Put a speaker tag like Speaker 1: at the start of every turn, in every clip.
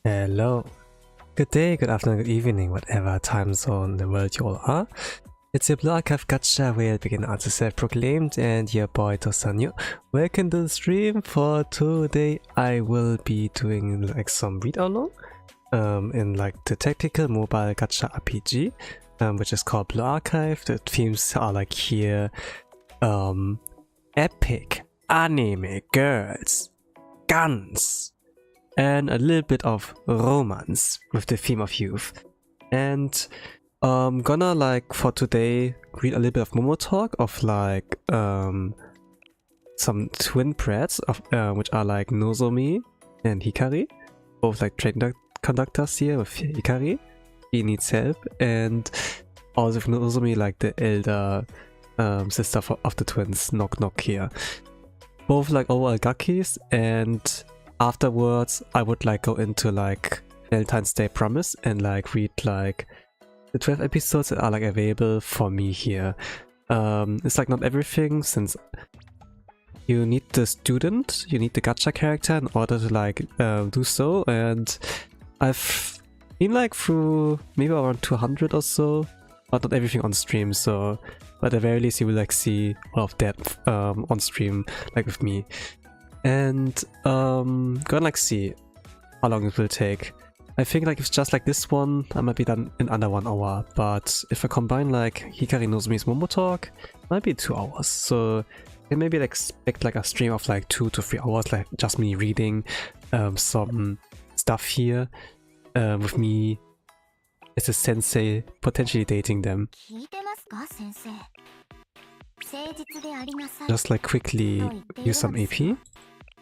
Speaker 1: Hello. Good day, good afternoon, good evening, whatever time zone in the world you all are. It's your Blue Archive Gacha where begin as self-proclaimed and your boy Tosanyo. Welcome to the stream. For today I will be doing like some read-along in like the tactical mobile gacha RPG, which is called Blue Archive. The themes are like here, epic, anime, girls, guns, and a little bit of romance with the theme of youth. And gonna like for today read a little bit of Momotalk of like some twin brats of which are like Nozomi and Hikari, both like train conductors here with Hikari. He needs help, and also with Nozomi like the elder sister of the twins, knock here. Both like overall gakis, and afterwards I would like go into like Valentine's Day Promise and like read like the 12 episodes that are like available for me here. It's like not everything, since you need the student, you need the gacha character in order to like do so, and I've been like through maybe around 200 or so, but not everything on stream, so but at the very least you will like see all of that on stream like with me. And gonna like see how long it will take. I think like if it's just like this one, I might be done in under 1 hour, but if I combine like Hikaris Nozomis Momotalk, it might be 2 hours. So I maybe like expect like a stream of like 2 to 3 hours, like just me reading some stuff here with me as a sensei potentially dating them. Just like quickly use some AP,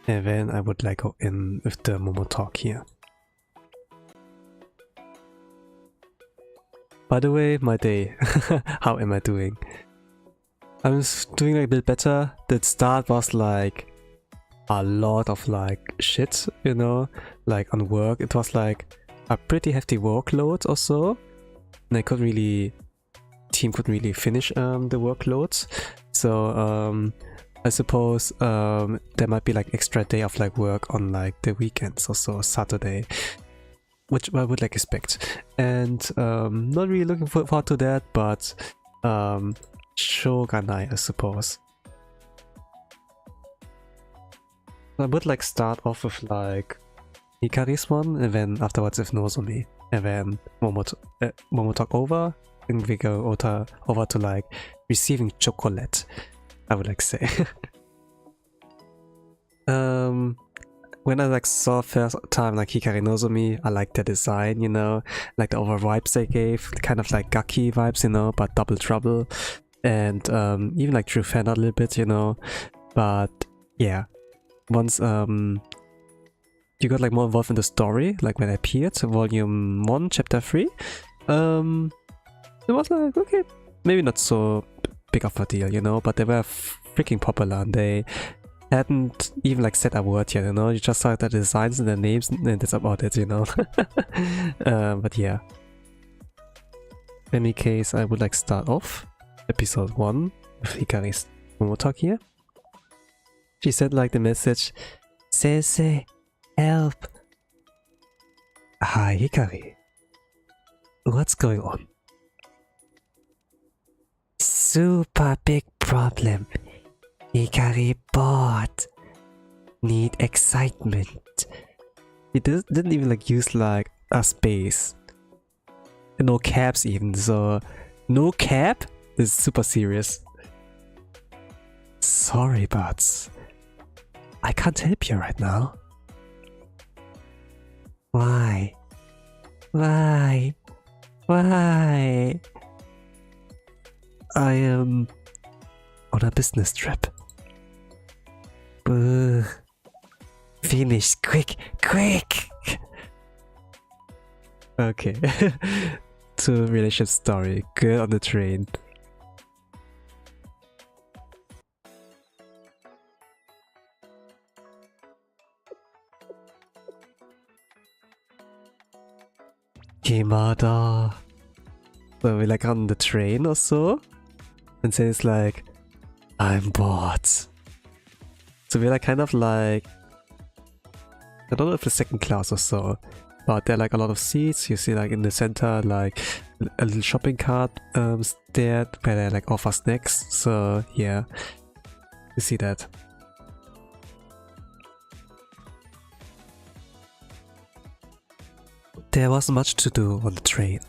Speaker 1: and then I would like go in with the Momotalk here. By the way, my day. How am I doing? I'm doing like a bit better. The start was like a lot of like shit, you know, like on work. It was like a pretty hefty workload or so, and team couldn't really finish the workloads. So I suppose there might be like extra day of like work on like the weekends or so, Saturday, which I would like expect. And not really looking forward to that, but Shogunai, I suppose. I would like start off with like Hikari's one, and then afterwards with Nozomi, and then Momotalk over, and we go over to like receiving chocolate, I would like say. When I like saw first time like Hikaris Nozomi, I liked the design, you know, like the overall vibes they gave, kind of like Gaki vibes, you know, but double trouble, and even like True Fan a little bit, you know. But yeah, once you got like more involved in the story, like when it appeared, volume 1, chapter 3, it was like, okay, maybe not so big of a deal, you know, but they were freaking popular, and they hadn't even like said a word yet, you know. You just saw the designs and the names, and that's about it, you know. But yeah, in any case, I would like start off episode 1 with Hikaris Momotalk here. She said like the message, "Sensei, help." Hi Hikari, what's going on? Super big problem. Hikari bored. Need excitement. He didn't even like use like a space. No caps even, so no cap is super serious. Sorry, but I can't help you right now. Why? Why? Why? I am on a business trip. Finish quick, quick! Okay. To relationship story. Girl on the train. Kimada. So we're like on the train or so, and says like, I'm bored. So we're like kind of like, I don't know if it's second class or so, but there are like a lot of seats. You see like in the center like a little shopping cart there where they like offer snacks. So yeah, you see that. There wasn't much to do on the train.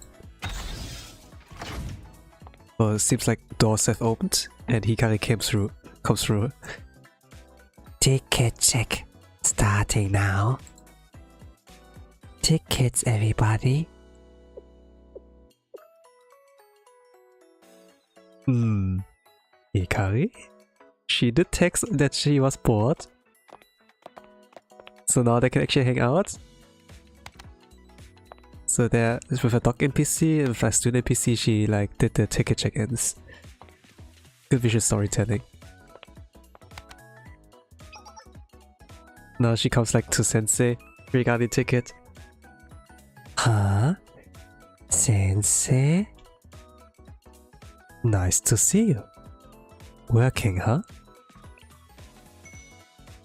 Speaker 1: Well, it seems like doors have opened and Hikari comes through.
Speaker 2: Ticket check starting now. Tickets, everybody.
Speaker 1: Hikari? She did text that she was bored. So now they can actually hang out. So there, with a dog NPC and with a student NPC, she like did the ticket check-ins. Good visual storytelling. Now she comes like to Sensei regarding ticket.
Speaker 2: Huh? Sensei?
Speaker 1: Nice to see you. Working, huh?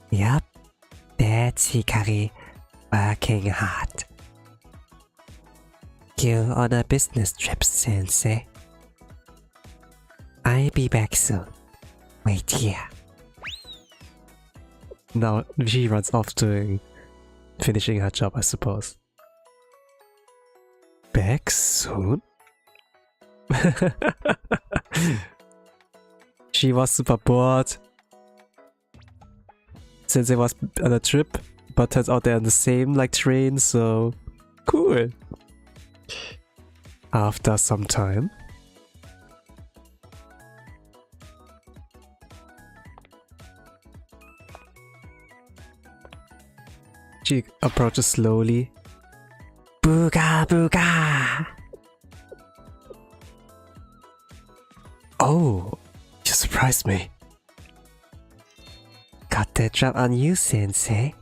Speaker 2: Yup, that's Hikari working hard. You on a business trip, Sensei. I'll be back soon. Wait here.
Speaker 1: Now she runs off finishing her job, I suppose. Back soon? She was super bored. Sensei was on a trip, but turns out they're on the same like train, so cool. After some time, she approaches slowly.
Speaker 2: Booga booga!
Speaker 1: Oh, you surprised me.
Speaker 2: Got that job on you, Sensei.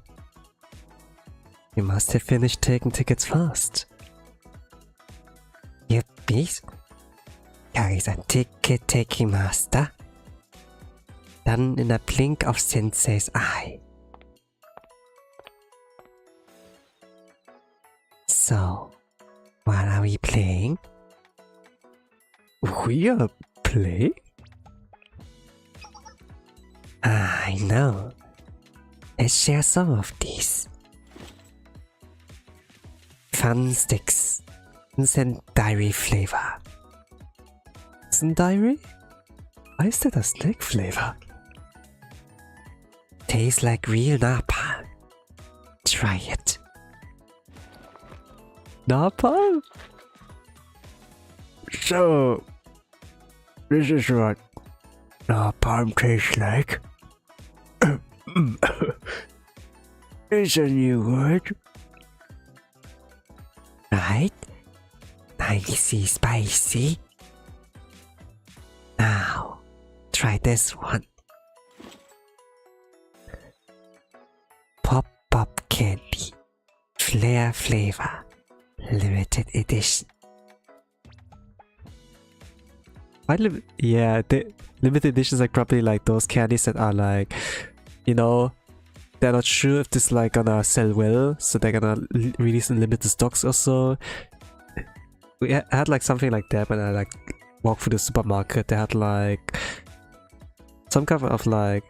Speaker 1: You must have finished taking tickets fast.
Speaker 2: Yuppies. Hikari's a ticket-taking master. Done in a blink of Sensei's eye. So, what are we playing?
Speaker 1: We are playing?
Speaker 2: I know. Let's share some of these. Fun sticks. And dairy flavor.
Speaker 1: Isn't dairy? Why is that a snack flavor?
Speaker 2: Tastes like real napalm. Try it.
Speaker 1: Napalm? So, this is what napalm tastes like? It's a new word.
Speaker 2: Right? Nicey spicy. Now, try this one. Pop candy. Flare flavor. Limited edition.
Speaker 1: Yeah, the limited editions are probably like those candies that are like, you know, they're not sure if this like gonna sell well, so they're gonna release in limited stocks or so. We had like something like that when I like walked through the supermarket. They had like some kind of like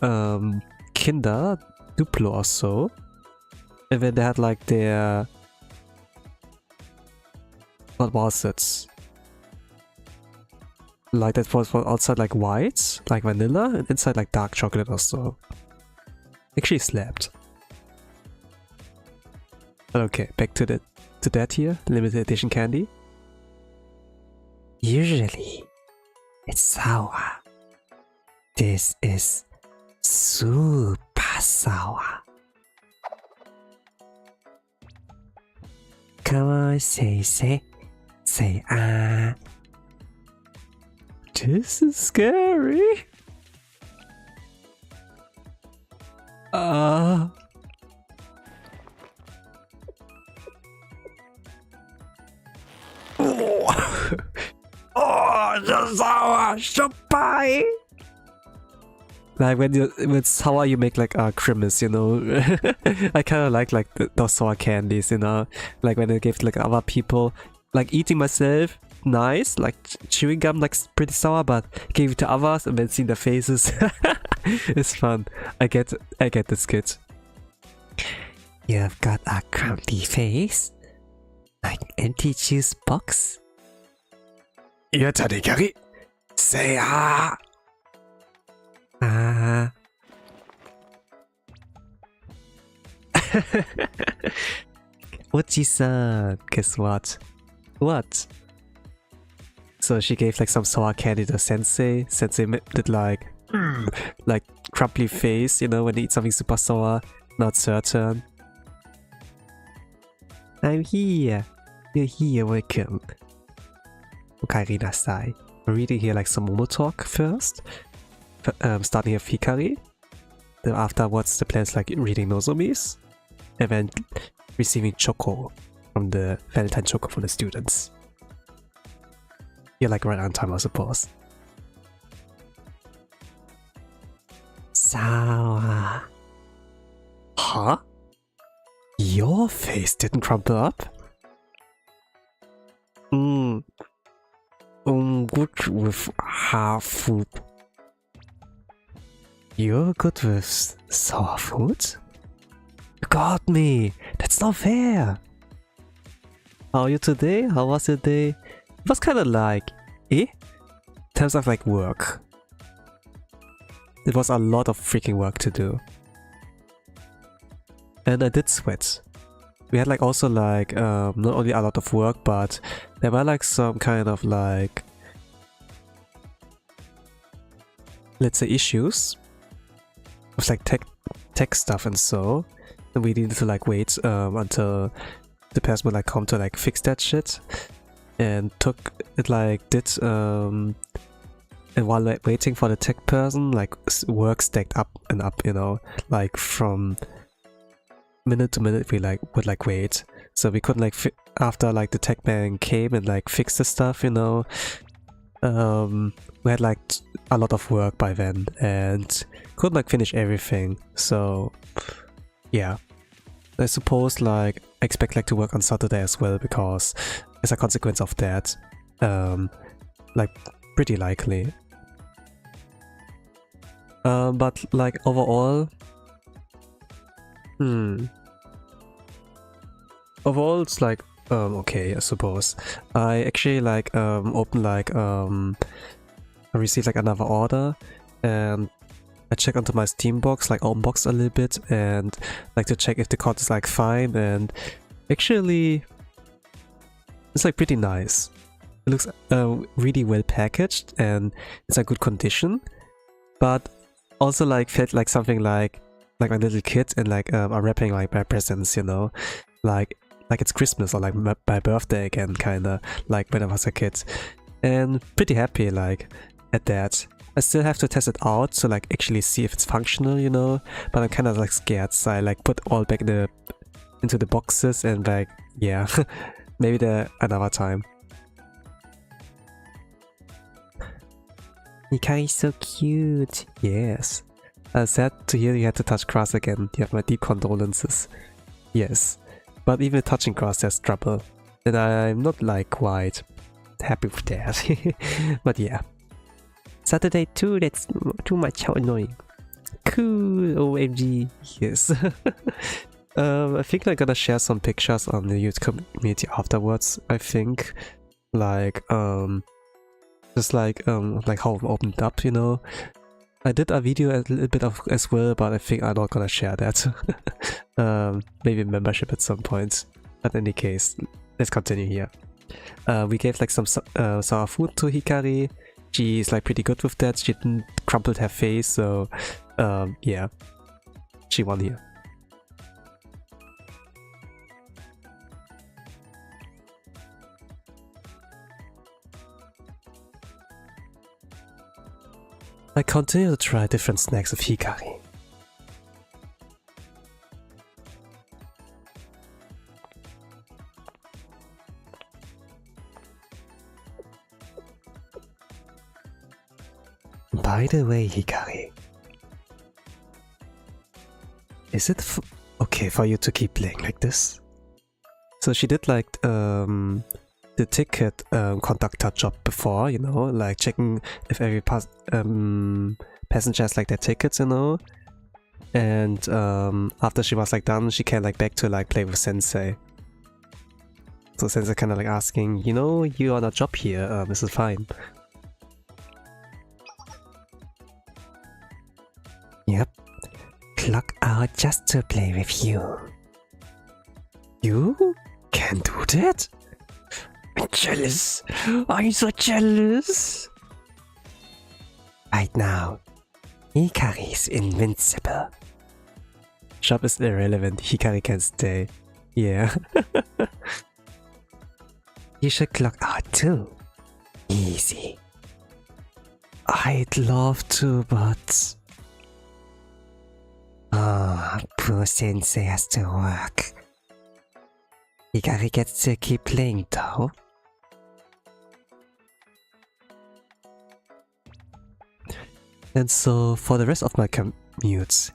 Speaker 1: Kinder Duplo or so, and then they had like their, what was it? Like that was outside like white, like vanilla, and inside like dark chocolate or so. Actually slapped. But okay, back to that here, limited edition candy.
Speaker 2: Usually, it's sour. This is super sour. Come on, say ah.
Speaker 1: This is scary. Oh, the sour supply. Like when you with sour, you make like a grimace, you know. I kind of like those sour candies, you know. Like when I give like other people, like eating myself, nice, like chewing gum, like pretty sour, but give it to others and then seeing their faces, it's fun. I get this kid.
Speaker 2: You've got a grumpy face, like empty juice box.
Speaker 1: Yeah, Hikari, say ah.
Speaker 2: Oji-san,
Speaker 1: guess what? What? So she gave like some sour candy to Sensei. Sensei did like crumply face, you know, when they eat something super sour. Not certain.
Speaker 2: I'm here. You're here, welcome.
Speaker 1: Okarina-sai. I'm reading here like some Momotalk first. Starting with Hikari. Then afterwards the plan's like reading Nozomis. And then receiving Choco from the Valentine Choco from the students. You're like right on time, I suppose.
Speaker 2: Sour.
Speaker 1: Huh? Your face didn't crumple up? Good with half food. You're good with sour food? You got me! That's not fair! How are you today? How was your day? It was kinda like, in terms of like work. It was a lot of freaking work to do. And I did sweat. We had like also like, not only a lot of work, but there were like some kind of like, let's say issues with like tech stuff and so. And we needed to like wait until the person would like come to like fix that shit. And and while like waiting for the tech person, like work stacked up and up, you know, like from minute to minute we would wait. So we couldn't like after like the tech man came and like fixed the stuff, you know. We had like a lot of work by then and couldn't like finish everything. So yeah, I suppose like I expect like to work on Saturday as well, because as a consequence of that, like pretty likely. But like overall, overall it's like okay, I suppose. I actually like opened like I received like another order, and I check onto my Steam box, like unbox a little bit, and like to check if the card is like fine, and actually it's like pretty nice. It looks really well packaged and it's a good condition, but also like felt like something like my little kid and like wrapping like my presents, you know, like it's Christmas or like my birthday again, kinda like when I was a kid, and pretty happy like at that. I still have to test it out to like actually see if it's functional, you know, but I'm kind of like scared, so I like put all back into the boxes and like yeah, maybe another time.
Speaker 2: Hikari's so cute.
Speaker 1: Yes. Sad to hear you had to touch grass again. You have my deep condolences. Yes. But even touching grass there's trouble. And I'm not like quite happy with that. But yeah.
Speaker 2: Saturday too, that's too much, how annoying. Cool, OMG.
Speaker 1: Yes. I think I'm gonna share some pictures on the YouTube community afterwards, I think. Like, just like how it opened up, you know. I did a video a little bit of as well, but I think I'm not gonna share that. Maybe membership at some point. But in any case, let's continue here. We gave like some sour food to Hikari. She's like pretty good with that. She didn't crumple her face, so yeah, she won here. I continue to try different snacks with Hikari. By the way, Hikari, Is it okay for you to keep playing like this? So she did like the ticket conductor job before, you know, like checking if every passenger has like their tickets, you know. And after she was like done, she can like back to like play with Sensei. So Sensei kind of like asking, you know, you're on a job here, this is fine.
Speaker 2: Yep. Clock out just to play with you.
Speaker 1: You can do that?
Speaker 2: I'm jealous. I'm so jealous. Right now, Hikari's invincible.
Speaker 1: Shop is irrelevant, Hikari can stay. Yeah.
Speaker 2: You should clock out too. Easy.
Speaker 1: I'd love to, but...
Speaker 2: Ah, poor Sensei has to work. Hikari gets to keep playing though.
Speaker 1: And so, for the rest of my commutes,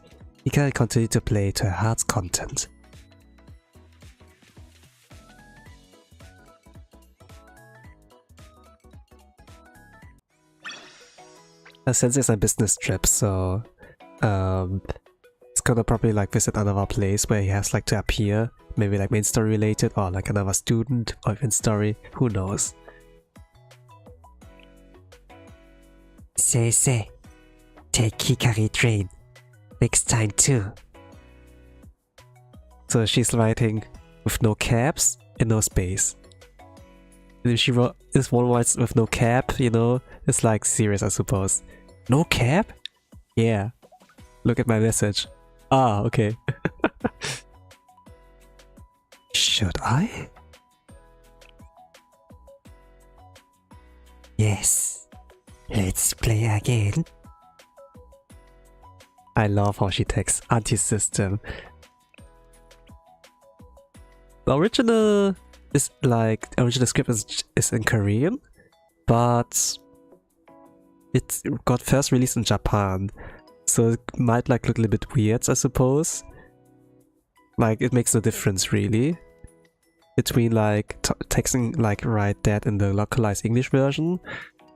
Speaker 1: Hikari continued to play to her heart's content. Sensei is on a business trip, so it's gonna probably like visit another place where he has like to appear, maybe like main story related or like another student or even story, who knows.
Speaker 2: Say, take Hikari train. Next time too.
Speaker 1: So she's writing with no caps and no space. And if she wrote this one writes with no cap, you know, it's like serious, I suppose. No cap? Yeah. Look at my message. Ah, okay.
Speaker 2: Should I? Yes. Let's play again.
Speaker 1: I love how she texts anti-system. The original is like, the original script is in Korean, but it got first released in Japan, so it might like look a little bit weird, I suppose. Like, it makes no difference really between like texting like write that in the localized English version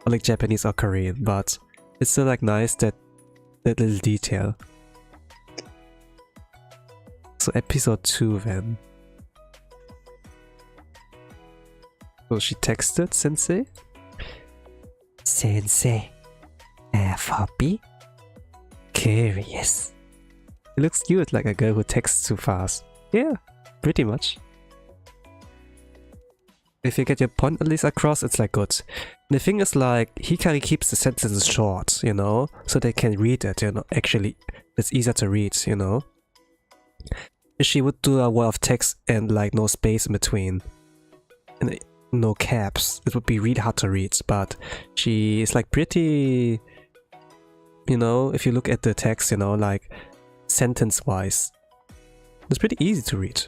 Speaker 1: or like Japanese or Korean, but it's still like nice that little detail. So episode 2 then. So she texted Sensei.
Speaker 2: Sensei, have hobby? Curious.
Speaker 1: It looks cute, like a girl who texts too fast. Yeah, pretty much. If you get your point at least across, it's like good. The thing is like, Hikari keeps the sentences short, you know, so they can read it, you know, actually, it's easier to read, you know. If she would do a word of text and like no space in between, and no caps, it would be really hard to read, but she is like pretty, you know, if you look at the text, you know, like sentence-wise, it's pretty easy to read.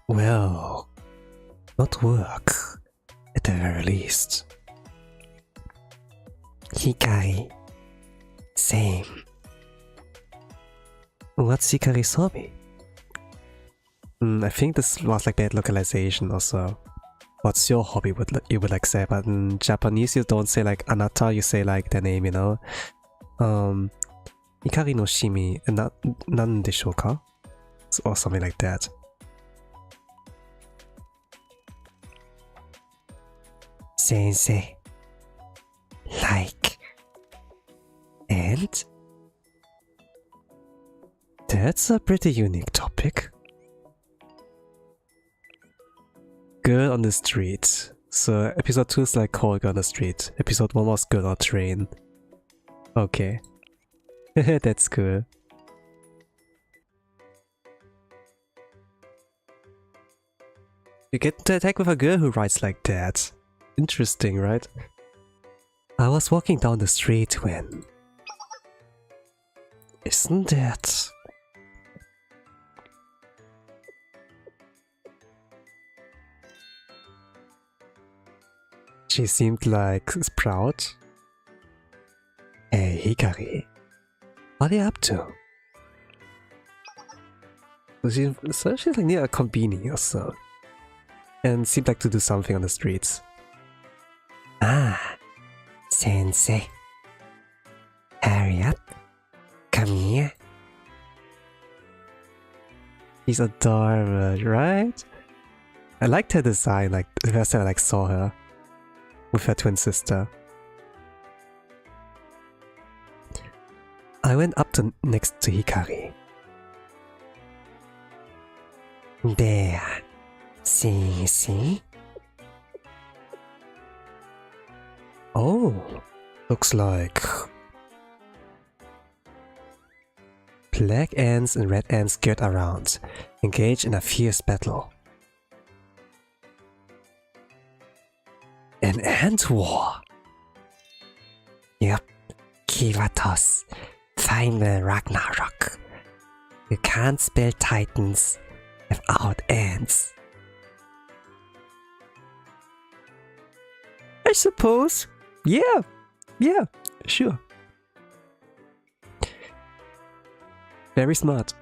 Speaker 1: Well, not work, at the very least.
Speaker 2: Hikari. Same.
Speaker 1: What's Hikari's hobby? I think this was like bad localization also. What's your hobby you would like say, but in Japanese you don't say like anata, you say like the name, you know. Hikari no shimi, nan deshou ka? Or something like that.
Speaker 2: Sensei. Like. And?
Speaker 1: That's a pretty unique topic. Girl on the street. So episode 2 is like called Girl on the Street. Episode 1 was Girl on Train. Okay. That's cool. You get to attack with a girl who writes like that. Interesting, right? I was walking down the street when... Isn't that... She seemed like proud. Hikari. What are they up to? So she's like near a combini or so. And seemed like to do something on the streets.
Speaker 2: Ah, Sensei. Hurry up. Come here.
Speaker 1: She's adorable, right? I liked her design, like the first time I saw her. With her twin sister. I went up to next to Hikari.
Speaker 2: There. See?
Speaker 1: Oh, looks like black ants and red ants skirt around, engage in a fierce battle. An ant war?
Speaker 2: Yup, Kivatos, final Ragnarok. You can't spell titans without ants.
Speaker 1: I suppose. Yeah, sure. Very smart.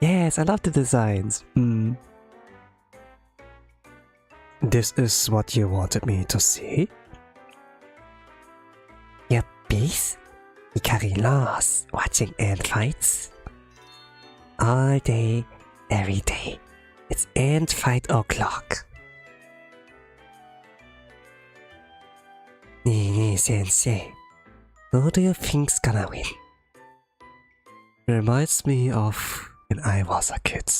Speaker 1: Yes, I love the designs. This is what you wanted me to see?
Speaker 2: Yup, beast. Hikari loves watching ant fights. All day, every day. It's ant fight o'clock. Sensei, who do you think's gonna win?
Speaker 1: Reminds me of when I was a kid.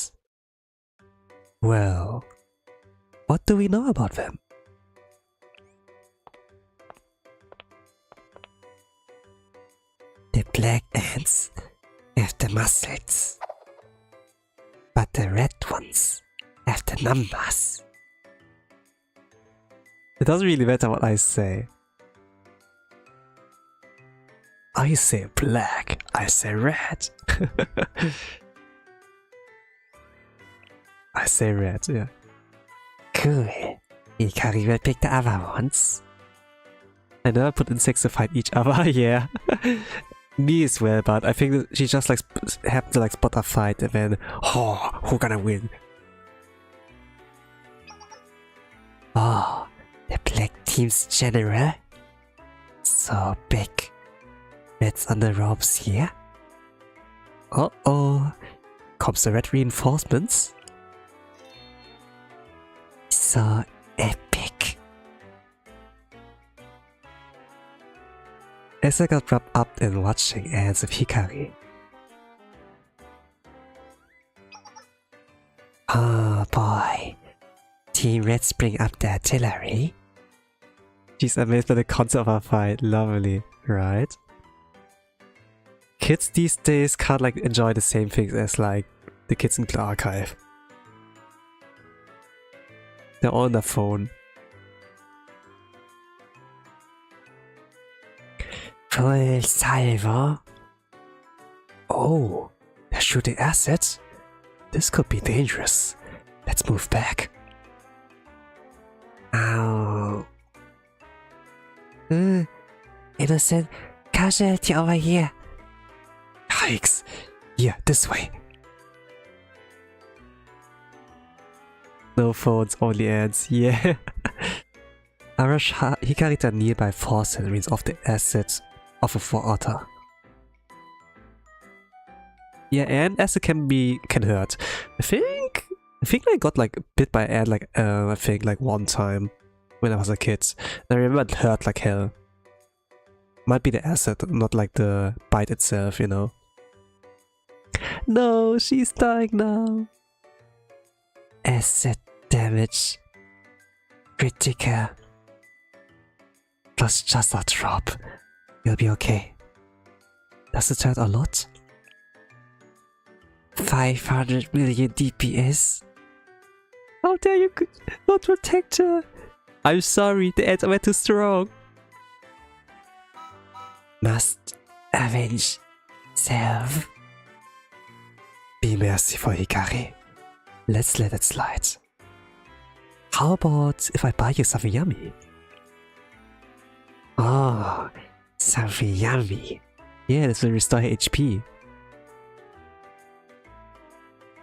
Speaker 1: Well, what do we know about them?
Speaker 2: The black ants have the muscles, but the red ones have the numbers.
Speaker 1: It doesn't really matter what I say. I say black, I say red. I say red, yeah.
Speaker 2: Cool. Hikari will pick the other ones.
Speaker 1: I never put insects to fight each other, yeah. Me as well, but I think that she just like happened to like spot a fight and then, oh, who gonna win?
Speaker 2: Oh, the black team's general. So big. Red's on the ropes here.
Speaker 1: Uh-oh. Comes the red reinforcements.
Speaker 2: So epic.
Speaker 1: As I got wrapped up in watching ants of Hikari.
Speaker 2: Oh boy. Team Red's bring up the artillery.
Speaker 1: She's amazed by the concept of our fight. Lovely, right? Kids these days can't like enjoy the same things as like the kids in the archive. They're all on their phone.
Speaker 2: Full salvo.
Speaker 1: Oh, they're shooting assets? This could be dangerous. Let's move back.
Speaker 2: Ow. Innocent casualty over here.
Speaker 1: Yikes. Yeah, this way. No phones, only ants. Yeah. I rush Hikari to a nearby force and rinse off the assets of a for otter. Yeah, and acid can hurt. I think I got like bit by an ant like I think like one time when I was a kid. I remember it hurt like hell. Might be the acid, not like the bite itself, you know. No, she's dying now.
Speaker 2: Acid damage. Critical.
Speaker 1: Plus just a drop. You'll be okay. Does it hurt a lot?
Speaker 2: 500 million DPS.
Speaker 1: How dare you not protect her? I'm sorry, the ants are too strong.
Speaker 2: Must avenge self.
Speaker 1: Be merciful, Hikari. Let's let it slide. How about if I buy you something yummy?
Speaker 2: Oh, something yummy.
Speaker 1: Yeah, this will restore HP.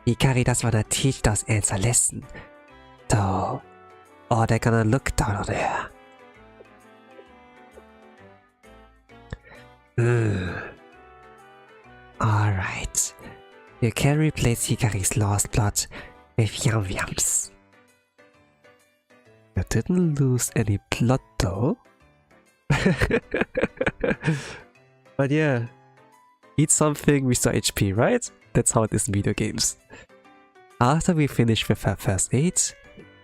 Speaker 2: Hikari doesn't wanna teach those ants a lesson, though, or they're gonna look down on her. Alright. You can replace Hikari's lost blood with Yum Yums.
Speaker 1: You didn't lose any blood though. But yeah, eat something, restore HP, right? That's how it is in video games. After we finish with our first aid,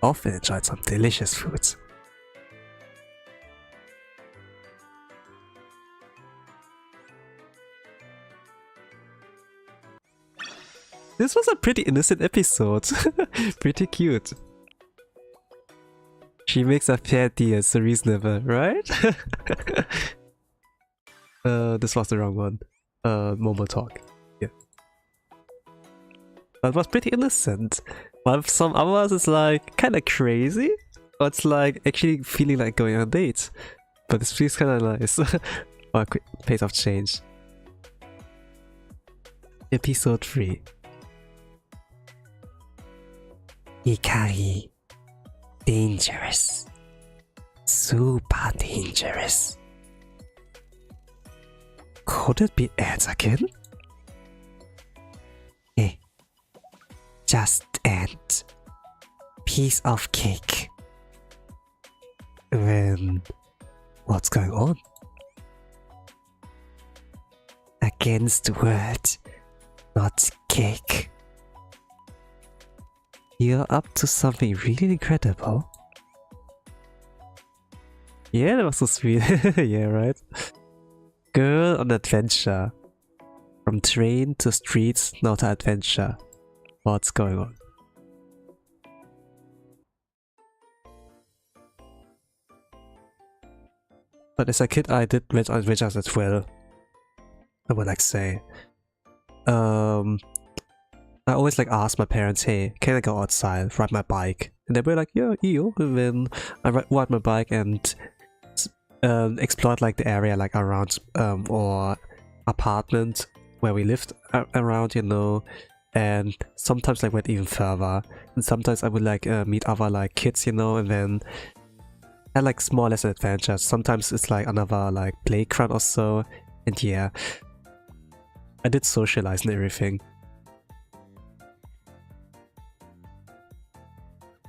Speaker 1: often enjoyed some delicious food. This was a pretty innocent episode. Pretty cute. She makes a fair deal, so reasonable, right? This was the wrong one. Momotalk. Yeah. But it was pretty innocent. While some others is like kinda crazy. Or it's like actually feeling like going on a date. But this feels kinda nice. Or a quick pace of change. Episode 3.
Speaker 2: Hikari. Dangerous. Super dangerous.
Speaker 1: Could it be ants again?
Speaker 2: Hey. Just ant. Piece of cake.
Speaker 1: Then what's going on?
Speaker 2: Against word, not cake.
Speaker 1: You're up to something really incredible. Yeah, that was so sweet. Yeah, right? Girl on adventure. From train to streets, now to adventure. What's going on? But as a kid, I did adventures as well. I would like say. I always like ask my parents, hey, can I go outside, ride my bike? And they were like, yeah, you. And then I ride my bike and explored like the area like around or apartment where we lived around, you know. And sometimes I went even further. And sometimes I would like meet other like kids, you know, and then had like small lesson adventures. Sometimes it's like another like playground or so. And yeah, I did socialize and everything.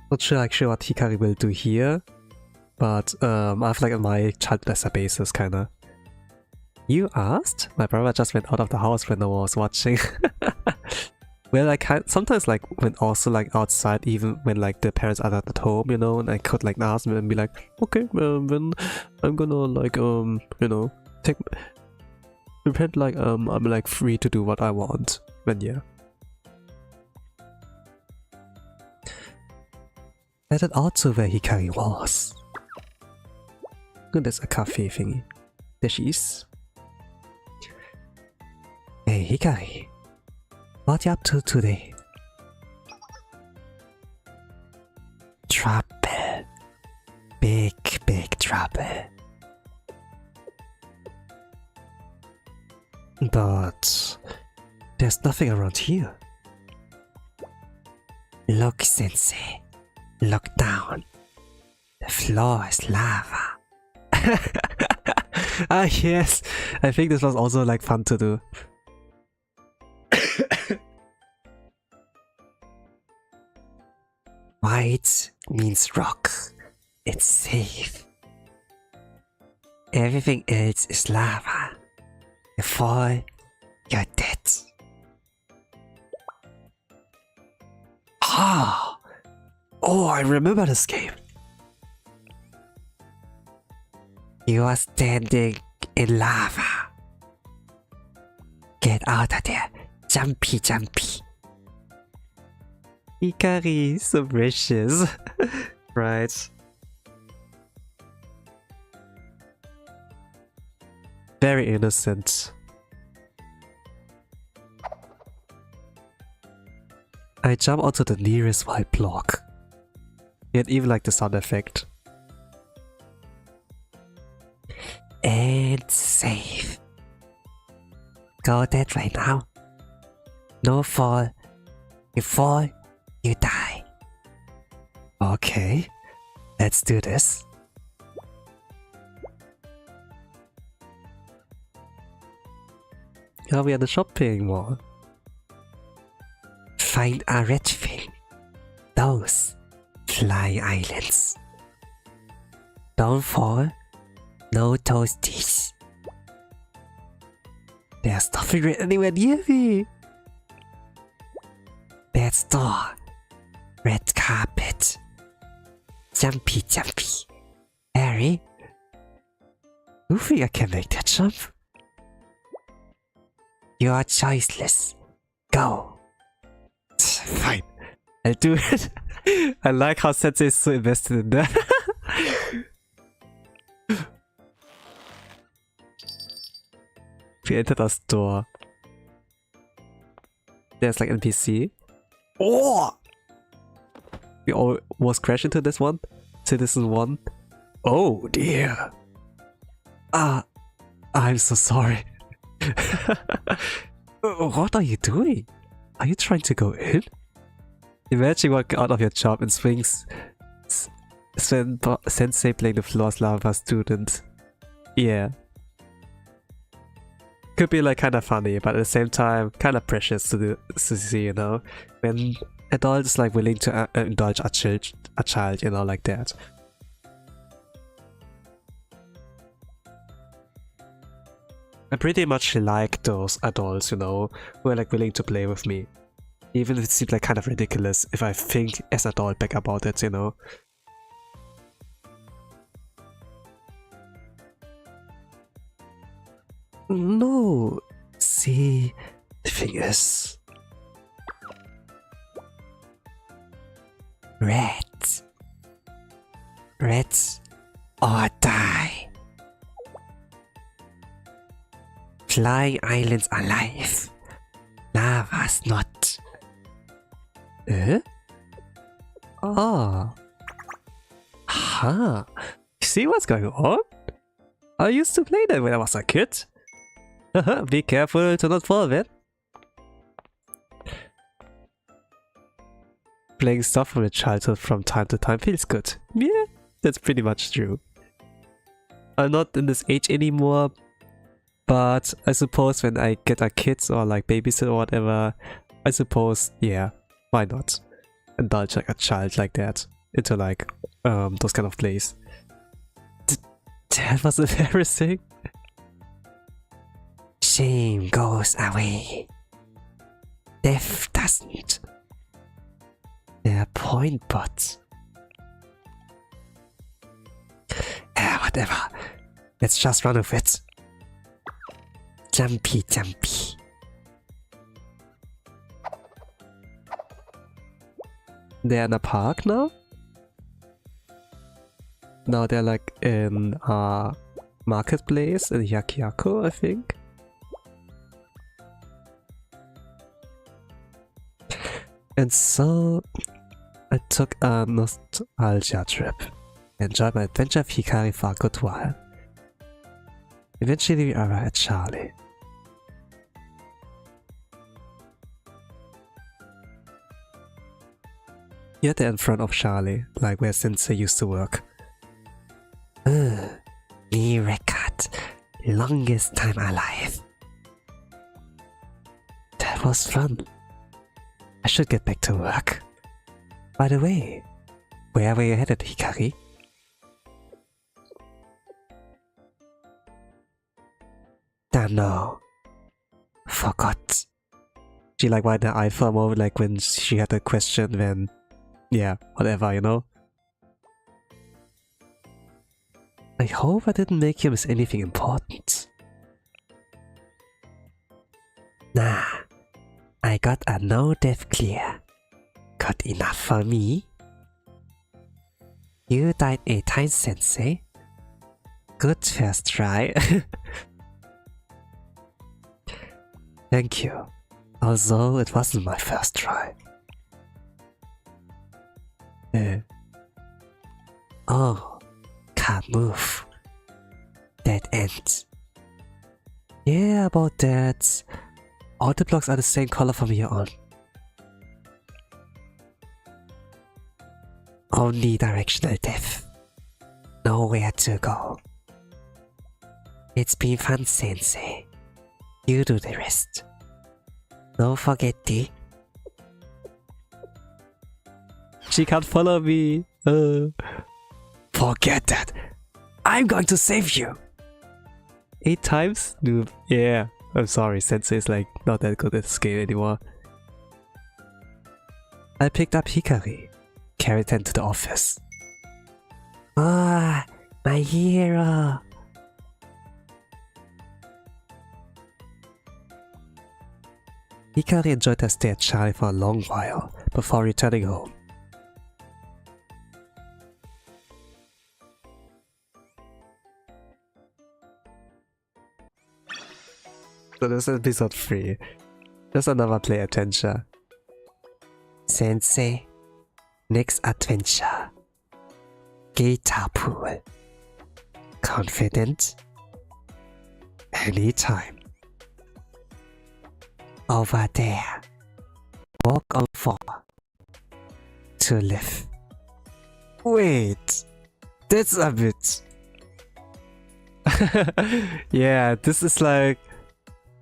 Speaker 1: Not sure actually what Hikari will do here, but I have like my childhood as a basis kinda. You asked? My brother just went out of the house when I was watching. Well, I sometimes like went also like outside even when like the parents are not at home, you know, and I could like ask them and be like, okay, then I'm gonna like you know, pretend like I'm like free to do what I want. Then yeah. Headed out to where Hikari was. And there's a cafe thingy. There she is.
Speaker 2: Hey Hikari, what you up to today? Trouble. Big trouble.
Speaker 1: But there's nothing around here.
Speaker 2: Look, Sensei. Look down. The floor is lava.
Speaker 1: Ah yes, I think this was also like fun to do.
Speaker 2: White means rock. It's safe. Everything else is lava. You fall, you're dead.
Speaker 1: Ah! Oh, I remember this game.
Speaker 2: You are standing in lava. Get out of there. Jumpy.
Speaker 1: Hikari, so precious. Right. Very innocent. I jump onto the nearest white block. Yet even like the sound effect.
Speaker 2: Ants safe. Go that way now. No fall. You fall, you die. Okay, let's do this.
Speaker 1: Now we are at the shopping mall.
Speaker 2: Find a red thing. Those fly islands. Don't fall. No toasties.
Speaker 1: There's nothing red anywhere near me.
Speaker 2: Bad store. Red carpet. Jumpy, jumpy. Harry?
Speaker 1: You think I can make that jump?
Speaker 2: You're choiceless. Go.
Speaker 1: Fine. I'll do it. I like how Sensei is so invested in that. We entered a store. There's like NPC. Oh! We almost crashed into this one. Citizen 1. Oh dear. I'm so sorry. What are you doing? Are you trying to go in? Imagine walking out of your job and swings Sensei playing the floor's lava student. Yeah. Could be like kinda funny, but at the same time kinda precious to see, you know, when adults like willing to indulge a child, you know, like that. I pretty much like those adults, you know, who are like willing to play with me. Even if it seems like kind of ridiculous if I think as an adult back about it, you know. No, see, the thing is...
Speaker 2: Red. Red or die. Flying islands alive. Lava's not.
Speaker 1: Eh? Oh. Huh. See what's going on? I used to play that when I was a kid. Be careful to not fall, man. Playing stuff from your childhood from time to time feels good. Yeah, that's pretty much true. I'm not in this age anymore, but I suppose when I get a kid or like babysit or whatever, I suppose, yeah, why not? Indulge like a child like that into like those kind of plays. That was embarrassing.
Speaker 2: Shame goes away. Death doesn't.
Speaker 1: They're point bots.
Speaker 2: Whatever. Let's just run with it. Jumpy, jumpy.
Speaker 1: They're in a park now? Now they're like in a marketplace in Yakiako, I think. And so I took a nostalgia trip. Enjoyed my adventure with Hikari for a good while. Eventually we arrived at Charlie. Here they're in front of Charlie, like where Sensei used to work.
Speaker 2: New record. Longest time alive.
Speaker 1: That was fun. I should get back to work. By the way, where were you headed, Hikari?
Speaker 2: Don't know. Forgot.
Speaker 1: She like widened her eye for a moment, like when she had a question when... Yeah, whatever, you know? I hope I didn't make you miss anything important.
Speaker 2: Nah. I got a no-death clear. Good enough for me. You died 8 times, Sensei. Good first try.
Speaker 1: Thank you. Although it wasn't my first try.
Speaker 2: Oh, can't move. Dead end. Yeah, about that. All the blocks are the same color from here on. Only directional depth. Nowhere to go. It's been fun, Sensei. You do the rest. Don't forget the...
Speaker 1: She can't follow me.
Speaker 2: Forget that. I'm going to save you.
Speaker 1: 8 times? Noob. Yeah. I'm sorry, Sensei is like not that good at this game anymore. I picked up Hikari. Carried him to the office.
Speaker 2: Ah, my hero.
Speaker 1: Hikari enjoyed her stay at Charlie for a long while before returning home. So this is episode 3. Just another play adventure.
Speaker 2: Sensei, next adventure. Guitar pool. Confident? Anytime. Over there. Walk on 4. To live.
Speaker 1: Wait, that's a bit... yeah, this is like...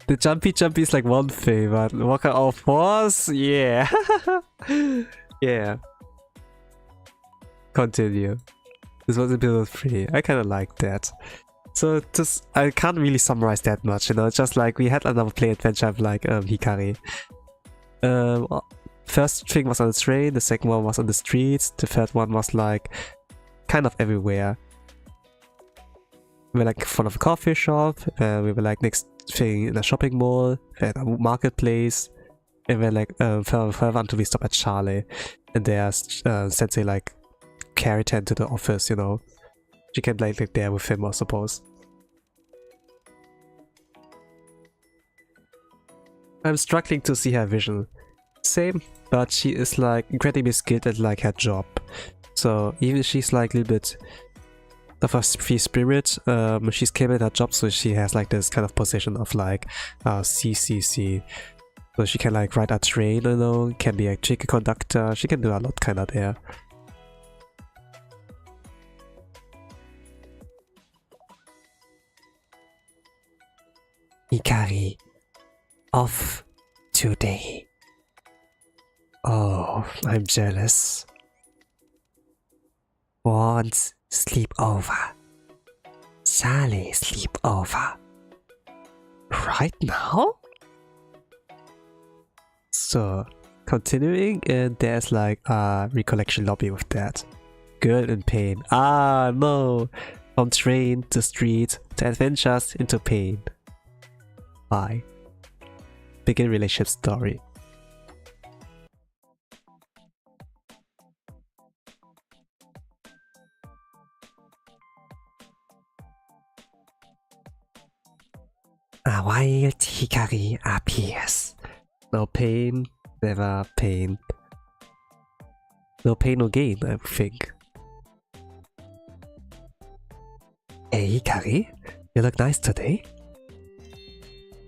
Speaker 1: The jumpy is like one thing, but walking all 4s? Yeah. Yeah. Continue. This was episode 3. I kinda like that. So just, I can't really summarize that much, you know, it's just like we had another play adventure of like Hikari. First thing was on the train, the second one was on the streets, the third one was like kind of everywhere. We were like in front of a coffee shop, we were like next thing in a shopping mall, at a marketplace, and then like further until we stop at Charlie, and there's Sensei like carried her to the office, you know. She can like there with him, I suppose. I'm struggling to see her vision. Same, but she is like incredibly skilled at like her job. So even if she's like a little bit of a free spirit, she's capable at her job, so she has like this kind of position of like CCC. So she can like ride a train, you know, can be a ticket conductor, she can do a lot kinda there.
Speaker 2: Hikari, off today.
Speaker 1: Oh, I'm jealous.
Speaker 2: Want sleepover. Charlie sleepover.
Speaker 1: Right now? So, continuing, and there's like a recollection lobby with that. Girl in pain. Ah, no! From train to street to adventures into pain. Bye. Begin relationship story.
Speaker 2: A wild Hikari appears.
Speaker 1: No pain, never pain. No pain, no gain, I think.
Speaker 2: Hey Hikari, you look nice today.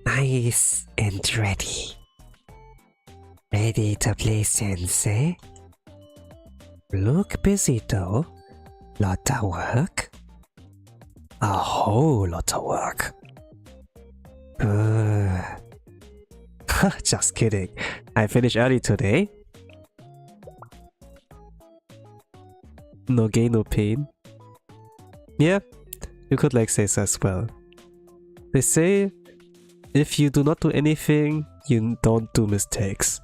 Speaker 2: Nice and ready. Ready to play Sensei? Look busy though. Lot of work. A whole lot of work.
Speaker 1: Just kidding. I finished early today. No gain, no pain. Yeah, you could like say so as well. They say, if you do not do anything, you don't do mistakes.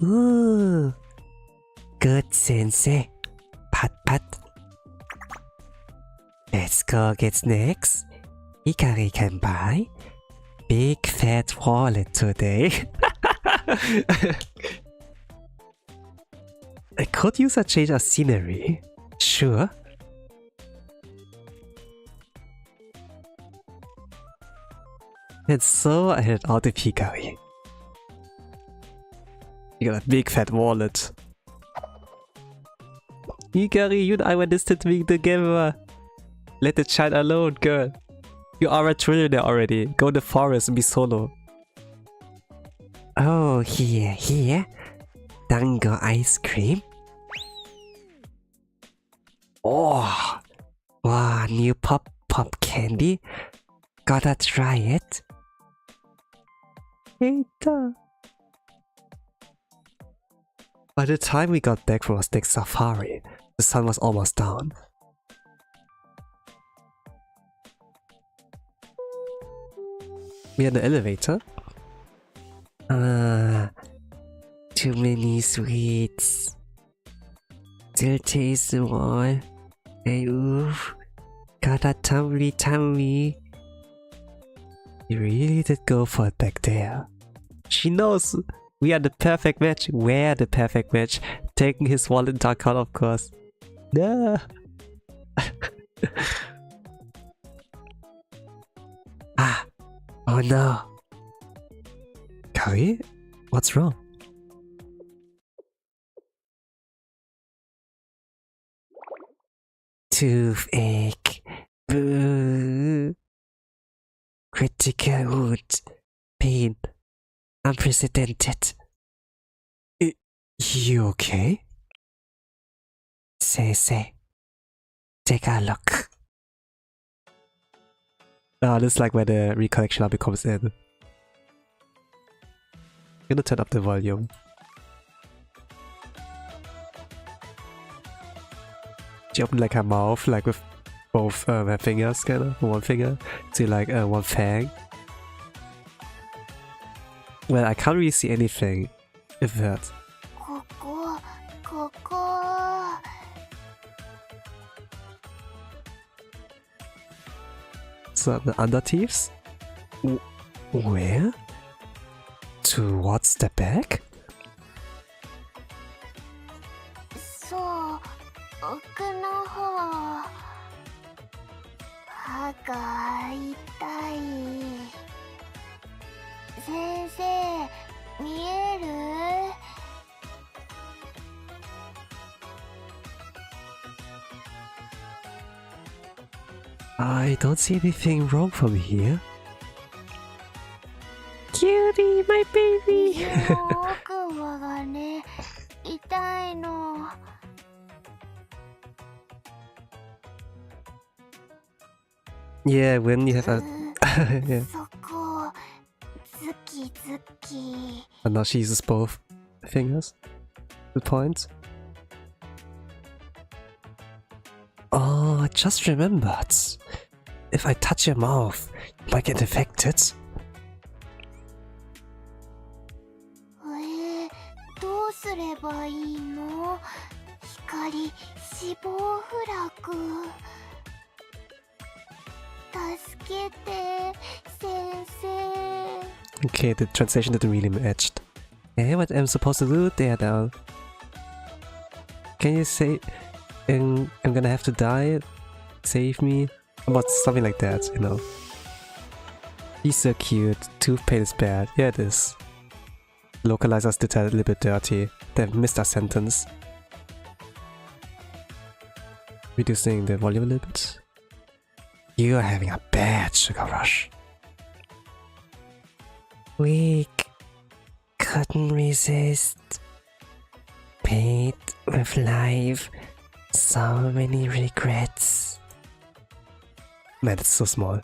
Speaker 2: Ooh, good Sensei. Pat pat. Let's go get snacks. Hikari can buy big fat wallet today.
Speaker 1: I could use a change of scenery. Sure. And so I headed out with Hikari. You got a big fat wallet. Hikari, you and I were destined to be together. Let the child alone, girl. You are a trillionaire already. Go in the forest and be solo.
Speaker 2: Oh, here. Dango ice cream. Oh, wow, new pop candy. Gotta try it.
Speaker 1: Eita. By the time we got back from our next safari, the sun was almost down. We had an elevator.
Speaker 2: Too many sweets. Still taste them all. Hey, oof. Got a tummy.
Speaker 1: You really did go for it back there. She knows we are the perfect match. We're the perfect match. Taking his wallet into account, of course. No.
Speaker 2: Oh no.
Speaker 1: Kari? What's wrong?
Speaker 2: Toothache. Boo. Critical wound. Pain. Unprecedented.
Speaker 1: You okay?
Speaker 2: Say. Take a look.
Speaker 1: Oh, this is like where the recollection lobby comes in. I'm gonna turn up the volume. She opened like her mouth, like with both her fingers, kind of, one finger, to like one fang. Well, I can't really see anything, if that. So the under thieves? Where? Towards the back?
Speaker 3: そう、奥の方。歯が痛い。先生、見える？
Speaker 1: I don't see anything wrong from here.
Speaker 2: Cutie, my baby!
Speaker 3: 奥歯がね、痛いの。
Speaker 1: Yeah, when you have a... yeah.
Speaker 3: そこ、ズキズキ。
Speaker 1: And now she uses both fingers. The point. Oh, I just remembered. If I touch your mouth, you might get infected.
Speaker 3: どうすればいいの？光、死亡フラグ。助けて、先生。
Speaker 1: Okay, the translation didn't really match. Hey, what am I supposed to do there now? Can you say... I'm gonna have to die? Save me? About something like that, you know. He's so cute. Tooth pain is bad. Yeah, it is. Localizers did that a little bit dirty. They missed our sentence. Reducing the volume a little bit. You are having a bad sugar rush.
Speaker 2: Weak. Couldn't resist. Paid with life. So many regrets.
Speaker 1: Man, it's so small.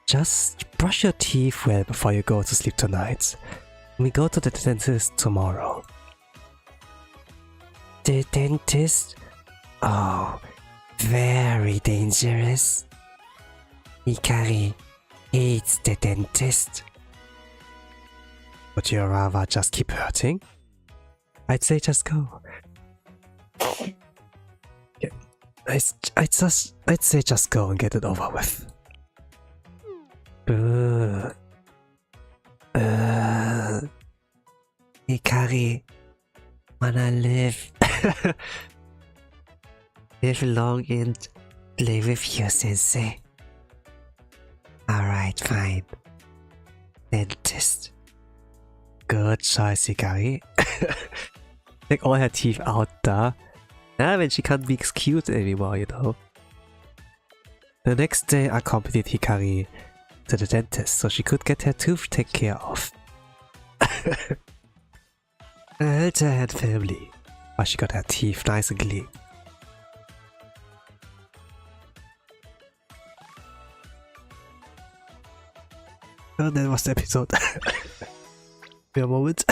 Speaker 1: Just brush your teeth well before you go to sleep tonight. We go to the dentist tomorrow.
Speaker 2: The dentist? Oh, very dangerous. Hikari hates the dentist.
Speaker 1: Would you rather just keep hurting? I'd say just go. Yeah, I'd say just go and get it over with.
Speaker 2: Hikari, wanna live. Live long and play with you, sensei. Alright, fine. Dentist.
Speaker 1: Good choice, Hikari. Take all her teeth out, duh. Now when she can't be cute anymore, you know. The next day, I accompanied Hikari to the dentist so she could get her tooth taken care of. I held her hand firmly while she got her teeth nice and clean. And that was the episode. For a moment.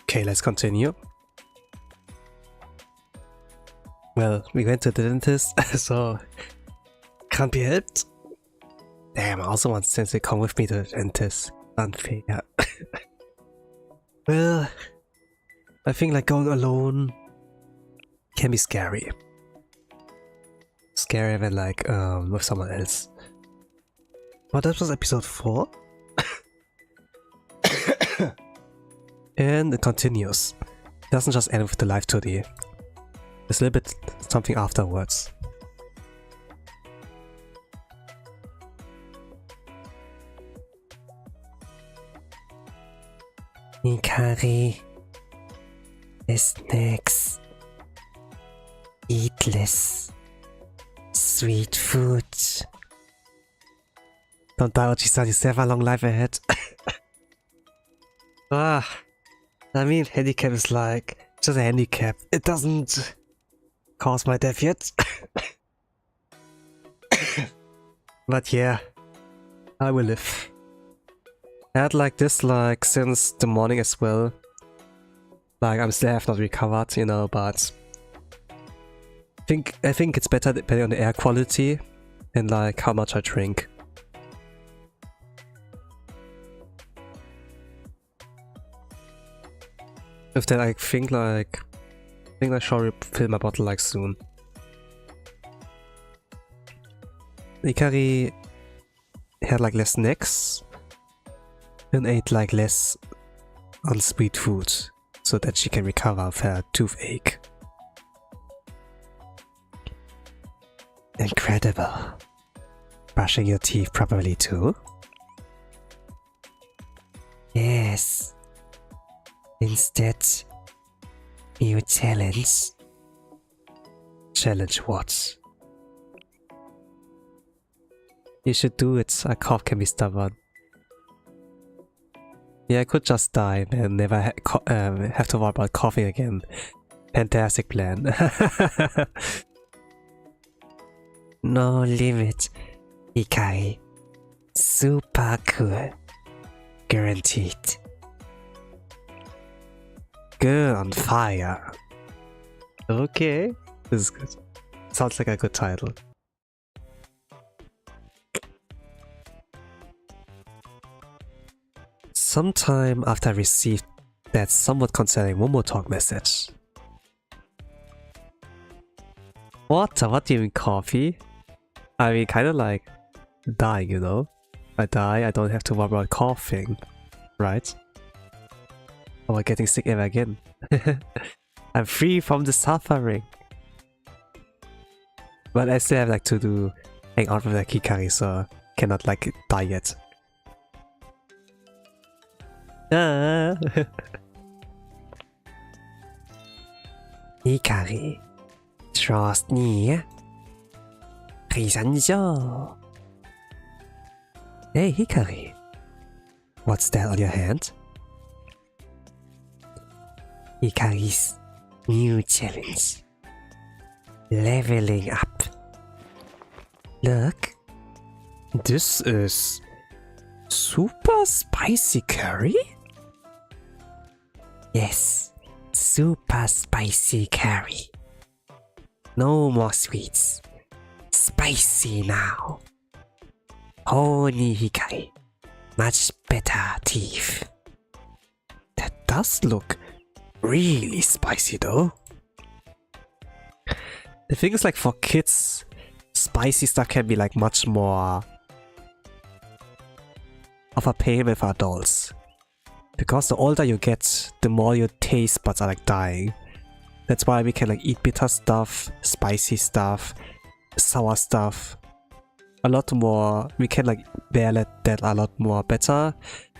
Speaker 1: Okay, let's continue. Well, we went to the dentist, so can't be helped. Damn, I also want Sensei to come with me to the dentist. Unfair. Well, I think like going alone can be scary. Scarier than like with someone else. But that was episode 4. And it continues. It doesn't just end with the live 2D. There's a little bit something afterwards.
Speaker 2: Hikari is next. Eatless. Sweet food.
Speaker 1: Don't die, Oji-san, you still have a long life ahead. I mean, handicap is like just a handicap. It doesn't cause my death yet. But yeah, I will live. I had like this like since the morning as well. Like I'm still have not recovered, you know, but I think it's better depending on the air quality and like how much I drink. With that, I think I shall refill my bottle like soon. Hikari had like less snacks and ate like less on sweet food so that she can recover of her toothache.
Speaker 2: Incredible. Brushing your teeth properly too? Yes. Instead, you challenge.
Speaker 1: Challenge what? You should do it, a cough can be stubborn. Yeah, I could just die and never have to worry about coughing again. Fantastic plan.
Speaker 2: No limit, Hikari. Super cool. Guaranteed.
Speaker 1: Girl on fire. Okay, this is good. Sounds like a good title. Sometime after I received that somewhat concerning Momotalk message. What? What do you mean coffee? I mean kinda like dying, you know? If I die, I don't have to worry about coughing, right? Or getting sick ever again. I'm free from the suffering. But I still have like to hang out with the Hikari, so cannot like die yet.
Speaker 2: Hikari, trust me. Prisanjo. Hey Hikari, what's that on your hand? Hikari's new challenge. Leveling up. Look.
Speaker 1: This is super spicy curry?
Speaker 2: Yes, super spicy curry. No more sweets. spicy now. Holy Hikari. Much better teeth.
Speaker 1: That does look really spicy though. The thing is, like, for kids, spicy stuff can be like much more of a pain with adults. Because the older you get, the more your taste buds are like dying. That's why we can like eat bitter stuff, spicy stuff, sour stuff a lot more. We can like bear that a lot more better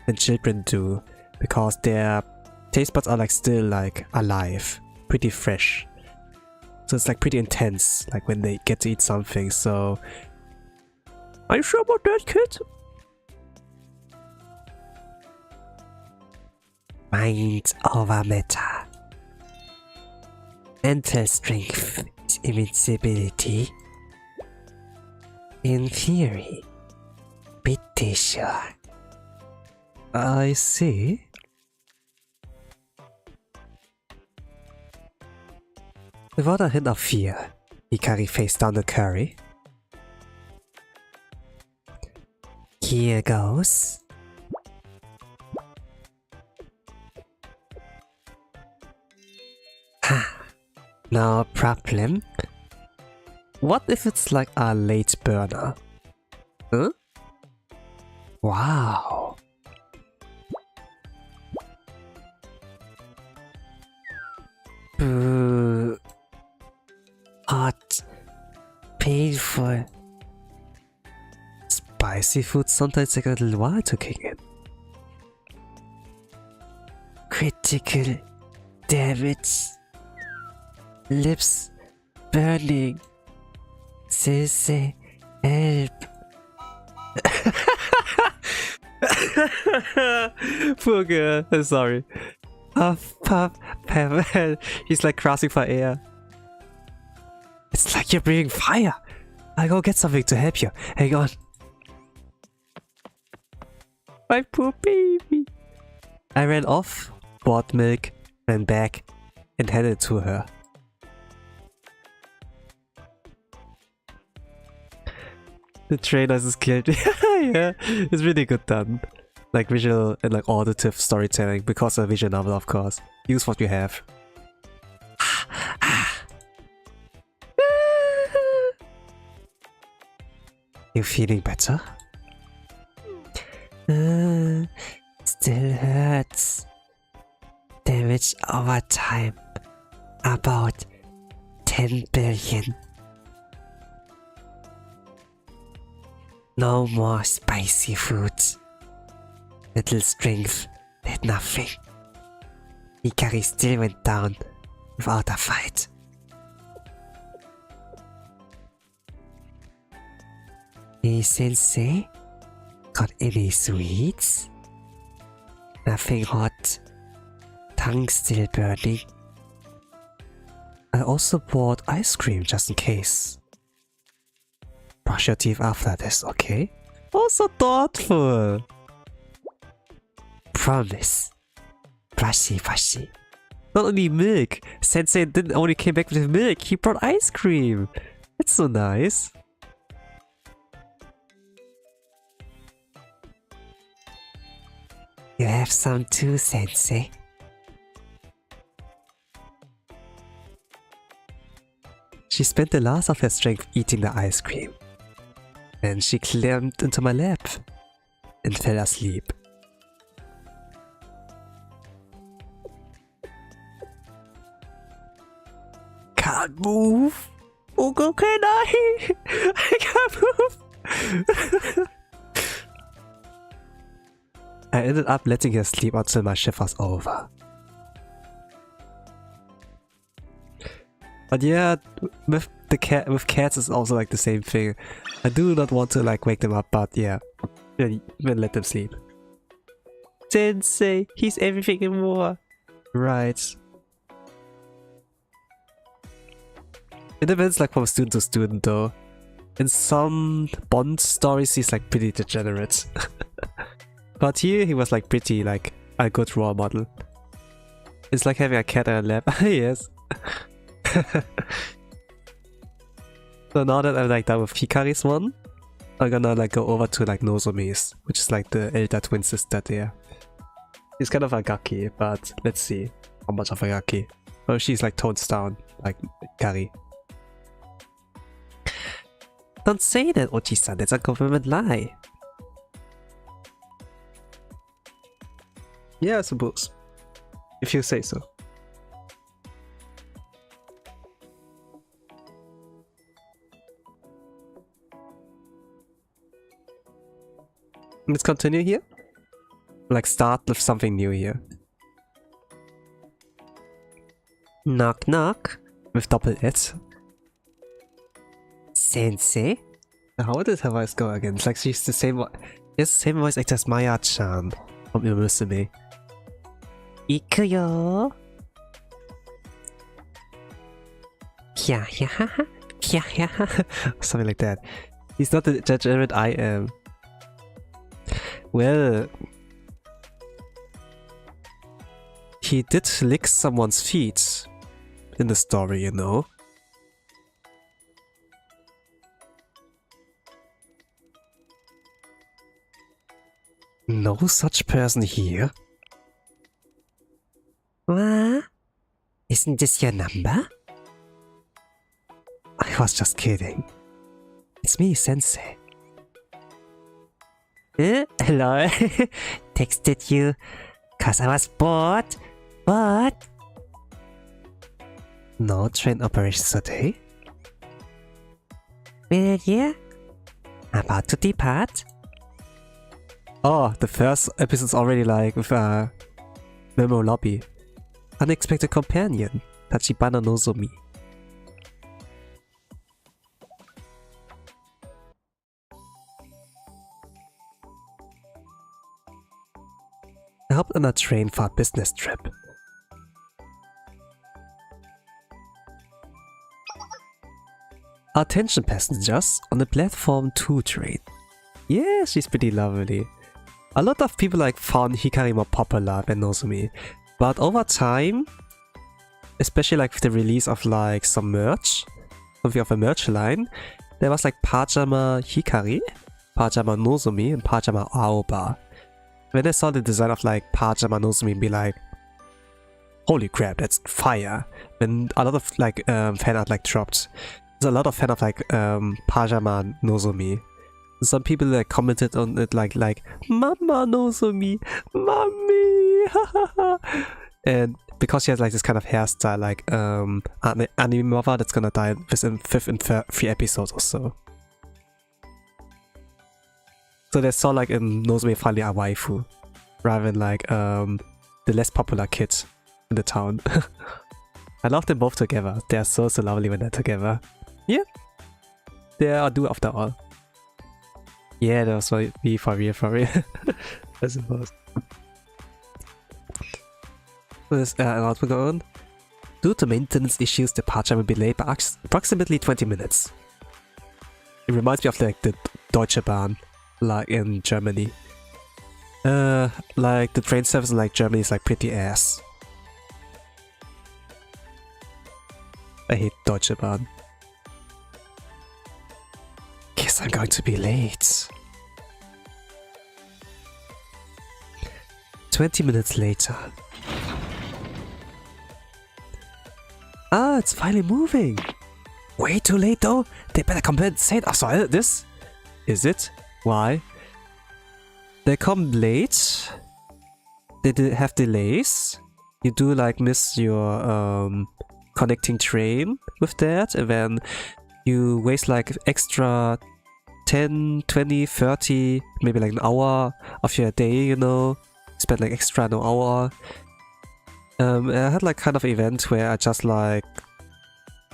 Speaker 1: than children do, because their taste buds are like still like alive, pretty fresh. So it's like pretty intense, like when they get to eat something. So are you sure about that, kid?
Speaker 2: Mind over matter. Mental strength is invincibility. In theory, pretty sure.
Speaker 1: I see. Without a hint of fear, Hikari faced down the curry.
Speaker 2: Here goes. Ha! No problem.
Speaker 1: What if it's like a late burner? Huh?
Speaker 2: Wow. Hot. Painful.
Speaker 1: Spicy food sometimes take a little while to kick in.
Speaker 2: Critical damage. Lips burning. Sensei, help.
Speaker 1: Poor girl, I'm sorry. Puff, puff, puff. He's like grasping for air. It's like you're breathing fire. I go get something to help you. Hang on. My poor baby. I ran off, bought milk, ran back, and handed it to her. The trailers is killed. Yeah, it's really good done. Like visual and like auditive storytelling, because a visual novel, of course. Use what you have. You feeling better?
Speaker 2: Still hurts. Damage over time. About 10 billion. No more spicy food. Little strength did nothing. Hikari still went down without a fight. Hey sensei, got any sweets? Nothing hot. Tongue still burning.
Speaker 1: I also bought ice cream just in case. Brush your teeth after this, okay? Oh, so thoughtful!
Speaker 2: Promise. Brushy brushy.
Speaker 1: Not only milk, Sensei didn't only came back with milk, he brought ice cream! It's so nice.
Speaker 2: You have some too, Sensei.
Speaker 1: She spent the last of her strength eating the ice cream. And she climbed into my lap and fell asleep. Can't move. Ugo, can I? I can't move. I ended up letting her sleep until my shift was over. But yeah, with cats it's also like the same thing. I do not want to like wake them up, but yeah, let them sleep. Sensei, he's everything and more. Right. It depends like from student to student though. In some Bond stories he's like pretty degenerate. But here he was like pretty like a good role model. It's like having a cat in a lap. Yes. So now that I'm like done with Hikari's one, I'm gonna like go over to like Nozomi's, which is like the elder twin sister there. She's kind of a gaki, but let's see how much of a gaki. Oh, she's like toned down, like Hikari.
Speaker 2: Don't say that, Ochi-san. That's a government lie.
Speaker 1: Yeah, I suppose. If you say so. Let's continue here. Like start with something new here.
Speaker 2: Knock knock.
Speaker 1: With double S.
Speaker 2: Sensei?
Speaker 1: How did her voice go again? It's like she's the same yes, same voice actor as Maya-chan from Musume.
Speaker 2: Ikuyo. Pya pya pya pya.
Speaker 1: Something like that. He's not the degenerate I am. Well, he did lick someone's feet in the story, you know. No such person here.
Speaker 2: What? Isn't this your number?
Speaker 1: I was just kidding. It's me, Sensei.
Speaker 2: Hello. Texted you cause I was bored. What?
Speaker 1: No train operations today?
Speaker 2: Well, yeah. About to depart.
Speaker 1: Oh, the first episode's already like with Memo Lobby. Unexpected companion, Tachibana Nozomi. I helped on a train for a business trip. Attention passengers on the platform 2 train. Yeah, she's pretty lovely. A lot of people like found Hikari more popular than Nozomi, but over time, especially like with the release of like some merch, something of a merch line, there was like Pajama Hikari, Pajama Nozomi, and Pajama Aoba. When I saw the design of like Pajama Nozomi, be like, holy crap, that's fire. When a lot of like fan art like dropped, there's a lot of fan of like Pajama Nozomi. Some people like commented on it like Mama Nozomi, Mommy, and because she has like this kind of hairstyle, like anime mother that's gonna die within 5th and 3 episodes or so. So they saw like in Nozomi finally a waifu, rather than like the less popular kid in the town. I love them both together. They are so lovely when they're together. Yeah, they are do after all. Yeah, that was me for real. I suppose. There's an announcement going on. Due to maintenance issues, the departure will be late by approximately 20 minutes. It reminds me of like the Deutsche Bahn, like in Germany. Like the train service in like Germany is like pretty ass. I hate Deutsche Bahn. Guess I'm going to be late. 20 minutes later. Ah, it's finally moving. Way too late though. They better compensate us for this. Is it? Why? They come late. They have delays. You do like miss your connecting train with that, and then you waste like extra 10, 20, 30, maybe like an hour of your day, you know. Spend like extra an hour. I had like kind of event where I just like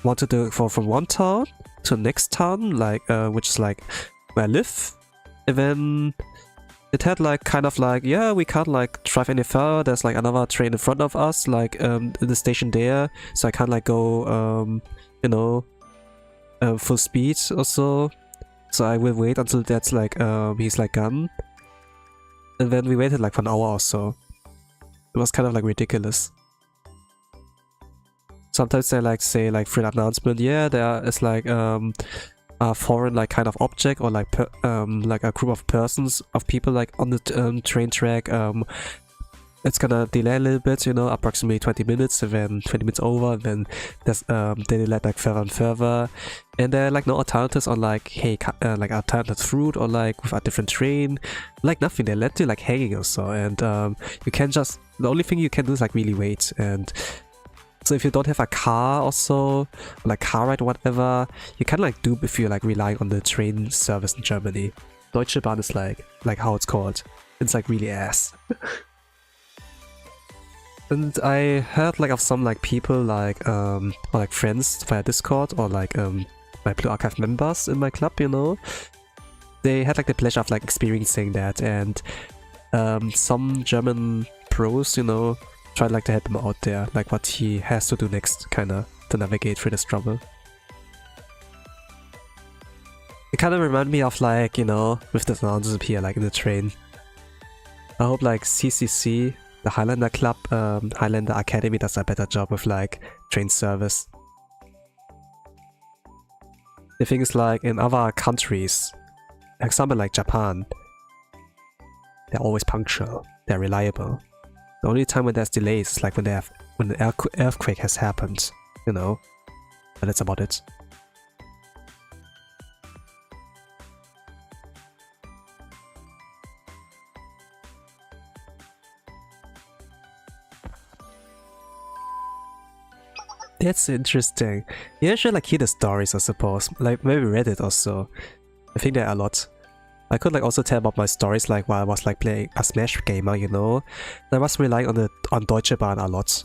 Speaker 1: wanted to go from one town to the next town, like which is like where I live, and then it had like kind of like, yeah, we can't like drive any further, there's like another train in front of us, like in the station there, so I can't like go you know, full speed or so. So I will wait until that's like he's like gone, and then we waited like for an hour or so. It was kind of like ridiculous. sometimes they like say like for an announcement, yeah, there is like a foreign like kind of object or like like a group of persons of people like on the train track. It's gonna delay a little bit, you know, approximately 20 minutes, and then 20 minutes over, and then there's they delay like further and further, and there are like no alternatives on like, hey, like alternative route or like with a different train, like nothing. They let you like hanging or so, and you can just, the only thing you can do is like really wait. And so if you don't have a car or so, like car ride or whatever, you can like do if you're like relying on the train service in Germany. Deutsche Bahn is like how it's called. It's like really ass. And I heard like of some like people like or like friends via Discord or like my Blue Archive members in my club, you know, they had like the pleasure of like experiencing that, and some German pros, you know, tried like to help him out there, like what he has to do next, kinda, to navigate through this trouble. It kind of reminded me of like, you know, with the announcement here, like in the train. I hope like CCC, the Highlander Club, Highlander Academy does a better job with like train service. The thing is like in other countries, for example like Japan, they're always punctual, they're reliable. The only time when there's delays is like when the earthquake has happened, you know, but that's about it. That's interesting. Yeah, I should like hear the stories, I suppose. Like maybe Reddit or so. I think there are a lot. I could like also tell about my stories like while I was like playing a Smash gamer, you know. I was relying on Deutsche Bahn a lot.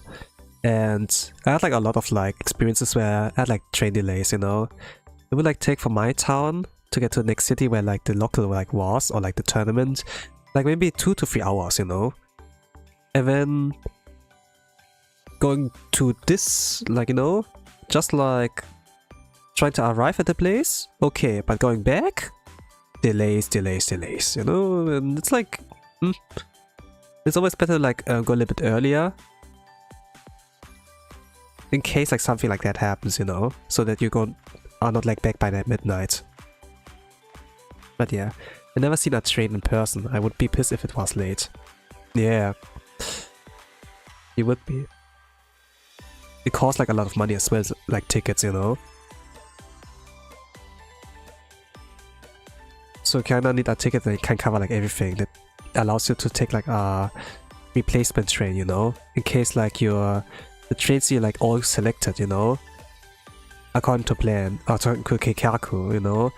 Speaker 1: And I had like a lot of like experiences where I had like train delays, you know. It would like take from my town to get to the next city where like the local like was, or like the tournament, like maybe 2 to 3 hours, you know. And then going to this, like, you know, just like trying to arrive at the place, okay, but going back, delays, you know, and it's like, it's always better to like go a little bit earlier, in case like something like that happens, you know, so that you are not like back by that midnight. But yeah, I never seen a train in person. I would be pissed if it was late. Yeah, you would be. It costs like a lot of money as well, like tickets, you know. So you kinda need a ticket that can cover like everything, that allows you to take like a replacement train, you know, in case like the trains you like all selected, you know, according to plan, according to Keikaku, you know,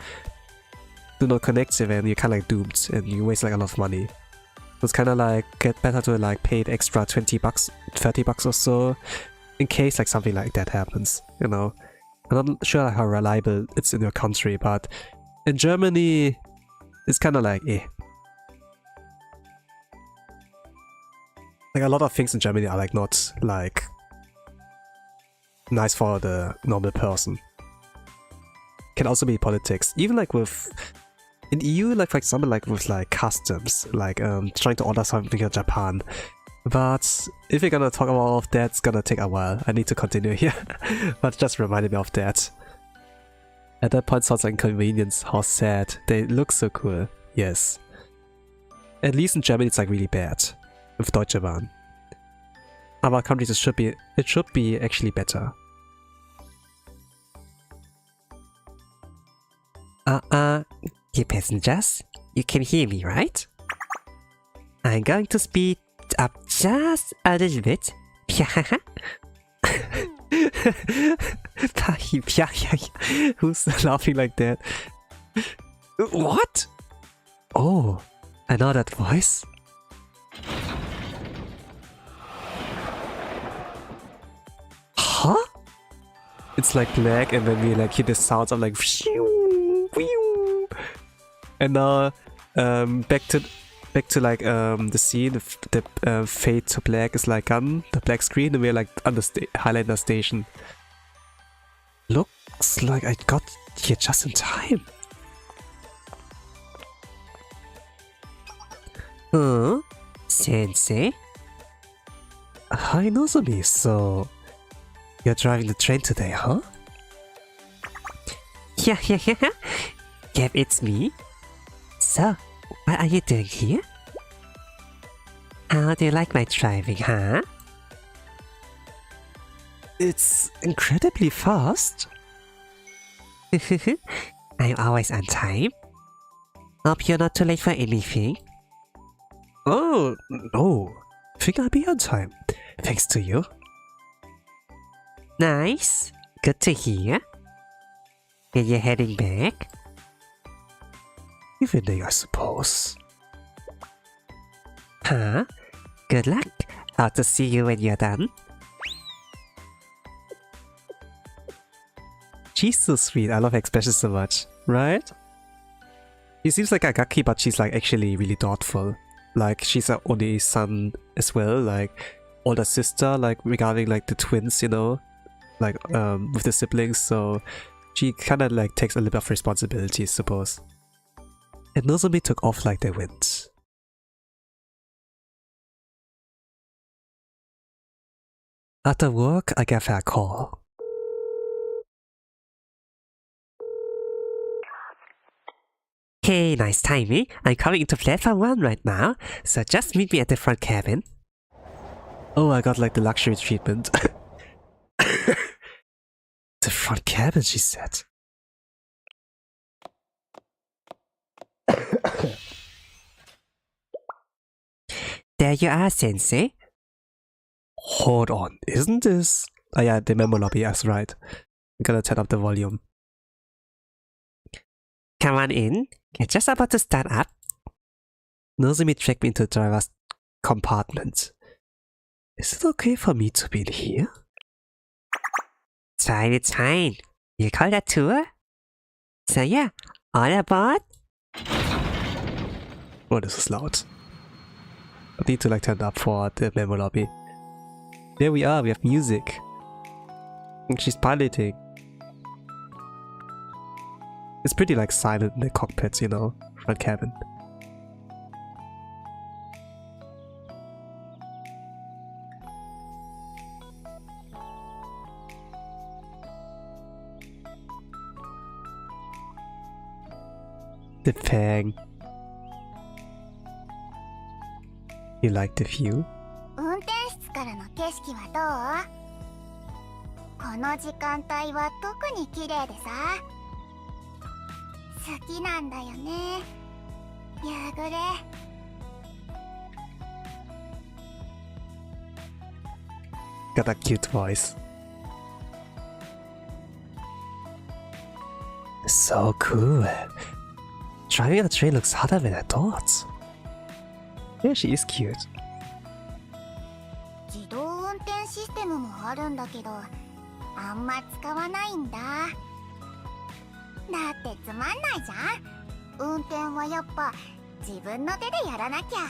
Speaker 1: do not connect, and you're kinda like doomed and you waste like a lot of money. So it's kinda like get better to like pay the extra 20 bucks, 30 bucks or so, in case like something like that happens, you know. I'm not sure how reliable it's in your country, but in Germany, it's kind of like, eh. Like a lot of things in Germany are like not like nice for the normal person. Can also be politics, even like with in EU, like for example, like with like customs, like trying to order something in Japan. But if you're gonna talk about all of that, it's gonna take a while. I need to continue here. But just reminded me of that. At that point, sounds like inconvenience. How sad. They look so cool. Yes. At least in Germany, it's like really bad with Deutsche Bahn. Other countries, it should be actually better.
Speaker 2: You passengers, you can hear me, right? I'm going to speed up just a little bit.
Speaker 1: Who's laughing like that?
Speaker 2: What?
Speaker 1: Oh, I know that voice.
Speaker 2: Huh?
Speaker 1: It's like black, and then we like hear the sounds of like and now back to like the scene, the fade to black is like on the black screen, and we're like on the Highlander station. Looks like I got here just in time.
Speaker 2: Sensei?
Speaker 1: Hi Nozomi, so
Speaker 2: You're driving the train today, huh? Yeah. Yep, it's me. So, what are you doing here? How do you like my driving, huh? It's incredibly fast. I'm always on time. Hope you're not too late for anything. Oh, no. Think I'll be on time. Thanks to you. Nice. Good to hear. And you're heading back? Evening, I suppose. Huh? Good luck. I'll to see you when you're done. She's so sweet. I love her expression so much. Right? She seems like a gaki, but she's like actually really thoughtful. Like she's her only son as well. Like older sister. Like regarding like the twins, you know, like with the siblings. So she kind of like takes a little bit of responsibility, I suppose. And Nozomi took off like the wind. After work, I gave her a call. Hey, nice timing. I'm coming into platform 1 right now, so just meet me at the front cabin. Oh, I got like the luxury treatment. The front cabin, she said. There you are, Sensei. Hold on, isn't this? Oh yeah, the memo lobby, that's right. I'm gonna turn up the volume. Come on in. You're just about to start up. Nozomi dragged me into the driver's compartment. Is it okay for me to be in here? It's fine. You call that tour? So yeah, all aboard? Oh, this is loud. I need to like turn it up for the memo lobby. There we are, we have music. And she's piloting. It's pretty like silent in the cockpits, you know, front cabin. The fang. You like the view?
Speaker 3: 運転室からの景色はどう？この時間帯は特に綺麗でさ。好きなんだよね。夕暮れ。
Speaker 1: Got a cute voice. So cool. Driving on the train looks harder than I thought. Yeah, she is cute.
Speaker 3: 自動運転システムもあるんだけど、あんま使わないんだ。だってつまんないじゃん。運転はやっぱ自分の手でやらなきゃ。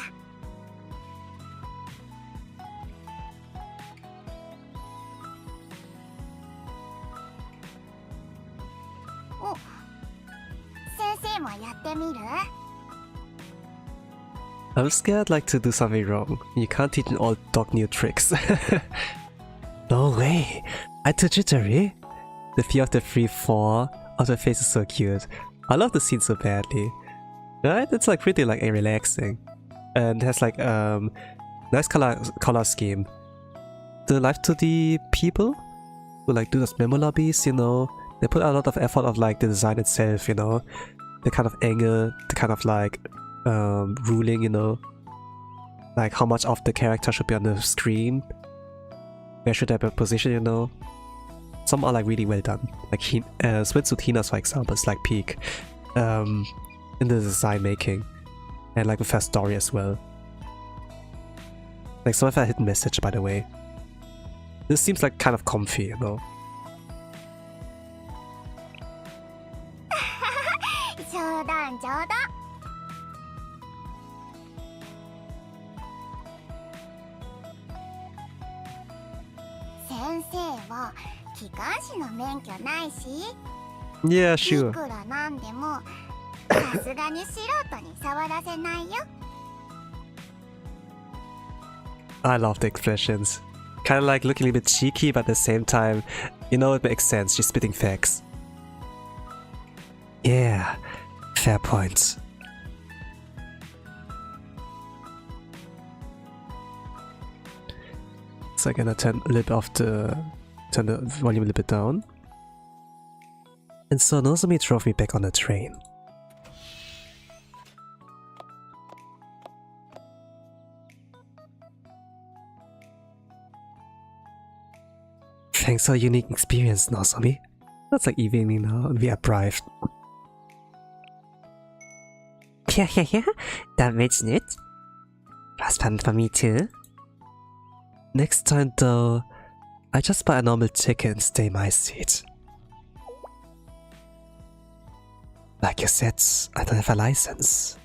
Speaker 3: お、先生もやってみる？
Speaker 1: I'm scared like to do something wrong. You can't teach an old dog new tricks. No way! I'm too jittery. The fear of the free fall of the face is so cute. I love the scene so badly. Right? It's like pretty like relaxing. And it has like nice color scheme. The life to the people who like do those memo lobbies, you know, they put a lot of effort of like the design itself, you know, the kind of angle, the kind of like ruling, you know, like how much of the character should be on the screen, where should I be positioned, you know. Some are like really well done, like Switsu Hina's for example is like peak in the design making, and like with her story as well. Like some of her hidden message, by the way. This seems like kind of comfy, you know.
Speaker 3: 冗談冗談。先生は機関士の免許ないし、
Speaker 1: Yeah,
Speaker 3: い
Speaker 1: sure.
Speaker 3: くらなんでもさすがに素人に触らせないよ。
Speaker 1: I love the expressions. Kind of like looking a bit cheeky, but at the same time, you know, it makes sense. She's spitting facts.
Speaker 2: Yeah, fair point.
Speaker 1: So I'm gonna turn the volume a little bit down.
Speaker 2: And so Nozomi drove me back on the train. Thanks for a unique experience, Nozomi.
Speaker 1: That's like evening now, and we arrived.
Speaker 2: Yeah, that makes it. Was fun for me too.
Speaker 1: Next time though, I just buy a normal ticket and stay in my seat.
Speaker 2: Like you said, I don't have a license.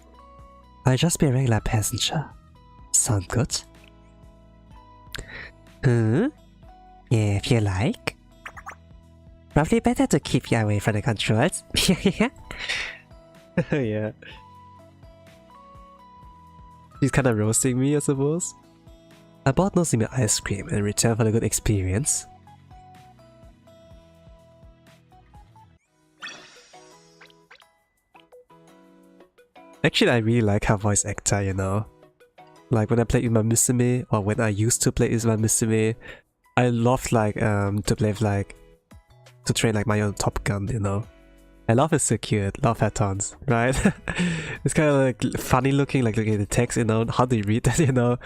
Speaker 2: I'll just be a regular passenger. Sound good? Yeah, if you like. Probably better to keep you away from the controls.
Speaker 1: Yeah. She's kinda roasting me, I suppose. I bought Nozomi ice cream in return for the good experience. Actually, I really like her voice actor, you know. Like when I played with my Musume, or when I used to play with my Musume, I loved like to play with like to train like my own Top Gun, you know. I love it, so cute, love her tones, right? It's kind of like funny looking, like looking at the text, you know, how do you read that, you know?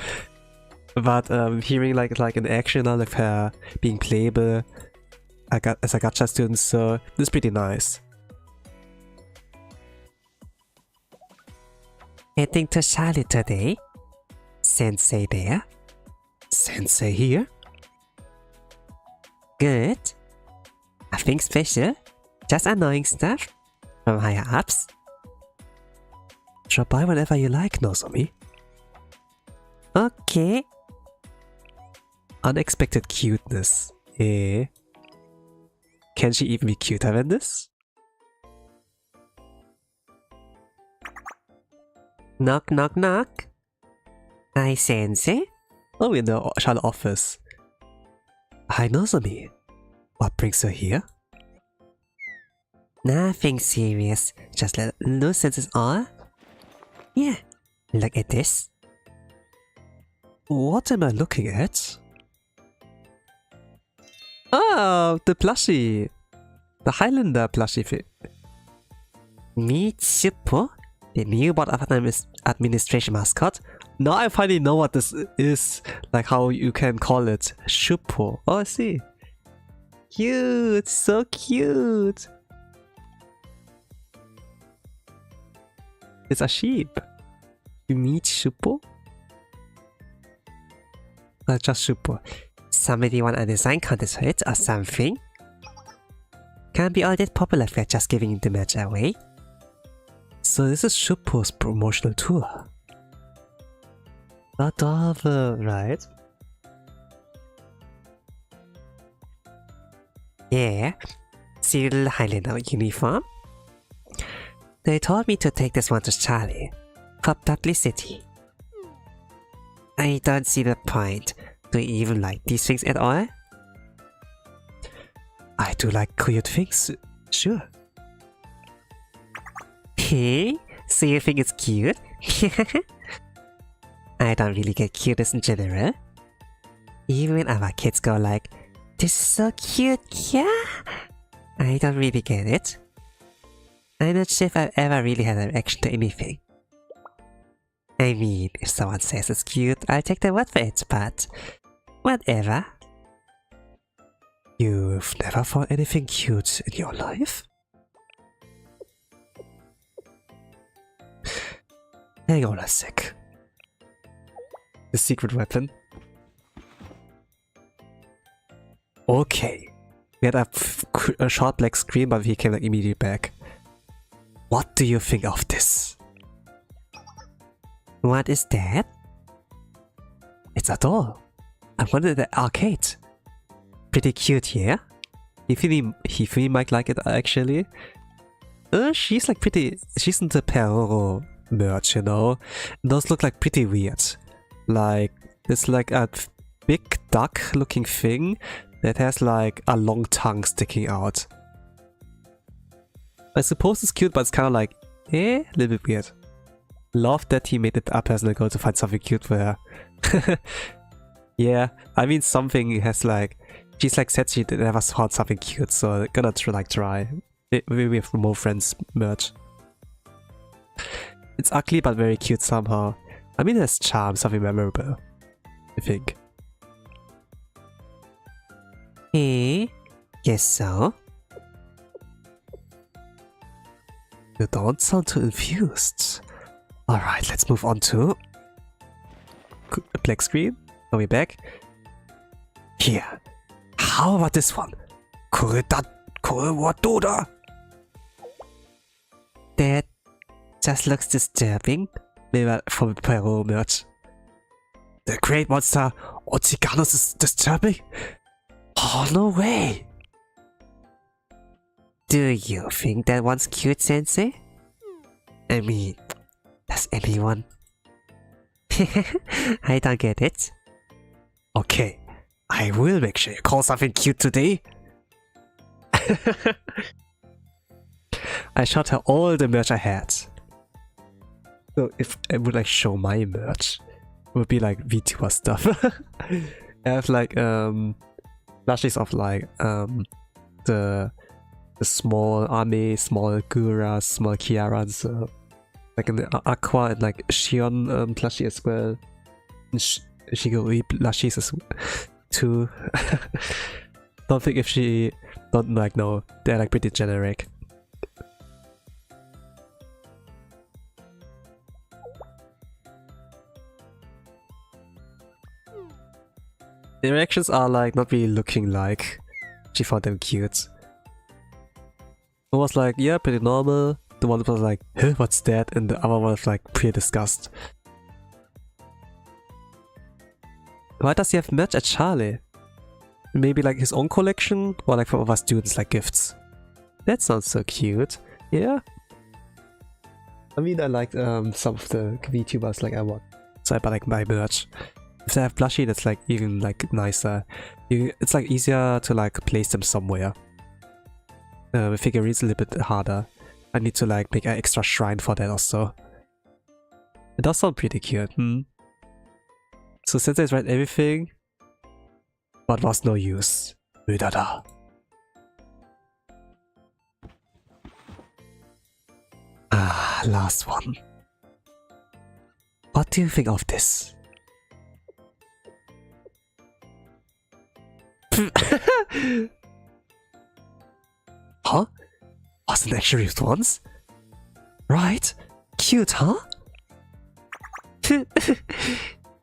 Speaker 1: But hearing like in action, you know, like her being playable as a gacha student, so it's pretty nice.
Speaker 2: Heading to Charlotte today? Sensei there?
Speaker 1: Sensei here?
Speaker 2: Good. Nothing special. Just annoying stuff from higher ups.
Speaker 1: Drop by whenever you like, Nozomi.
Speaker 2: Okay.
Speaker 1: Unexpected cuteness. Eh? Can she even be cuter than this?
Speaker 2: Knock, knock, knock. Hi, Sensei.
Speaker 1: Oh, we're in the Charlotte office. Hi, Nozomi. What brings her here?
Speaker 2: Nothing serious. Just a little sense is all. Yeah. Look at this.
Speaker 1: What am I looking at? Oh, the plushie. The Highlander plushie.
Speaker 2: Meet Shippo, the new board of administration mascot.
Speaker 1: Now I finally know what this is. Like how you can call it. Shuppo. Oh, I see. Cute. So cute. It's a sheep. You meet Shuppo? Just Shuppo.
Speaker 2: Somebody want a design contest for it or something? Can't be all that popular if we're just giving the match away.
Speaker 1: So this is Shuppo's promotional tour. Adorable, right?
Speaker 2: Yeah. See little Highlander uniform? They told me to take this one to Charlie for publicity. I don't see the point. Do you even like these things at all?
Speaker 1: I do like cute things, sure.
Speaker 2: Hey, so you think it's cute? I don't really get cuteness in general. Even when our kids go like, this is so cute, yeah? I don't really get it. I'm not sure if I've ever really had a reaction to anything. I mean, if someone says it's cute, I'll take their word for it, but whatever.
Speaker 1: You've never found anything cute in your life? Hang on a sec. The secret weapon. Okay. We had a short black screen, but he came like immediately back. What do you think of this?
Speaker 2: What is that?
Speaker 1: It's a doll. I wanted the arcade. Pretty cute, yeah? He really might like it actually. She's like pretty. She's into Peroro merch, you know. Those look like pretty weird. Like it's like a big duck-looking thing that has like a long tongue sticking out. I suppose it's cute, but it's kind of like, a little bit weird. Love that he made it a personal goal to find something cute for her. Yeah, I mean something has like, she's like said she never found something cute, so gonna try. Maybe we have more friends merch. It's ugly but very cute somehow. I mean it has charm, something memorable, I think.
Speaker 2: Hey, guess so.
Speaker 1: You don't sound too infused. Alright, let's move on to black screen. Are we back? Here. How about this one?
Speaker 2: That just looks disturbing.
Speaker 1: Maybe from Pyro merch. The great monster Otsiganos is disturbing? Oh, no way!
Speaker 2: Do you think that one's cute, Sensei? I mean, does anyone? I don't get it.
Speaker 1: Okay, I will make sure you call something cute today. I showed her all the merch I had. So if I would like show my merch, it would be like VTuber stuff. I have like plushies of like the small Ame, small Gura, small Kiaras, like in the Aqua and like Shion plushie as well. And Shigori plushies as well too. Don't think if she don't like know, they're like pretty generic. The reactions are like not really looking like she found them cute. One was like, yeah, pretty normal. The one was like, huh, what's that? And the other one was like, pretty disgust. Why does he have merch at Charlie? Maybe like his own collection? Or like for other students like gifts? That sounds so cute. Yeah. I mean, I liked some of the VTubers like I want. So I buy like my merch. If they have plushie, that's like even like nicer. It's like easier to like place them somewhere. With figurines a little bit harder. I need to like make an extra shrine for that also. It does sound pretty cute, So Sensei's read everything, but was no use. Mudada. Ah, last one. What do you think of this? Huh? Wasn't actually used once? Right? Cute, huh?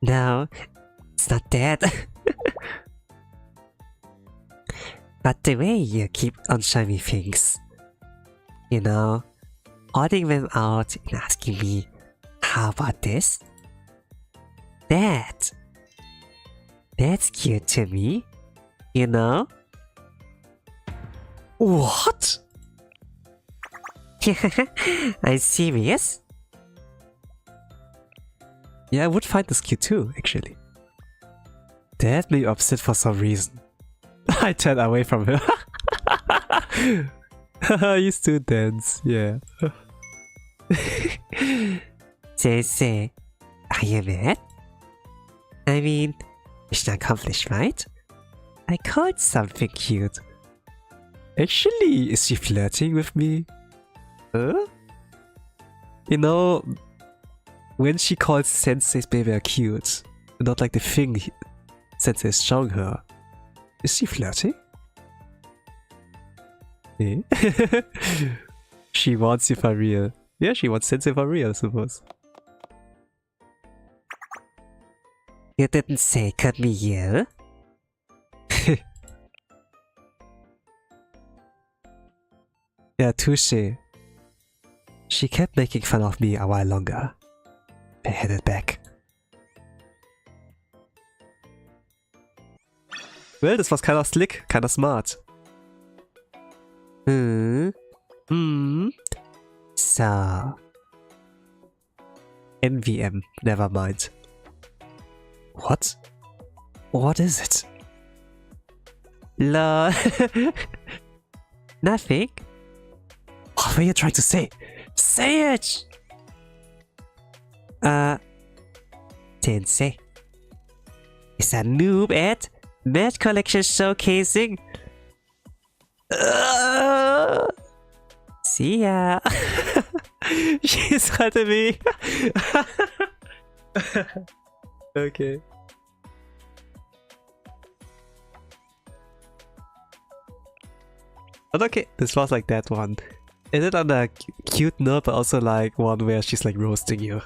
Speaker 2: No, it's not that. But the way you keep on showing me things. You know, ordering them out and asking me, how about this? That's cute to me, you know?
Speaker 1: What?
Speaker 2: I'm serious?
Speaker 1: Yeah, I would find this cute too, actually. That made me upset for some reason. I turned away from her. You still dance, yeah.
Speaker 2: Sensei, are you mad? I mean, mission accomplished, right? I called something cute.
Speaker 1: Actually, is she flirting with me? Huh? You know, when she calls Sensei's baby cute, not like the thing Sensei is showing her, is she flirting? Eh? She wants you for real. Yeah, she wants Sensei for real, I suppose.
Speaker 2: You didn't say cut me here?
Speaker 1: Yeah, touche. She kept making fun of me a while longer. I headed back. Well, this was kinda slick, kinda smart.
Speaker 2: So...
Speaker 1: NVM, never mind. What?
Speaker 2: What is it? Lol. Nothing.
Speaker 1: What are you trying to say? Say it!
Speaker 2: Sensei. It's a noob at Match Collection showcasing. See ya.
Speaker 1: She's at me. Okay. But okay, this was like that one. Is it on a cute note, but also like one where she's like roasting you?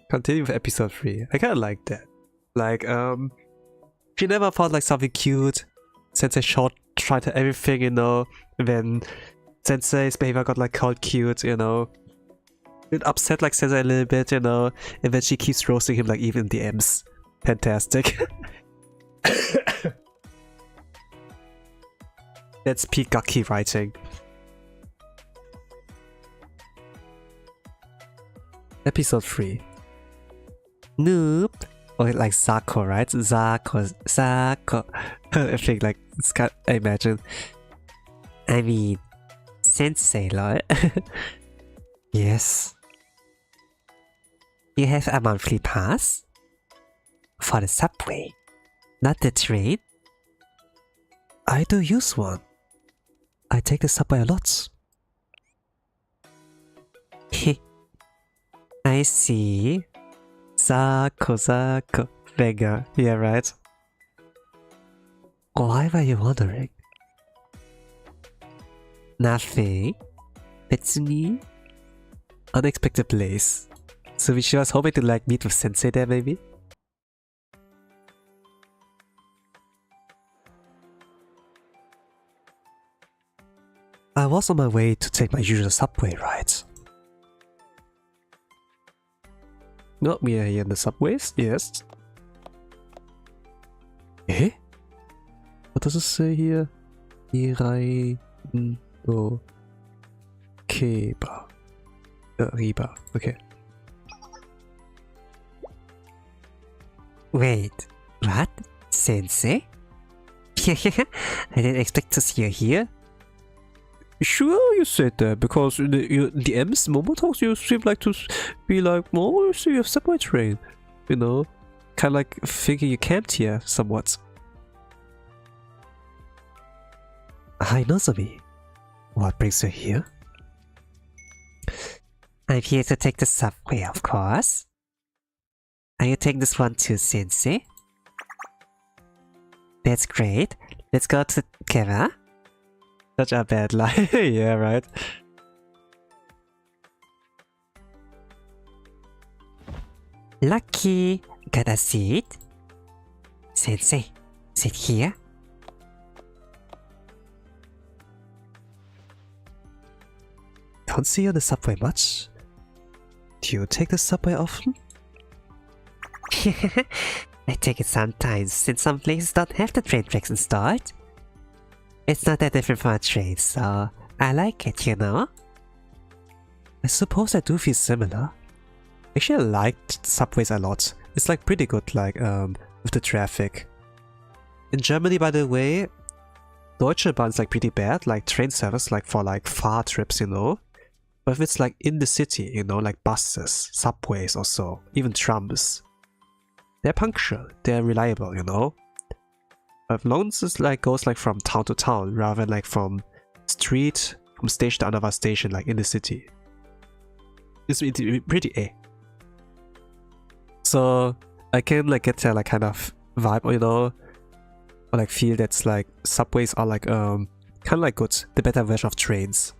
Speaker 1: Continue with episode 3. I kinda like that. Like, she never found like something cute. Sensei short tried everything, you know. And then Sensei's behavior got like called cute, you know. It upset like Sensei a little bit, you know. And then she keeps roasting him like even in DMs. Fantastic. That's peak Gaki writing. Episode 3.
Speaker 2: Noob.
Speaker 1: Or like Zako, right? Zako. I think like, I imagine.
Speaker 2: I mean, Sensei, lol.
Speaker 1: Yes.
Speaker 2: You have a monthly pass? For the subway, not the train?
Speaker 1: I do use one. I take the subway a lot.
Speaker 2: I see.
Speaker 1: Zako. Venga. Yeah, right. Why were you wondering?
Speaker 2: Nothing. Betsuni?
Speaker 1: Unexpected place. So she was hoping to like meet with Sensei there maybe? I was on my way to take my usual subway ride. No, we are here in the subways, yes. Eh? What does it say here? Irai no Keba. Riba, okay.
Speaker 2: Wait, what? Sensei? I didn't expect to see you here.
Speaker 1: Sure, you said that because in the DMs, Momotalks, you seem like to be like, oh, so you have subway train, you know, kind of like thinking you camped here somewhat. Hi, Nozomi. What brings you here?
Speaker 2: I'm here to take the subway, of course. Are you taking this one too, Sensei? That's great. Let's go together.
Speaker 1: Such a bad lie. Yeah, right.
Speaker 2: Lucky. Got a seat? Sensei, sit here.
Speaker 1: Don't see you on the subway much. Do you take the subway often?
Speaker 2: I take it sometimes, since some places don't have the train tracks installed. It's not that different from a train, so I like it, you know?
Speaker 1: I suppose I do feel similar. Actually, I liked subways a lot. It's like pretty good, like, with the traffic. In Germany, by the way, Deutsche Bahn is like pretty bad, like train service, like for like far trips, you know? But if it's like in the city, you know, like buses, subways or so, even trams, they're punctual, they're reliable, you know? But if long as it like goes like from town to town, rather than like from station to another station, like in the city, it's pretty eh. So I can like get that like kind of vibe, you know, or like feel that's like subways are like kind of like good, the better version of trains.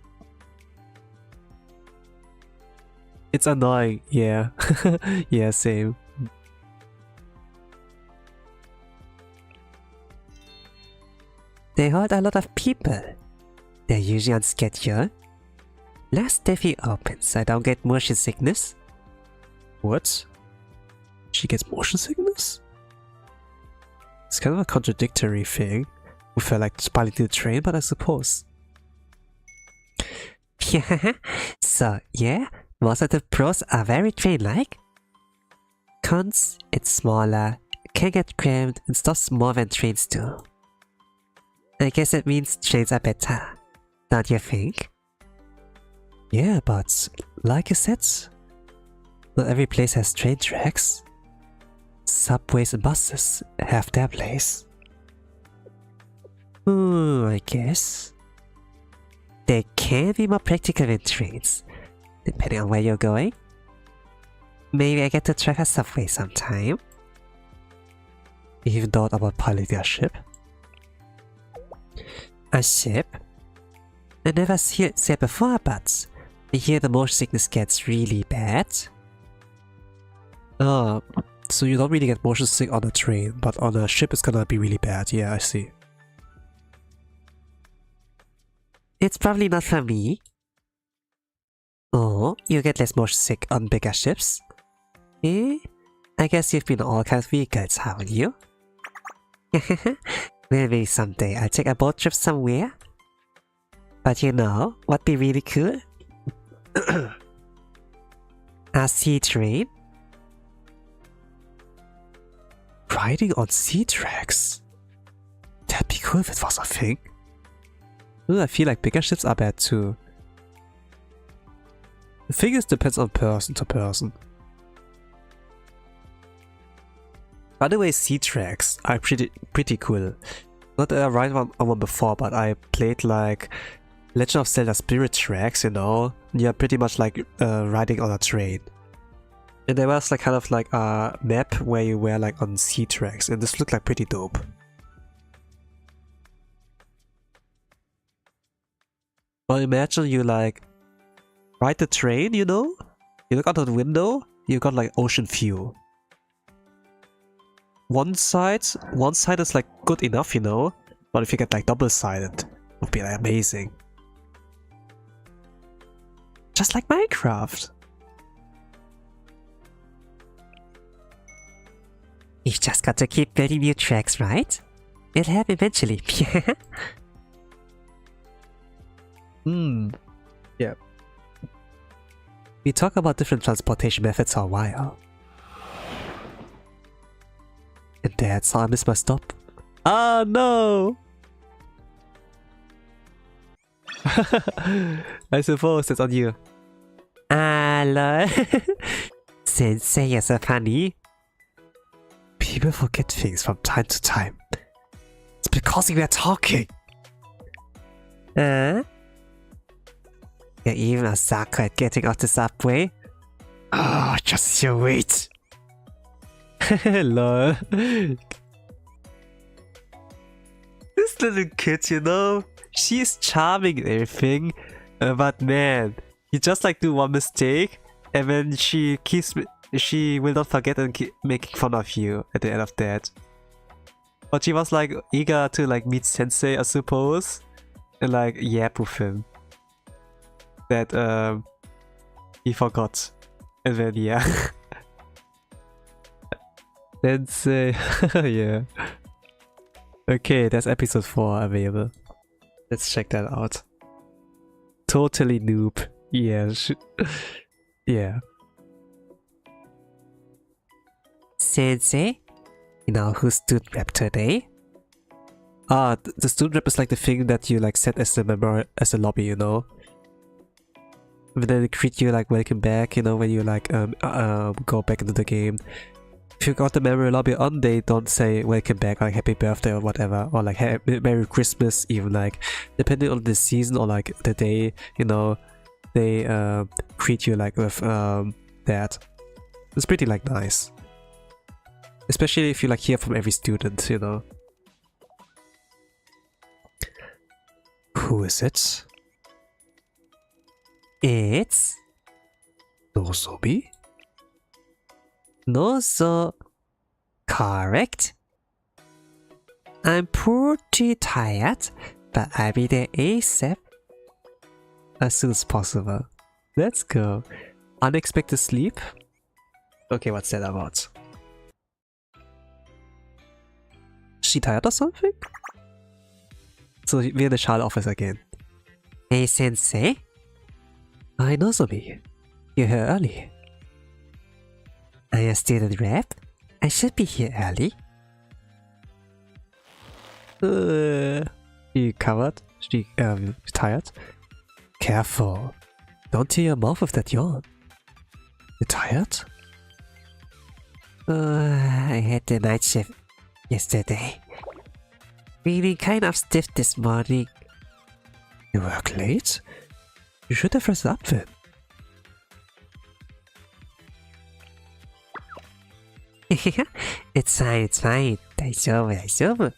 Speaker 1: It's annoying, yeah. Yeah, same.
Speaker 2: They hold a lot of people. They're usually on schedule. Last day he opens, I don't get motion sickness.
Speaker 1: What? She gets motion sickness? It's kind of a contradictory thing with her like piloting the train, but I suppose.
Speaker 2: So, yeah, most of the pros are very train-like. Cons, it's smaller, can get crammed, and stops more than trains do. I guess it means trains are better, don't you think?
Speaker 1: Yeah, but like you said, not every place has train tracks. Subways and buses have their place.
Speaker 2: I guess. They can be more practical than trains, depending on where you're going. Maybe I get to track a subway sometime.
Speaker 1: Even thought about piloting a ship?
Speaker 2: A ship? I never said before, but I hear the motion sickness gets really bad.
Speaker 1: So you don't really get motion sick on a train, but on a ship it's gonna be really bad. Yeah, I see.
Speaker 2: It's probably not for me. Oh, you get less motion sick on bigger ships? Eh? I guess you've been on all kinds of vehicles, haven't you? Maybe someday I'll take a boat trip somewhere. But you know what'd be really cool? A sea train?
Speaker 1: Riding on sea tracks? That'd be cool if it was a thing. Ooh, I feel like bigger ships are bad too. The thing is, depends on person to person. By the way, sea tracks are pretty cool. Not that I ride on one before, but I played like Legend of Zelda Spirit Tracks, you know? You're pretty much like riding on a train. And there was like kind of like a map where you were like on sea tracks, and this looked like pretty dope. Well, imagine you like ride the train, you know? You look out of the window, you got like ocean view. One side is like good enough, you know? But if you get like double-sided, it would be like amazing. Just like Minecraft.
Speaker 2: You've just got to keep building new tracks, right? It'll happen eventually.
Speaker 1: Yeah. We talk about different transportation methods for a while. And that's how I missed my stop. Ah, no! I suppose it's on you.
Speaker 2: Lol. Sensei, you're so funny.
Speaker 1: People forget things from time to time. It's because we are talking.
Speaker 2: You're even a sucker at getting off the subway.
Speaker 1: Ah, just you wait. Lol. This little kid, you know, she's charming and everything, but man, you just like do one mistake, and then she will not forget and keep making fun of you at the end of that. But she was like eager to like meet Sensei, I suppose, and like yap with him. That he forgot, and then yeah. Sensei, yeah. Okay, that's episode 4 available. Let's check that out. Totally noob. Yeah. Yeah.
Speaker 2: Sensei, you know who's student rep today?
Speaker 1: Ah, the student rep is like the thing that you like set as the member as a lobby, you know. And then they greet you like welcome back, you know, when you like go back into the game. If you got the memory lobby on, they don't say welcome back, like happy birthday or whatever, or like Merry Christmas, even like depending on the season or like the day, you know, they greet you like with that. It's pretty like nice, especially if you like hear from every student, you know. Who is it?
Speaker 2: It's
Speaker 1: Nozomi?
Speaker 2: Nozo. Correct. I'm pretty tired, but I'll be there ASAP.
Speaker 1: As soon as possible. Let's go. Unexpected sleep? Okay, what's that about? She tired or something? So we're in the child office again.
Speaker 2: Hey Sensei,
Speaker 1: Hi Nozomi. You're here early.
Speaker 2: I a student rep? I should be here early.
Speaker 1: She covered? She tired? Careful. Don't tear your mouth with that yawn. You tired?
Speaker 2: I had the night shift yesterday. Feeling kind of stiff this morning.
Speaker 1: You work late? You should have rested up then.
Speaker 2: It's fine, it's fine. 大丈夫、大丈夫.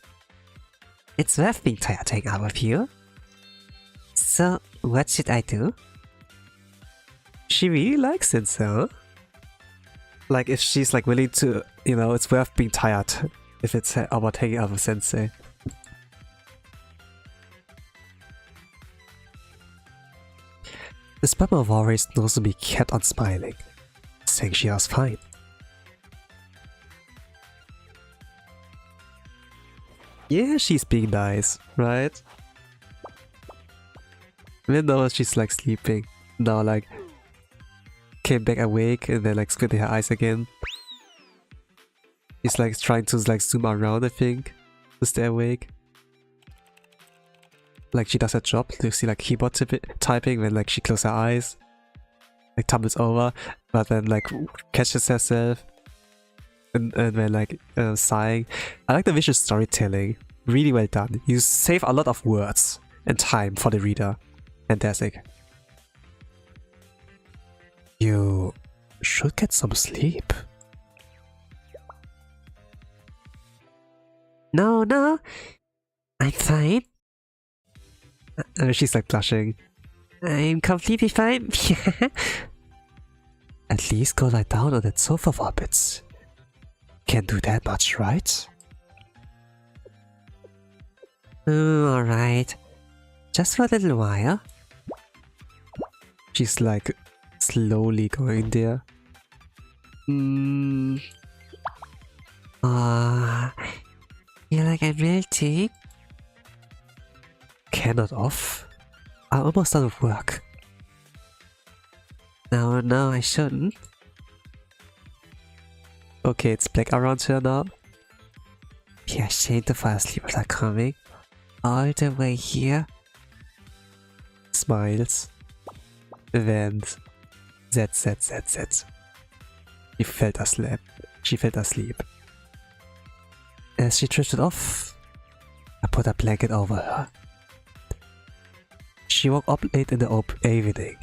Speaker 2: It's worth being tired hanging out with you. So, what should I do?
Speaker 1: She really likes it, so. Like, if she's like willing to, you know, it's worth being tired if it's about hanging out with Sensei. Despite my worries, Nozomi kept on smiling, saying she was fine. Yeah, she's being nice, right? Even though she's like sleeping, now like came back awake and then like squinting her eyes again. She's like trying to like zoom around, I think, to stay awake. Like she does her job, you see like keyboard typing when like she closes her eyes, like tumbles over, but then like catches herself and then like sighing. I like the visual storytelling, really well done. You save a lot of words and time for the reader. Fantastic. You should get some sleep.
Speaker 2: No, I'm fine.
Speaker 1: She's like blushing.
Speaker 2: I'm completely fine.
Speaker 1: At least go lie down on that sofa for a bit. Can't do that much, right?
Speaker 2: Alright. Just for a little while.
Speaker 1: She's like slowly going there.
Speaker 2: Feel like I'm melting.
Speaker 1: Cannot off. I'm almost done with work.
Speaker 2: No, I shouldn't.
Speaker 1: Okay, it's black around here now.
Speaker 2: Be ashamed to fall asleep without coming. All the way here.
Speaker 1: Smiles. Then Z. She fell asleep. As she drifted off, I put a blanket over her. She woke up late in the evening,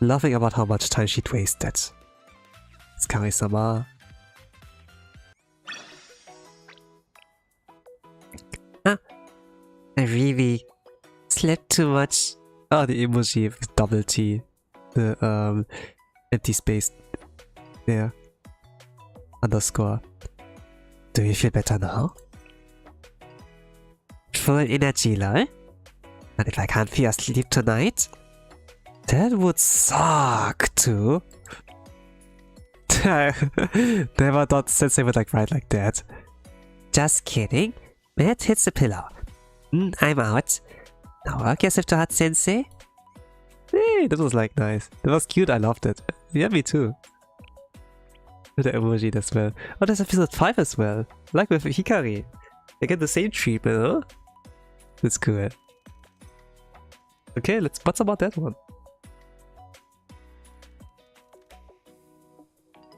Speaker 1: laughing about how much time she'd wasted. It's Hikaris-sama.
Speaker 2: I really slept too much.
Speaker 1: Ah, the emoji with double T. The empty space there. Underscore. Do you feel better now?
Speaker 2: Full energy, lol. But if I can't feel asleep tonight?
Speaker 1: That would suck too. Never thought Sensei would like write like that.
Speaker 2: Just kidding. Matt hits the pillow. I'm out. Now work yourself to hard, Sensei.
Speaker 1: Hey, that was like nice. That was cute, I loved it. Yeah, me too. The emoji as well. Oh, there's episode 5 as well. Like with Hikari. They get the same treatment, huh? That's cool. Okay, what's about that one?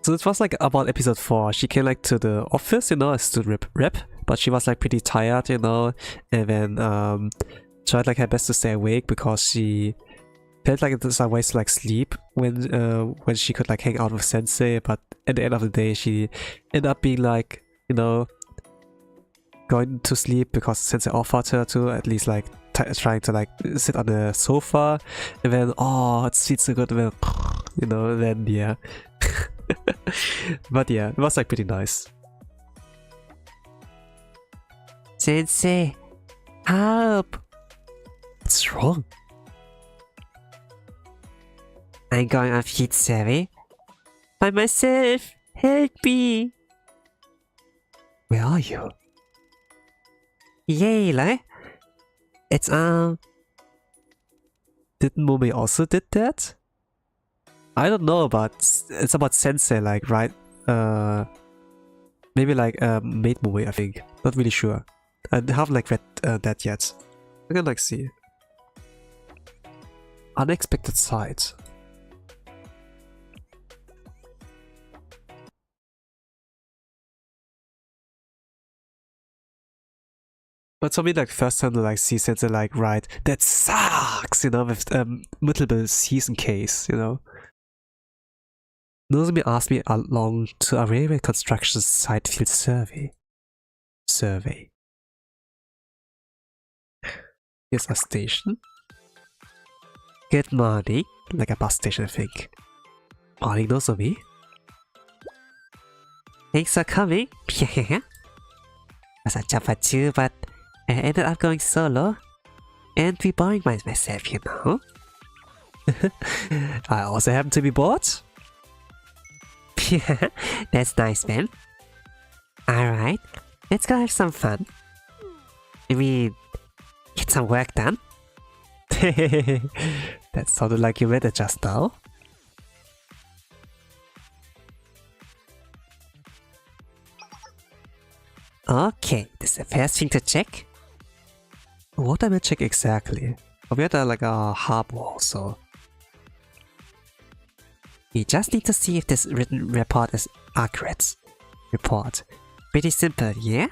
Speaker 1: So it was like about episode 4. She came like to the office, you know, as student rep, but she was like pretty tired, you know, and then tried like her best to stay awake because she felt like there's a way to like sleep when she could like hang out with Sensei, but at the end of the day she ended up being like, you know, going to sleep because Sensei offered her to, at least like trying to like sit on the sofa, and then oh, it feels so good, and then, you know, then yeah. But yeah, it was like pretty nice.
Speaker 2: Sensei, help!
Speaker 1: What's wrong?
Speaker 2: I'm going on feet, sorry. By myself! Help me!
Speaker 1: Where are you?
Speaker 2: Yay, it's
Speaker 1: Didn't Momi also did that? I don't know, but it's about Sensei, like, right? maybe like maid movie, I think. Not really sure. I haven't like read that yet. I can like see. Unexpected sight. But for me, like first time to like see Sensei like write that sucks, you know, with multiple season case, you know. Nozomi asked me along to a railway construction site field survey. Here's a station. Good morning, like a bus station, I think. Morning, Nozomi. Thanks for coming. Was a jumper too, but I ended up going solo and be boring by myself, you know. I also happen to be bored. That's nice, man. Alright, let's go have some fun. I mean, get some work done. That sounded like you read it just now. Okay, this is the first thing to check. What I will check exactly? We had like a harbor also. We just need to see if this written report is accurate. Report. Pretty simple, yeah?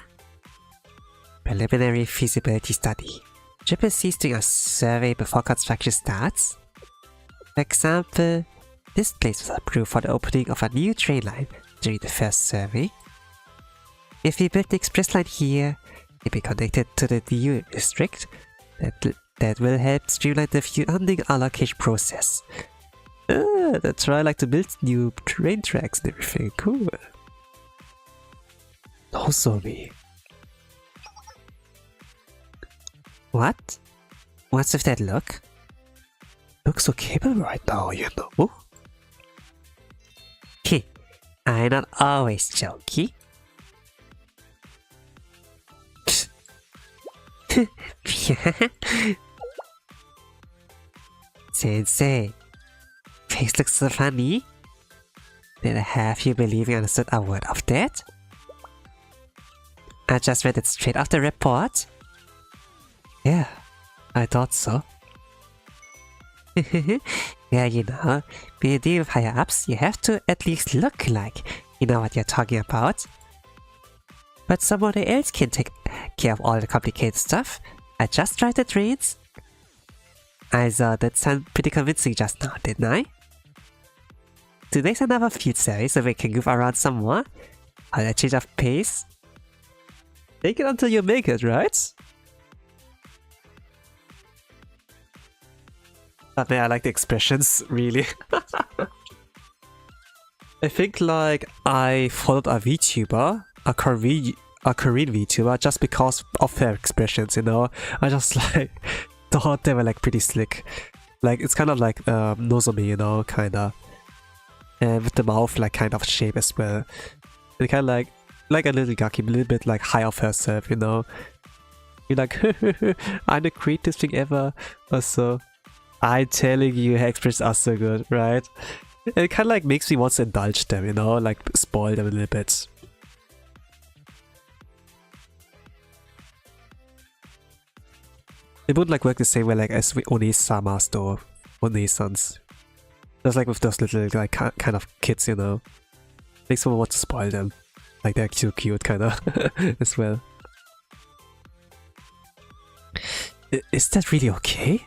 Speaker 1: Preliminary feasibility study. Triple C's doing a survey before construction starts. For example, this place was approved for the opening of a new train line during the first survey. If we build the express line here, it'll be connected to the new district. That will help streamline the funding allocation process. That's why I like to build new train tracks and everything. Cool. Nozomi. What? What's with that look? Looks so capable right now, you know. I'm not always jokey. Sensei, face looks so funny. Did I have you believe you understood a word of that? I just read it straight off the report. Yeah, I thought so. Yeah, you know, when you deal with higher ups, you have to at least look like you know what you're talking about. But somebody else can take care of all the complicated stuff. I just tried the trains. I thought that sounded pretty convincing just now, didn't I? Today's another field series, so we can move around some more. I'll let change of pace. Take it until you make it, right? But man, I like the expressions, really. I think like I followed a VTuber, a Korean VTuber, just because of their expressions, you know? I just like thought they were like pretty slick. Like it's kind of like Nozomi, you know, kinda. And with the mouth like kind of shape as well. And kind of like a little Gaki, a little bit like high of herself, you know? You're like, I'm the greatest thing ever, or so. I'm telling you, her expressions are so good, right? And it kind of like makes me want to indulge them, you know? Like spoil them a little bit. It wouldn't like work the same way like as Oni-sama's or Oni-sans. Just like with those little like kind of kids, you know? Makes someone want to spoil them. Like they're too cute kinda as well. Is that really okay?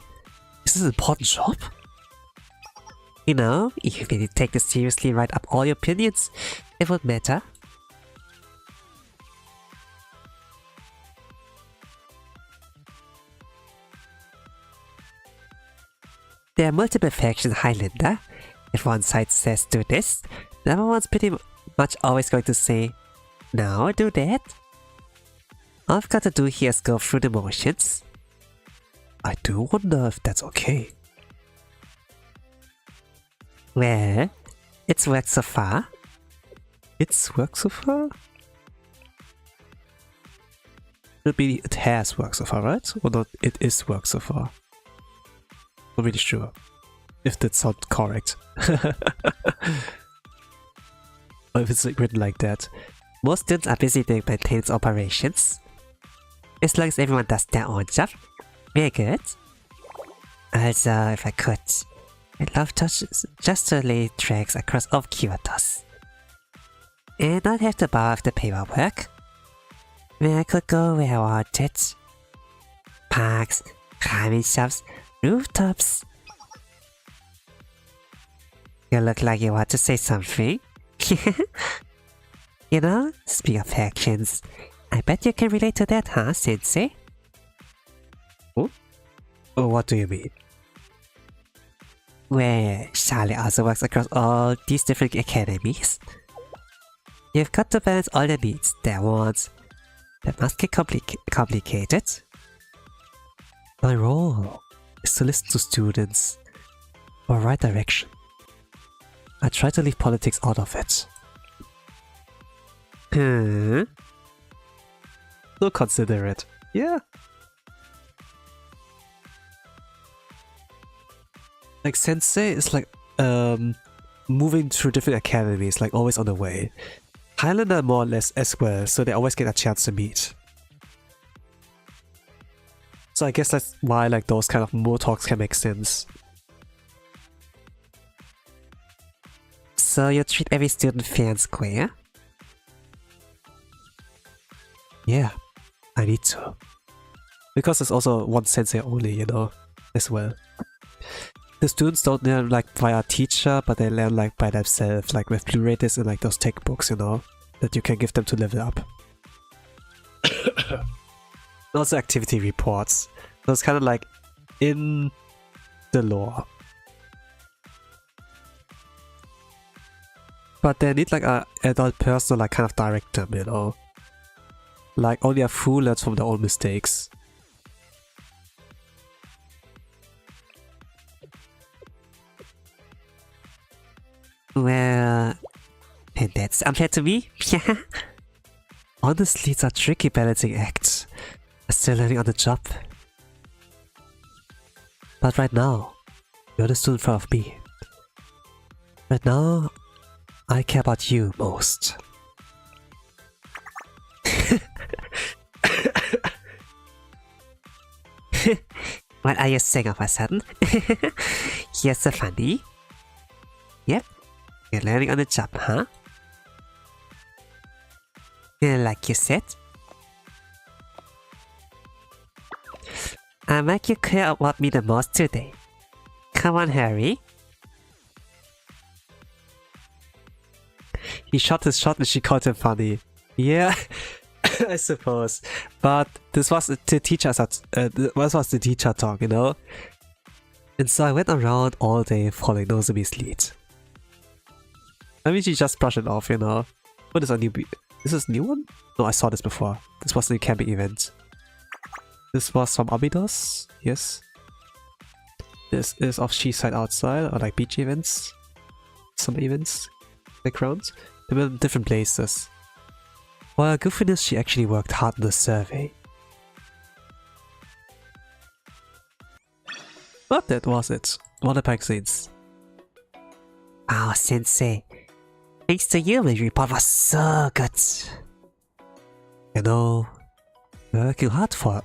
Speaker 1: Is this an important job? You know, if you really take this seriously, write up all your opinions, it won't matter. There are multiple factions in Highlander. If one side says do this, the other one's pretty much always going to say, no, do that. All I've got to do here is go through the motions. I do wonder if that's okay. Well, it's worked so far. It's worked so far? It has worked so far, right? Or not, it is worked so far. Not really sure if that sounds correct. Or if it's like, written like that.
Speaker 2: Most students are busy doing maintenance operations. As long as everyone does their own job, we're good. Also, if I could, I'd love to just to lay tracks across all Kyotos. And not have to bother with the paperwork. Where I could go where I wanted. Parks, ramen shops, rooftops. You look like you want to say something. You know, speaking of actions, I bet you can relate to that, huh, Sensei?
Speaker 1: Oh, what do you mean?
Speaker 2: Where Charlie also works across all these different academies. You've got to balance all the needs, their wants. That must get complicated. My role is to listen to students for right direction. I try to leave politics out of it.
Speaker 1: So considerate. Yeah. Like Sensei is like moving through different academies, like always on the way. Highlander are more or less as well, so they always get a chance to meet. So I guess that's why like those kind of Momotalks can make sense.
Speaker 2: So you treat every student fair and square?
Speaker 1: Yeah, I need to. Because there's also one sensei only, you know, as well. The students don't learn like via a teacher, but they learn like by themselves, like with Blu-rays and like those textbooks, you know, that you can give them to level up. Also activity reports. So it's kind of like in the lore. But they need like an adult person to like kind of direct them, you know. Like only a fool learns from their own mistakes.
Speaker 2: Well, and that's unfair to me?
Speaker 1: Honestly, it's a tricky balancing act. I'm still learning on the job. But right now, you're the student in front of me. Right now, I care about you most.
Speaker 2: What are you saying of a sudden? You're so funny. Yep, you're learning on the job, huh? Like you said. I'll make you clear what me the most today. Come on, hurry.
Speaker 1: He shot his shot and she called him funny. Yeah, I suppose. But this was the teacher talk, you know? And so I went around all day following Nozomi's lead. I mean, she just brushed it off, you know? What is a new... Is this a new one? No, I saw this before. This was the camping event. This was from Abydos? Yes. This is of Seaside Outside, or like beach events. Some events. Backgrounds. They were in different places. Well, good for this, she actually worked hard on the survey. But that was it. Water pack scenes.
Speaker 2: Wow, Sensei. Thanks to you, my report was so good.
Speaker 1: You know, you're working hard for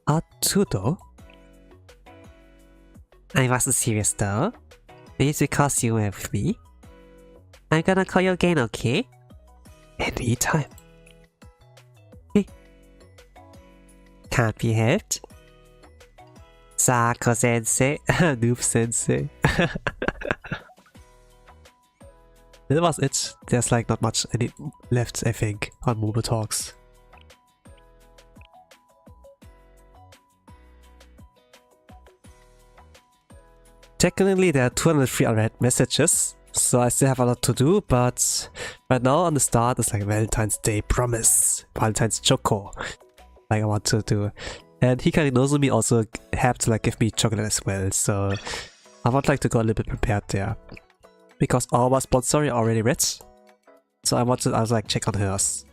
Speaker 1: art too, though.
Speaker 2: I wasn't serious though. It's because you were with me. I'm gonna call you again, okay?
Speaker 1: Anytime.
Speaker 2: Can't be helped. Sako sensei.
Speaker 1: Noob sensei. That was it. There's like not much left, I think, on Momotalks. Technically, there are 203 unread messages, so I still have a lot to do, but right now on the start it's like Valentine's Day Promise, Valentine's Choco, like I want to do. And Hikaris Nozomis also have to like give me chocolate as well, so I would like to go a little bit prepared there. Because all our Bondstory are already read, so I want to also like check on hers.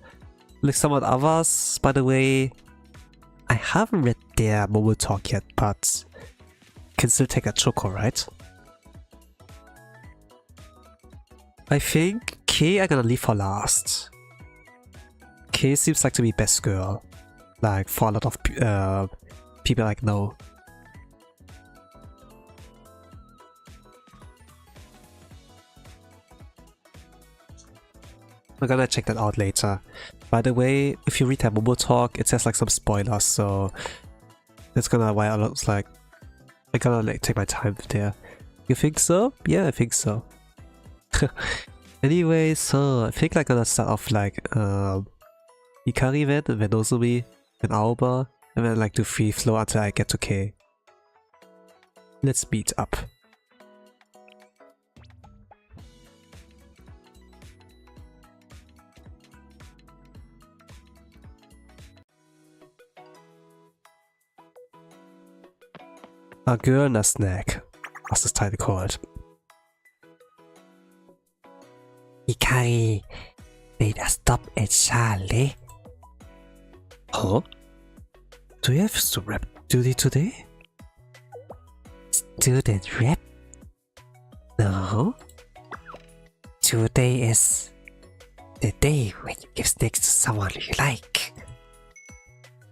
Speaker 1: Like some of the others, by the way, I haven't read their Momotalk yet, but can still take a Choco, right? I think Kay I'm gonna leave for last. Kay seems like to be best girl. Like for a lot of people like no. I'm gonna check that out later. By the way, if you read that Momotalk, it says like some spoilers, so that's gonna why I was like I gotta like take my time there. You think so? Yeah, I think so. Anyway, so I think I'm gonna start off like Hikari event, and then Nozomi, and Aoba, and then like do free flow until I get to K. Let's meet up. A girl and a snack. What's this title called?
Speaker 2: Hikari made a stop at Charlie.
Speaker 1: Huh? Do you have some rep duty today?
Speaker 2: Student rep? No. Today is the day when you give snacks to someone you like.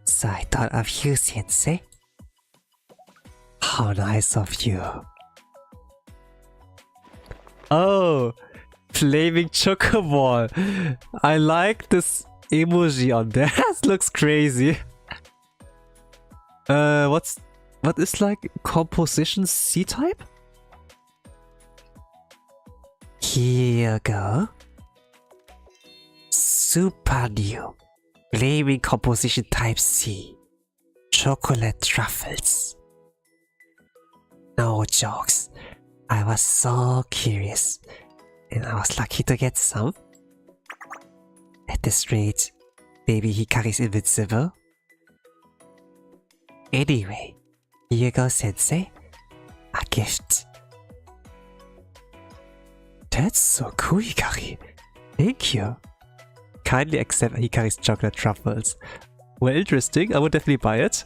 Speaker 2: So I thought of you, Sensei. How nice of you.
Speaker 1: Oh! Flaming Choco Ball! I like this emoji on there. It looks crazy. What is like composition C-type?
Speaker 2: Here you go. Super new. Flaming composition type C. Chocolate truffles. No jokes. I was so curious. And I was lucky to get some. At this rate, baby Hikari's invincible. Anyway, here you go, Sensei. A gift.
Speaker 1: That's so cool, Hikari. Thank you. Kindly accept Hikari's chocolate truffles. Well, interesting. I would definitely buy it.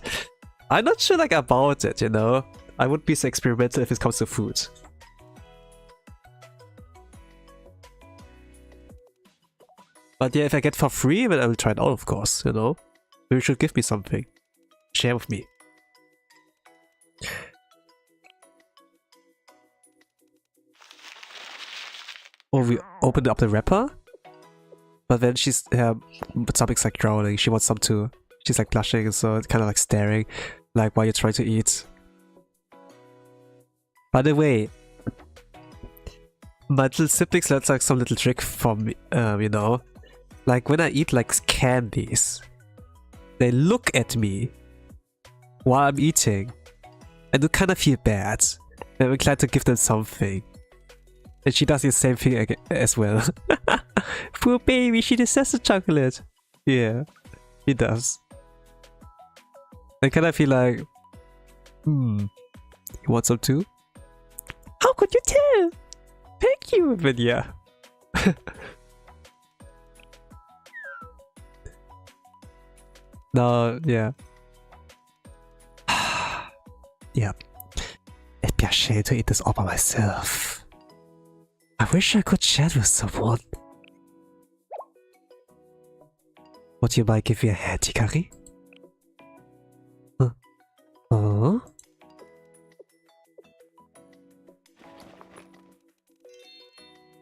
Speaker 1: I'm not sure like about it, you know. I wouldn't be so experimental if it comes to food. But yeah, if I get for free, then I will try it out, of course, you know. You should give me something. Share with me. Oh, we opened up the wrapper? But then she's, something's like drowning. She wants some too. She's like blushing, so it's kind of like staring, like while you're trying to eat. By the way, my little siblings learned like some little trick from me, you know. Like when I eat like candies, they look at me while I'm eating. I do kind of feel bad. I'm inclined to give them something. And she does the same thing as well. Poor baby, she deserves the chocolate. Yeah, she does. I kind of feel like, you want some too? How could you tell? Thank you, but yeah. No, yeah. Yeah. It'd be a shame to eat this all by myself. I wish I could share it with someone. Would you mind giving me a hand, Hikari? Huh?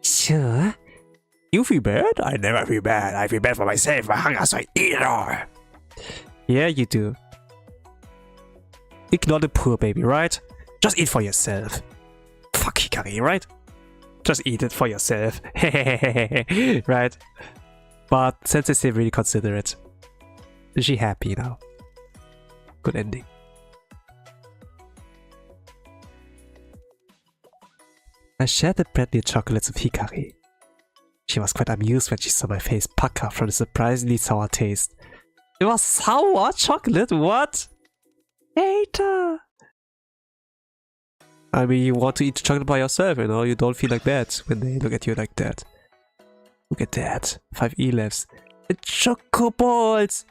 Speaker 2: Sure.
Speaker 1: You feel bad? I never feel bad. I feel bad for myself. My hunger, so I eat it all. Yeah, you do. Ignore the poor baby, right? Just eat for yourself. Fuck Hikari, right? Just eat it for yourself. Right? But Sensei seemed really considerate. Is she happy now? Good ending. I shared the brand new chocolates with Hikari. She was quite amused when she saw my face pucker from the surprisingly sour taste. It was sour chocolate? What? Hater! I mean, you want to eat chocolate by yourself, you know? You don't feel like that when they look at you like that. Look at that. 5 E-levs. And Choco balls!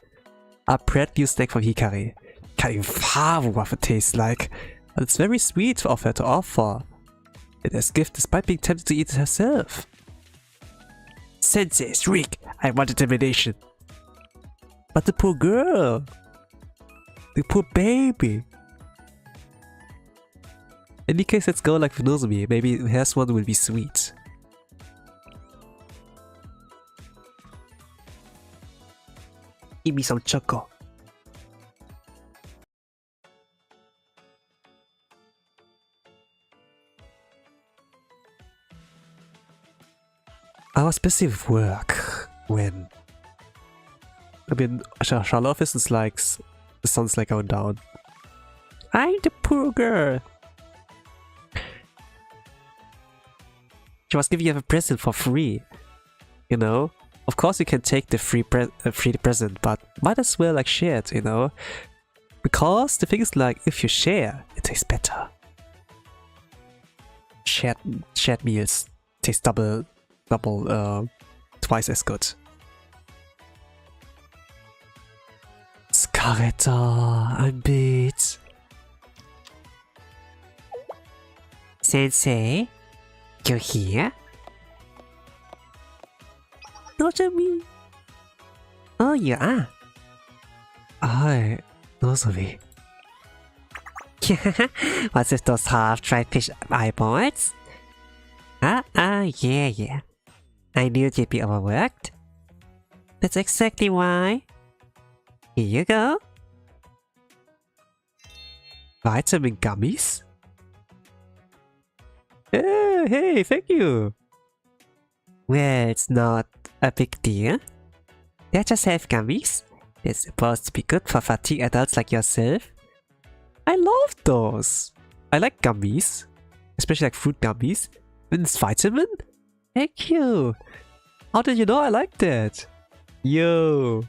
Speaker 1: A brand new snack from Hikari. Can't even fathom what it tastes like. But it's very sweet of her to offer. It as gift despite being tempted to eat it herself. Sensei, shriek! I want determination. But the poor girl! The poor baby! In any case, let's go like with Nozomi. Maybe his one will be sweet. Give me some Choco. I was busy with work when... I mean, Charlotte office is like... The sun's like going down. I'm the poor girl! She was giving you a present for free. You know? Of course you can take the free present, but might as well like share it, you know? Because the thing is like, if you share, it tastes better. Shared meals taste twice as good. Scaretta, I'm beat.
Speaker 2: Sensei, you're here? Nozomi. Oh, you are.
Speaker 1: Hi, Nozomi.
Speaker 2: What's with those half-dried fish eyeballs? Yeah. I knew you'd be overworked. That's exactly why. Here you go.
Speaker 1: Vitamin gummies? Hey, thank you.
Speaker 2: Well, it's not a big deal. They're just health gummies. They're supposed to be good for fatigue adults like yourself.
Speaker 1: I love those. I like gummies. Especially like fruit gummies. And it's vitamin? Thank you. How did you know I like that? Yo.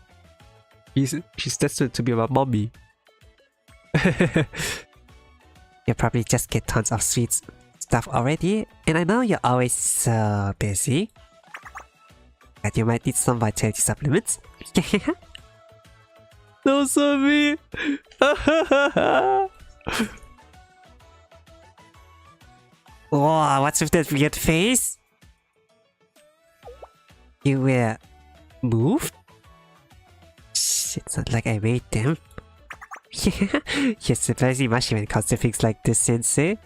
Speaker 1: She's destined to be my mommy.
Speaker 2: You probably just get tons of sweet stuff already, and I know you're always so busy. But you might need some vitality supplements.
Speaker 1: Nozomi!
Speaker 2: Whoa, what's with that weird face? You were moved? It's not like I made them. You're surprisingly mushy when it comes to things like this, Sensei.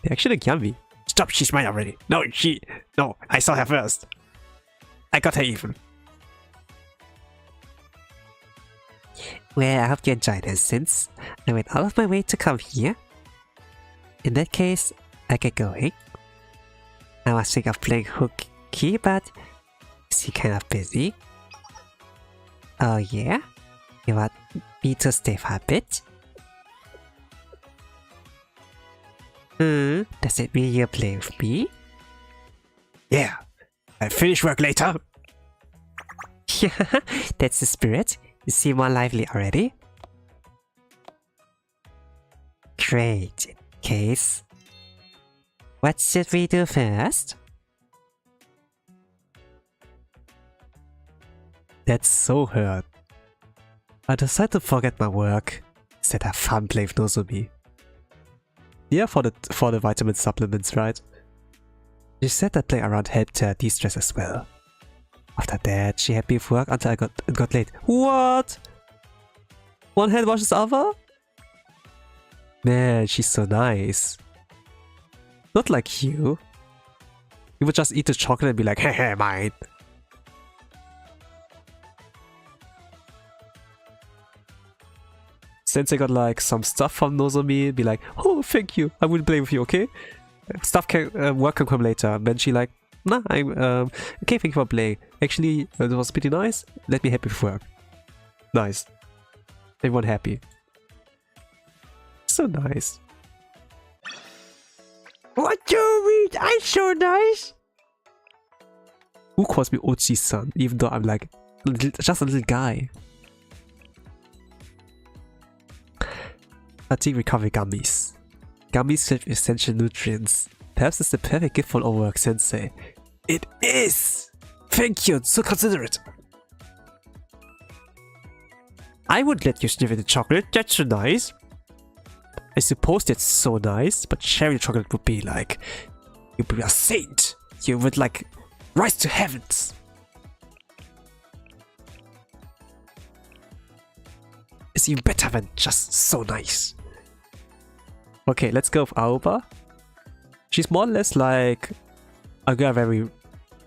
Speaker 1: They actually look yummy. Stop, she's mine already. No, I saw her first. I got her even.
Speaker 2: Well, I hope you enjoyed this since I went out of my way to come here. In that case, I get going. I was thinking of playing hooky, but is he kind of busy? Oh yeah? You want me to stay for a bit? Does it mean you're playing with me?
Speaker 1: Yeah, I finish work later.
Speaker 2: That's the spirit. You seem more lively already. Great. In case, what should we do first?
Speaker 1: That's so hurt. I decided to forget my work instead have fun playing with Nozomi. Yeah, for the vitamin supplements, right? She said that playing around helped her de-stress as well. After that, she had me with work until it got late. What? One hand washes the other? Man, she's so nice. Not like you. You would just eat the chocolate and be like, hey, mine. Sensei got like some stuff from Nozomi, be like, oh, thank you, I will play with you, okay? Work can come later. And then she like, nah, I'm okay, thank you for playing. Actually, it was pretty nice. Let me happy with work. Nice. Everyone happy. So nice.
Speaker 2: What do you mean? I'm so nice.
Speaker 1: Who calls me Ochi-san, even though I'm like just a little guy? Fatigue recovery gummies. Gummies filled with essential nutrients. Perhaps it's the perfect gift for an overworked sensei. It is! Thank you, so considerate. I would let you sniff the chocolate, that's so nice. I suppose that's so nice, but sharing chocolate would be like, you'd be a saint. You would like rise to heavens. She's even better than just so nice. Okay, let's go with Aoba. She's more or less like a girl very,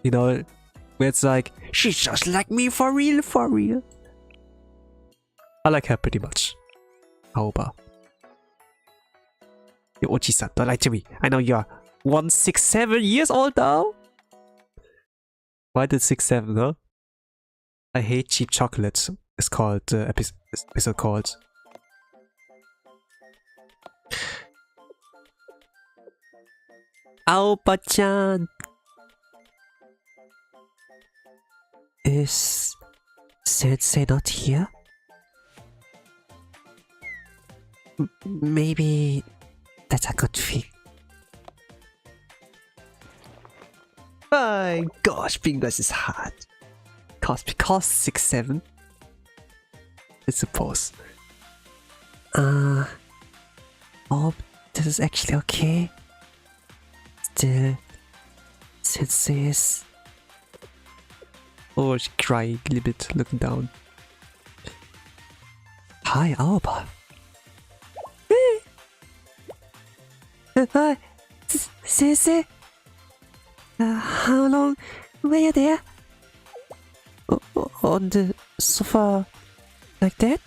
Speaker 1: you know, where it's like, she's just like me for real, for real. I like her pretty much. Aoba. Yo, Ochi-san, don't lie to me. I know you're 167 years old now. Why did 67, huh? I hate cheap chocolate. It's called episode called. Aoba-chan.
Speaker 2: Is Sensei not here? Maybe that's a good thing.
Speaker 1: My gosh, being nice is hard. Because 6'7", I suppose.
Speaker 2: Oh, this is actually okay. Still, Sensei is...
Speaker 1: Oh, she's crying a little bit, looking down.
Speaker 2: Hi, Aoba. Hi, Sensei. How long were you there? On the sofa like that?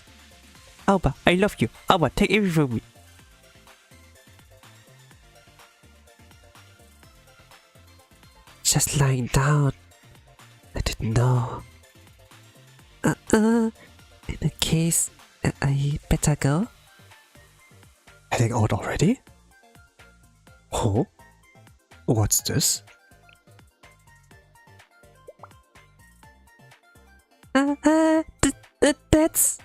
Speaker 1: Aoba, I love you. Aoba, take everything from me.
Speaker 2: Just lying down. I didn't know. In the case, I better go.
Speaker 1: Heading out already? Oh? What's this?
Speaker 2: That's...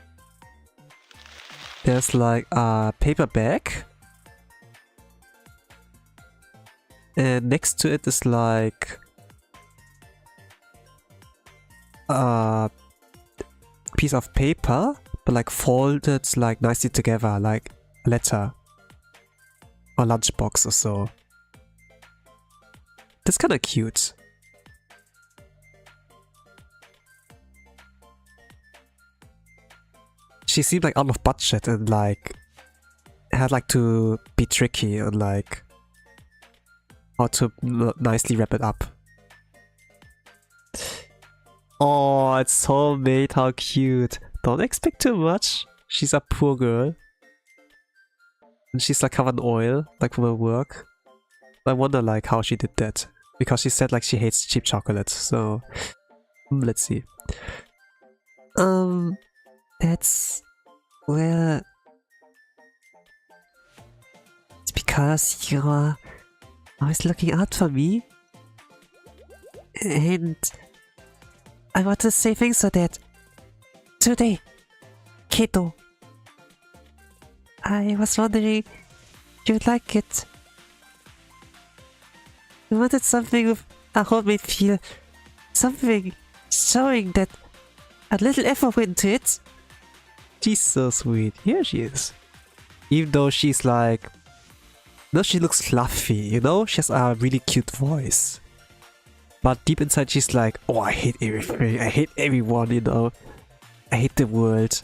Speaker 1: There's like a paper bag. And next to it is like a piece of paper, but like folded like nicely together, like a letter or lunchbox or so. That's kind of cute. She seemed like out of budget and like had like to be tricky and like how to nicely wrap it up. Oh, it's homemade, how cute. Don't expect too much. She's a poor girl. And she's like covered in oil, like from her work. I wonder like how she did that. Because she said like she hates cheap chocolate, so... let's see.
Speaker 2: That's... well... It's because you're always looking out for me. And... I want to say thanks for that. Today, Kato. I was wondering if you'd like it. I wanted something with a homemade feel. Something showing that a little effort went into it.
Speaker 1: She's so sweet. Here she is. Even though she's like... no, she looks fluffy, you know? She has a really cute voice. But deep inside she's like, oh, I hate everything. I hate everyone, you know? I hate the world.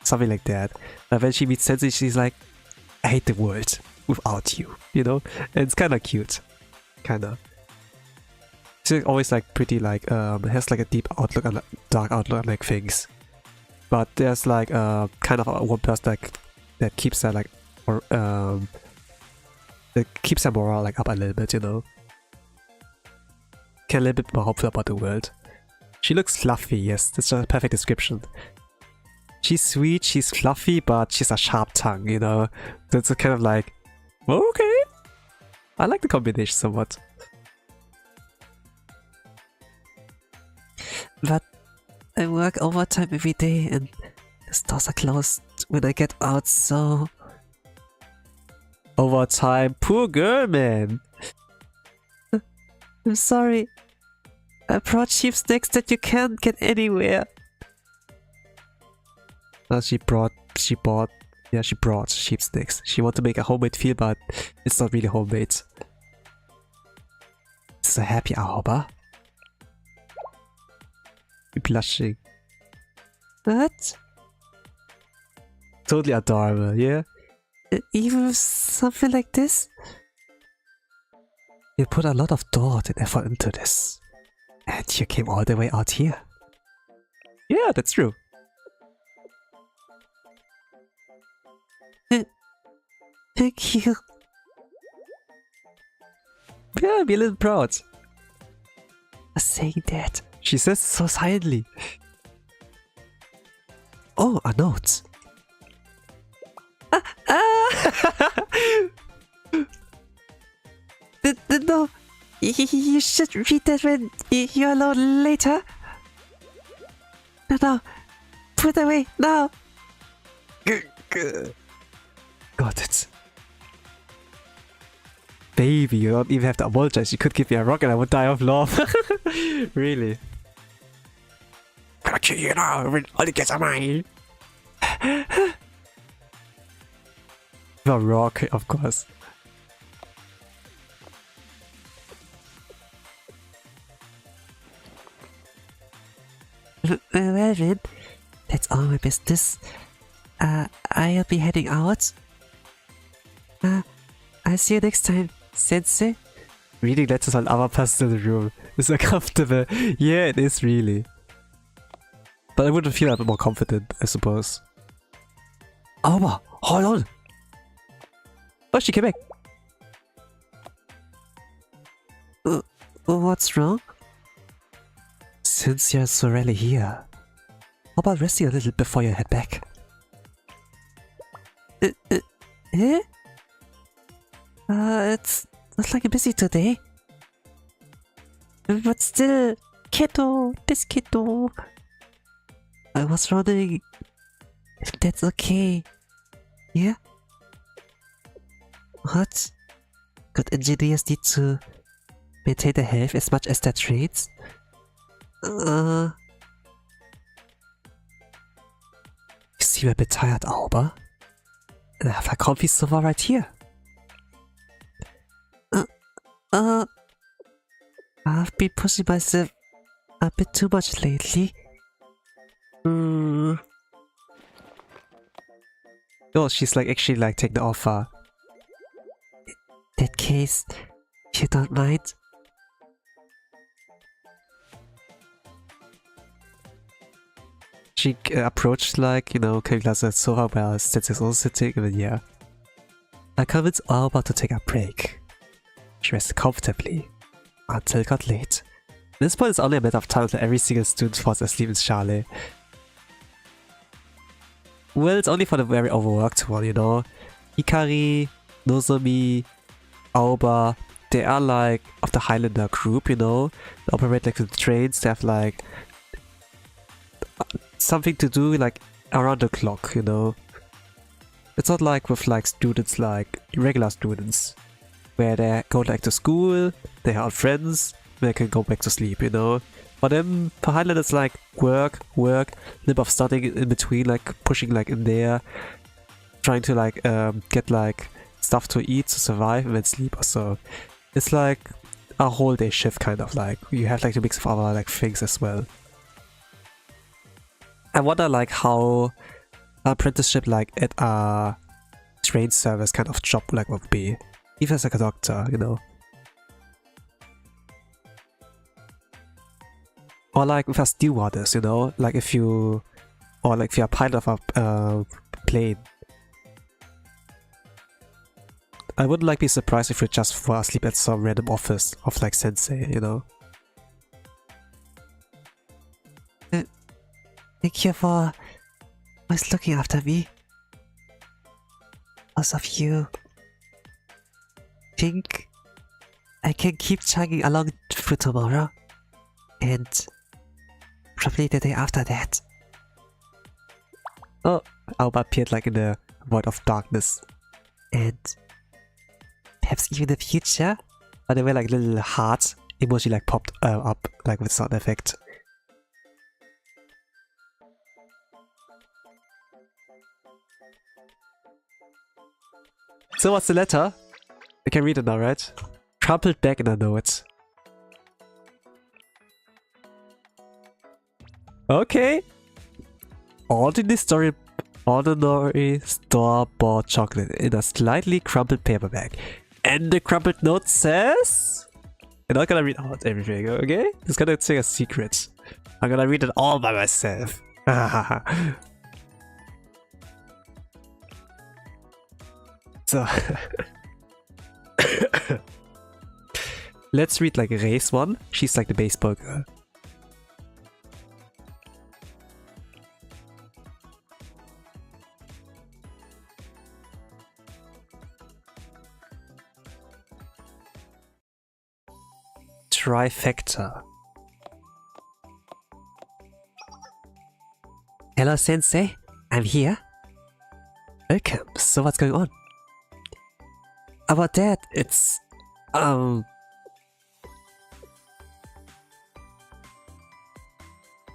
Speaker 1: Something like that. But when she meets Sensei, she's like, I hate the world without you, you know? And it's kind of cute. Kinda. She's always like pretty like, has like a deep outlook and dark outlook on like things. But there's like kind of one person that keeps her like, or that keeps her morale like up a little bit, you know? Get a little bit more hopeful about the world. She looks fluffy, yes, that's a perfect description. She's sweet, she's fluffy, but she's a sharp tongue, you know? That's a kind of like, okay. I like the combination somewhat.
Speaker 2: But I work overtime every day and the stores are closed when I get out, so...
Speaker 1: Overtime, poor girl, man.
Speaker 2: I'm sorry. I brought cheap snacks that you can't get anywhere.
Speaker 1: She brought sheep sticks. She wanted to make a homemade feel, but it's not really homemade. So happy, Aoba. You're blushing.
Speaker 2: What?
Speaker 1: Totally adorable, yeah?
Speaker 2: Even something like this? You put a lot of thought and effort into this. And you came all the way out here.
Speaker 1: Yeah, that's true.
Speaker 2: Thank you.
Speaker 1: Yeah, be a little proud.
Speaker 2: Saying that.
Speaker 1: She says so silently.
Speaker 2: Oh, a note. No, you should read that when you're alone later. No, put it away now.
Speaker 1: Got it. Baby, you don't even have to apologize. You could give me a rock and I would die of love. Really.
Speaker 2: Gonna kill you now when all the kids are mine.
Speaker 1: The rock, of course.
Speaker 2: Well then, that's all my business. I'll be heading out. I'll see you next time, Sensei.
Speaker 1: Reading letters on other persons in the room is uncomfortable. Yeah, it is really. But I would feel a bit more confident, I suppose.
Speaker 2: Alba, hold on.
Speaker 1: Oh, she came back.
Speaker 2: What's wrong? Since you're so rarely here, how about resting a little before you head back? Eh? It's not like you're busy today. But still, this kiddo. I was wondering if that's okay. Yeah? What? Good engineers need to maintain their health as much as their traits? You seem a bit tired, Alba. And I have a comfy sofa right here. I've been pushing myself a bit too much lately.
Speaker 1: Oh, she's like actually like taking the offer.
Speaker 2: In that case, if you don't mind.
Speaker 1: She approached like, you know, Kagla's sofa where Sensei's also sitting, and then yeah. I convinced Alba to take a break. She rested comfortably until it got late. At this point, it's only a matter of time until every single student falls asleep in Charlotte. Well, it's only for the very overworked one, you know. Hikari, Nozomi, Aoba, they are like of the Highlander group, you know. They operate like the trains, they have like something to do like around the clock, you know. It's not like with like students like regular students, where they go like to school, they have friends, they can go back to sleep, you know. For them, for Highland it's like work, little bit of studying in between, like pushing like in there, trying to like get like stuff to eat to survive and then sleep or so. It's like a whole day shift kind of like, you have like a mix of other like things as well. I wonder like how apprenticeship like at a train service kind of job like would be, even as like a doctor, you know. Or like with a stewardess, you know, like if you, or like if you're a pilot of a plane. I wouldn't like be surprised if you just fall asleep at some random office of like Sensei, you know.
Speaker 2: Thank you for always looking after me. Because of you, think I can keep chugging along through tomorrow, and probably the day after that.
Speaker 1: Oh, Alba appeared like in the void of darkness.
Speaker 2: And perhaps even the future.
Speaker 1: By the way, like little heart emoji like popped up like with sound effect. So what's the letter? I can read it now, right? Crumpled back in a note. Okay. Alternate story ordinary store-bought chocolate in a slightly crumpled paper bag. And the crumpled note says... I'm not gonna read out everything, okay? It's gonna say a secret. I'm gonna read it all by myself. So... Let's read like Ray's one. She's like the baseball girl. Trifecta.
Speaker 2: Hello, Sensei. I'm here.
Speaker 1: Welcome. So what's going on?
Speaker 2: About that, it's...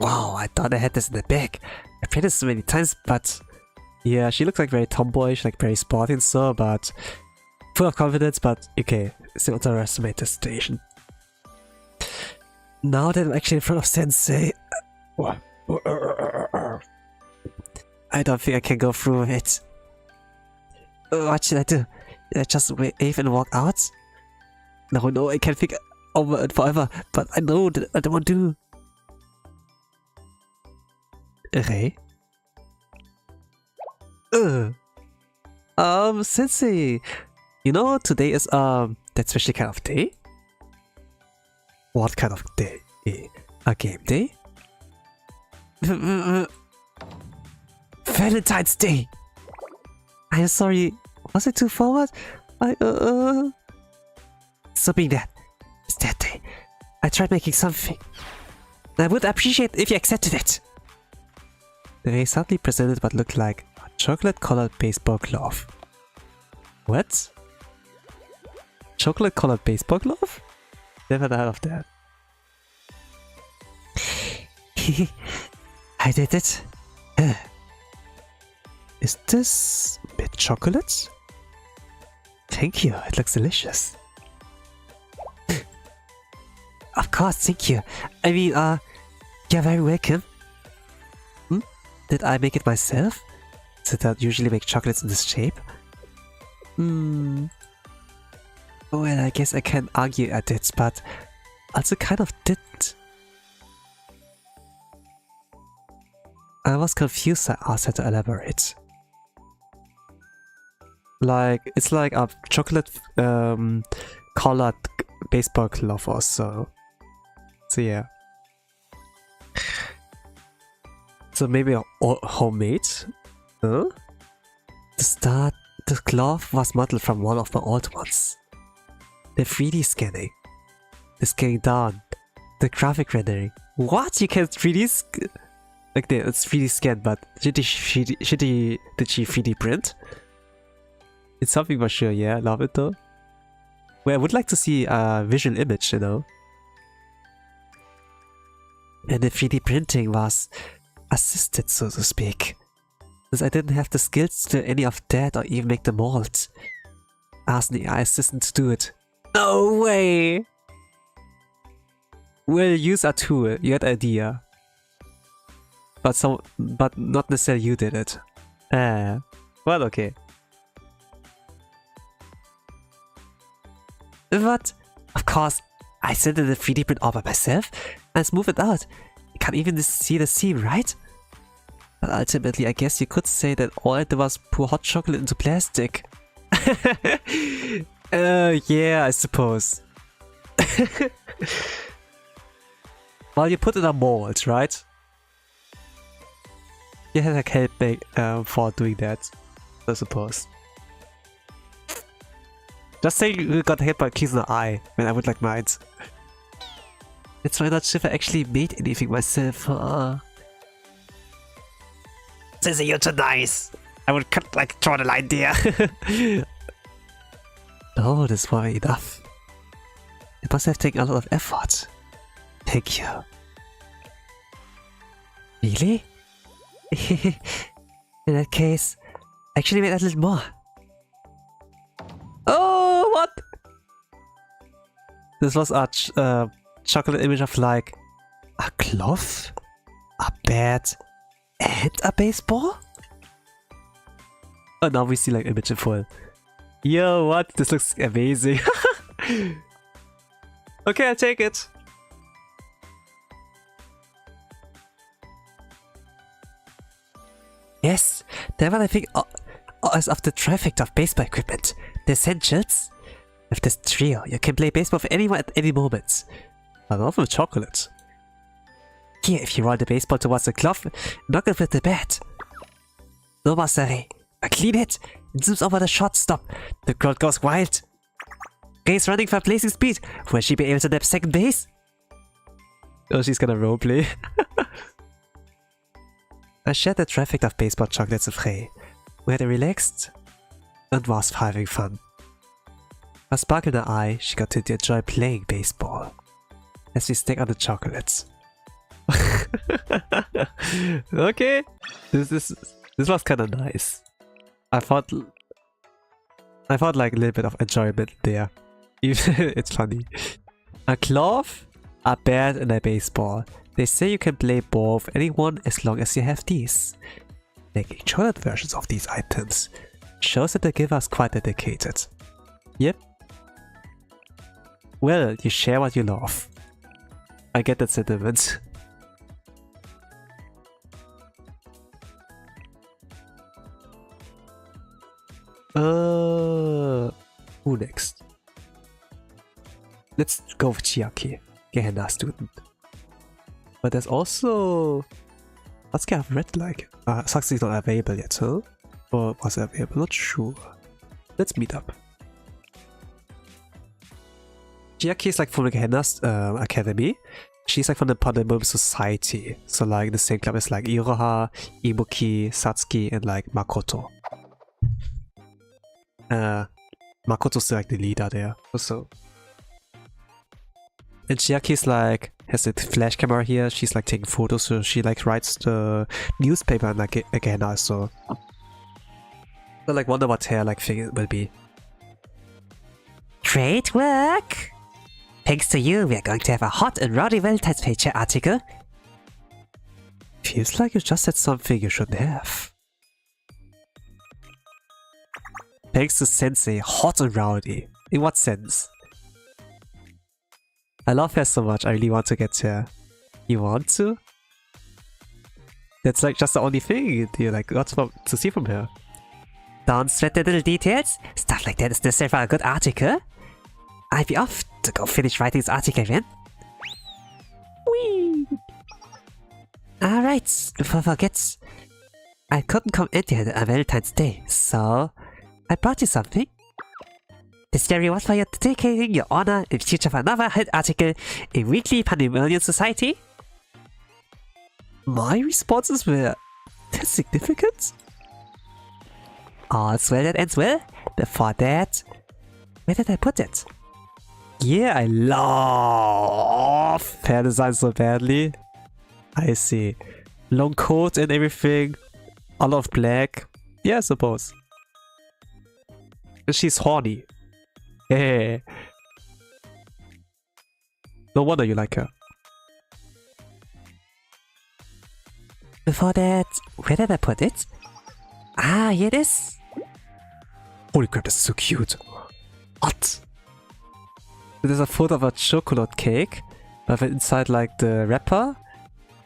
Speaker 2: Wow, I thought I had this in the bag. I played this so many times, but...
Speaker 1: Yeah, she looks like very tomboyish, like very sporty and so, but... full of confidence, but okay, still underestimate the situation.
Speaker 2: Now that I'm actually in front of Sensei... I don't think I can go through with it. What should I do? Did I just wave and walk out? No, I can't think over it forever, but I know that I don't want to.
Speaker 1: Ray? Sensei, you know today is that special kind of day? What kind of day? A game day?
Speaker 2: Valentine's Day! I'm sorry, was it too forward? So being that, it's that day. I tried making something. I would appreciate if you accepted it.
Speaker 1: Ray suddenly presented what looked like a chocolate-colored baseball glove. What? Chocolate-colored baseball glove? Never heard of that.
Speaker 2: I did it.
Speaker 1: Is this mint chocolate? Thank you, it looks delicious.
Speaker 2: Of course, thank you. I mean, you're very welcome.
Speaker 1: Did I make it myself? Did I usually make chocolates in this shape? Well, I guess I can't argue at it, but also kind of didn't. I was confused, so I asked her to elaborate. Like, it's like a chocolate colored baseball glove or so. So yeah. So maybe homemade? Huh?
Speaker 2: To start, the glove was modeled from one of my old ones.
Speaker 1: The 3D scanning. The scanning down. The graphic rendering. What? You can 3D like it's 3D scan, but did she 3D print? It's something for sure, yeah, I love it though. Well, I would like to see a visual image, you know.
Speaker 2: And the 3D printing was assisted, so to speak. Because I didn't have the skills to do any of that or even make the molds. I asked the AI assistant to do it.
Speaker 1: No way! We'll use a tool, you had idea. But not necessarily you did it. Well, okay.
Speaker 2: What? Of course, I sent it a 3D print all by myself and smooth it out. You can't even see the seam, right? But ultimately, I guess you could say that all I did was pour hot chocolate into plastic.
Speaker 1: Yeah, I suppose. Well, you put it in a mold, right? You had like help for doing that, I suppose. Just say you got hit by keys in the eye, when I would like mine.
Speaker 2: That's why not sure if I actually made anything myself.
Speaker 1: Sensei, you're too nice. I would draw the line there.
Speaker 2: No, that's not enough. It must have taken a lot of effort.
Speaker 1: Thank you.
Speaker 2: Really? In that case, I actually made a little more.
Speaker 1: Oh, what? This was a chocolate image of like a glove, a bat, and a baseball? Oh, now we see like image in full. Yo, what? This looks amazing. Okay, I'll take it.
Speaker 2: Yes, the one I think is of the trifecta of baseball equipment. The essentials. With this trio, you can play baseball with anyone at any moment.
Speaker 1: I love the chocolate.
Speaker 2: Here, if you roll the baseball towards the glove, knock it with the bat. No mastery. A clean hit. It zooms over the shortstop. The crowd goes wild. Ray's running for blazing speed. Will she be able to nab second base?
Speaker 1: Oh, she's gonna roleplay.
Speaker 2: I shared the traffic of baseball chocolates with Ray. We had a relaxed and was having fun. A spark in her eye, she got to enjoy playing baseball. As we snack on the chocolates.
Speaker 1: Okay, this was kind of nice. I thought like a little bit of enjoyment there. Even it's funny. A glove, a bat, and a baseball. They say you can play both anyone as long as you have these. Making chocolate versions of these items shows that the giver is quite dedicated. Yep. Well, you share what you love. I get that sentiment. Who next? Let's go with Chiaki, Gehenna student. But there's also... What's kind of red like? Saxi's not available yet, huh? Or was it available? Not sure. Let's meet up. Chiaki is like from the Gehenna's academy. She's like from the Pandemonium Society. So like the same club as like Iroha, Ibuki, Satsuki, and like Makoto. Makoto's like the leader there. So. And Chiaki's like has a flash camera here. She's like taking photos, so she like writes the newspaper like again also. So like wonder what her like thing it will be.
Speaker 2: Great work! Thanks to you, we're going to have a hot and rowdy Valentine's feature article.
Speaker 1: Feels like you just said something you shouldn't have. Thanks to Sensei, hot and rowdy. In what sense? I love her so much, I really want to get to her. You want to? That's like just the only thing you like got to see from her.
Speaker 2: Don't sweat the little details. Stuff like that is necessary for a good article. I'll be off to go finish writing this article then. Whee! Alright, before I forget, I couldn't come in here on Valentine's Day, so I brought you something. This very reward for you dedicating your honor in future for another hit article in Weekly Pandemonium Society.
Speaker 1: My responses were that significant?
Speaker 2: All's well that ends well. Before that, where did I put it?
Speaker 1: Yeah, I love hair design so badly. I see. Long coat and everything. A lot of black. Yeah, I suppose. And she's horny. Hey. No wonder you like her.
Speaker 2: Before that, where did I put it? Ah, here it is.
Speaker 1: Holy crap, this is so cute. What? There's a photo of a chocolate cake, but inside like the wrapper,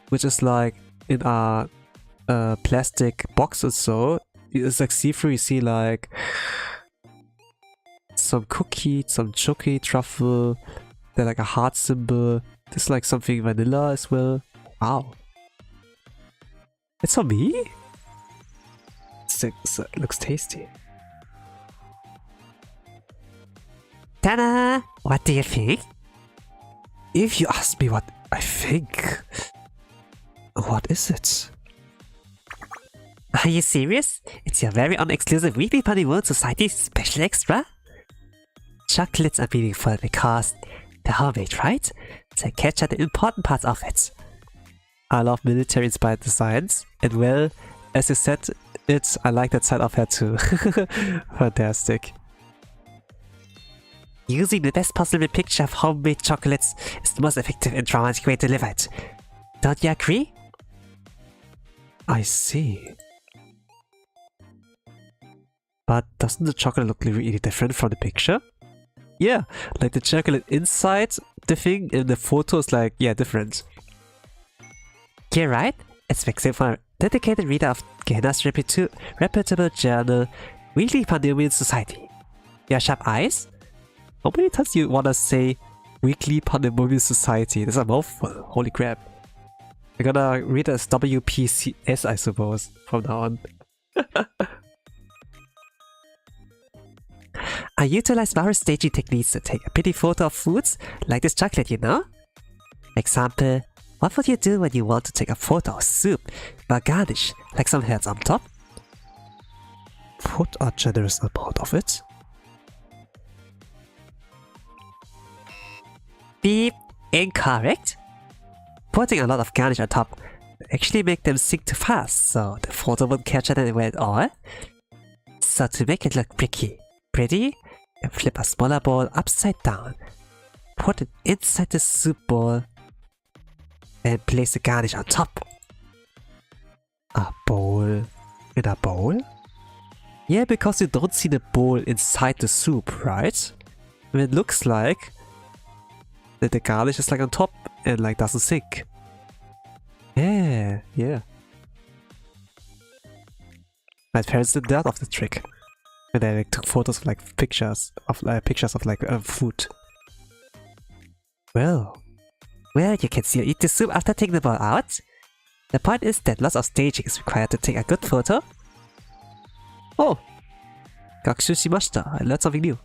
Speaker 1: which is like in a plastic box or so. It's like see-through, you see like some cookie, some chocolate truffle, then like a heart symbol. There's like something vanilla as well. Wow. It's for me? It looks tasty.
Speaker 2: Ta-da! What do you think?
Speaker 1: If you ask me what I think... What is it?
Speaker 2: Are you serious? It's your very own exclusive Weekly Pandemonium Society special extra? Chocolates are meaningful because they're homemade, right? So capture the important parts of it.
Speaker 1: I love military-inspired designs, and well, as you said it, I like that side of her too. Fantastic.
Speaker 2: Using the best possible picture of homemade chocolates is the most effective and dramatic way to deliver it. Don't you agree?
Speaker 1: I see. But doesn't the chocolate look really different from the picture? Yeah, like the chocolate inside the thing in the photo is like, yeah, different.
Speaker 2: You're right. It's fixing for a dedicated reader of Gehenna's reputable journal, Weekly Pandemonium Society. You have sharp eyes?
Speaker 1: How many times do you want to say Weekly Pandemonium Society? That's a mouthful. Holy crap. I'm gonna read it as WPCS, I suppose, from now on.
Speaker 2: I utilize various staging techniques to take a pretty photo of foods, like this chocolate, you know? Example, what would you do when you want to take a photo of soup, but garnish, like some heads on top?
Speaker 1: Put a generous amount of it.
Speaker 2: Beep, incorrect. Putting a lot of garnish on top will actually make them sink too fast, so the photo won't capture them anywhere at all. So to make it look pretty, you flip a smaller bowl upside down, put it inside the soup bowl, and place the garnish on top.
Speaker 1: A bowl in a bowl?
Speaker 2: Yeah, because you don't see the bowl inside the soup, right?
Speaker 1: And it looks like that the garnish is like on top and like doesn't sink. Yeah. My parents did that of the trick. And they like, took photos of like pictures of food.
Speaker 2: Well, you can still eat the soup after taking the bowl out. The point is that lots of staging is required to take a good photo.
Speaker 1: Oh! Gakushu shimashita. I learned something new.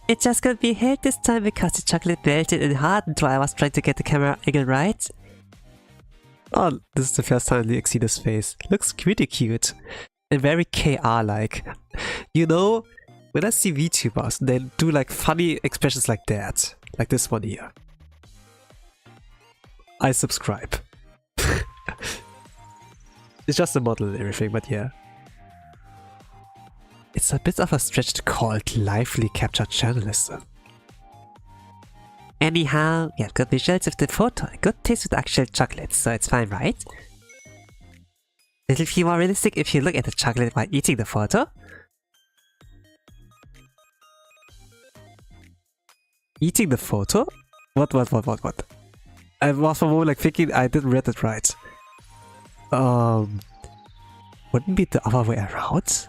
Speaker 2: It just couldn't be held this time because the chocolate melted and hardened while I was trying to get the camera angle right.
Speaker 1: Oh, this is the first time I see this face. Looks pretty cute. And very KR-like. You know, when I see VTubers, they do like funny expressions like that. Like this one here. I subscribe. It's just a model and everything, but yeah. It's a bit of a stretch to call it lively capture journalism.
Speaker 2: Anyhow, we have good visuals of the photo and good taste with actual chocolate, so it's fine, right? It'll feel more realistic if you look at the chocolate while eating the photo.
Speaker 1: Eating the photo? What? I was for a moment like thinking I didn't read it right. Wouldn't be the other way around?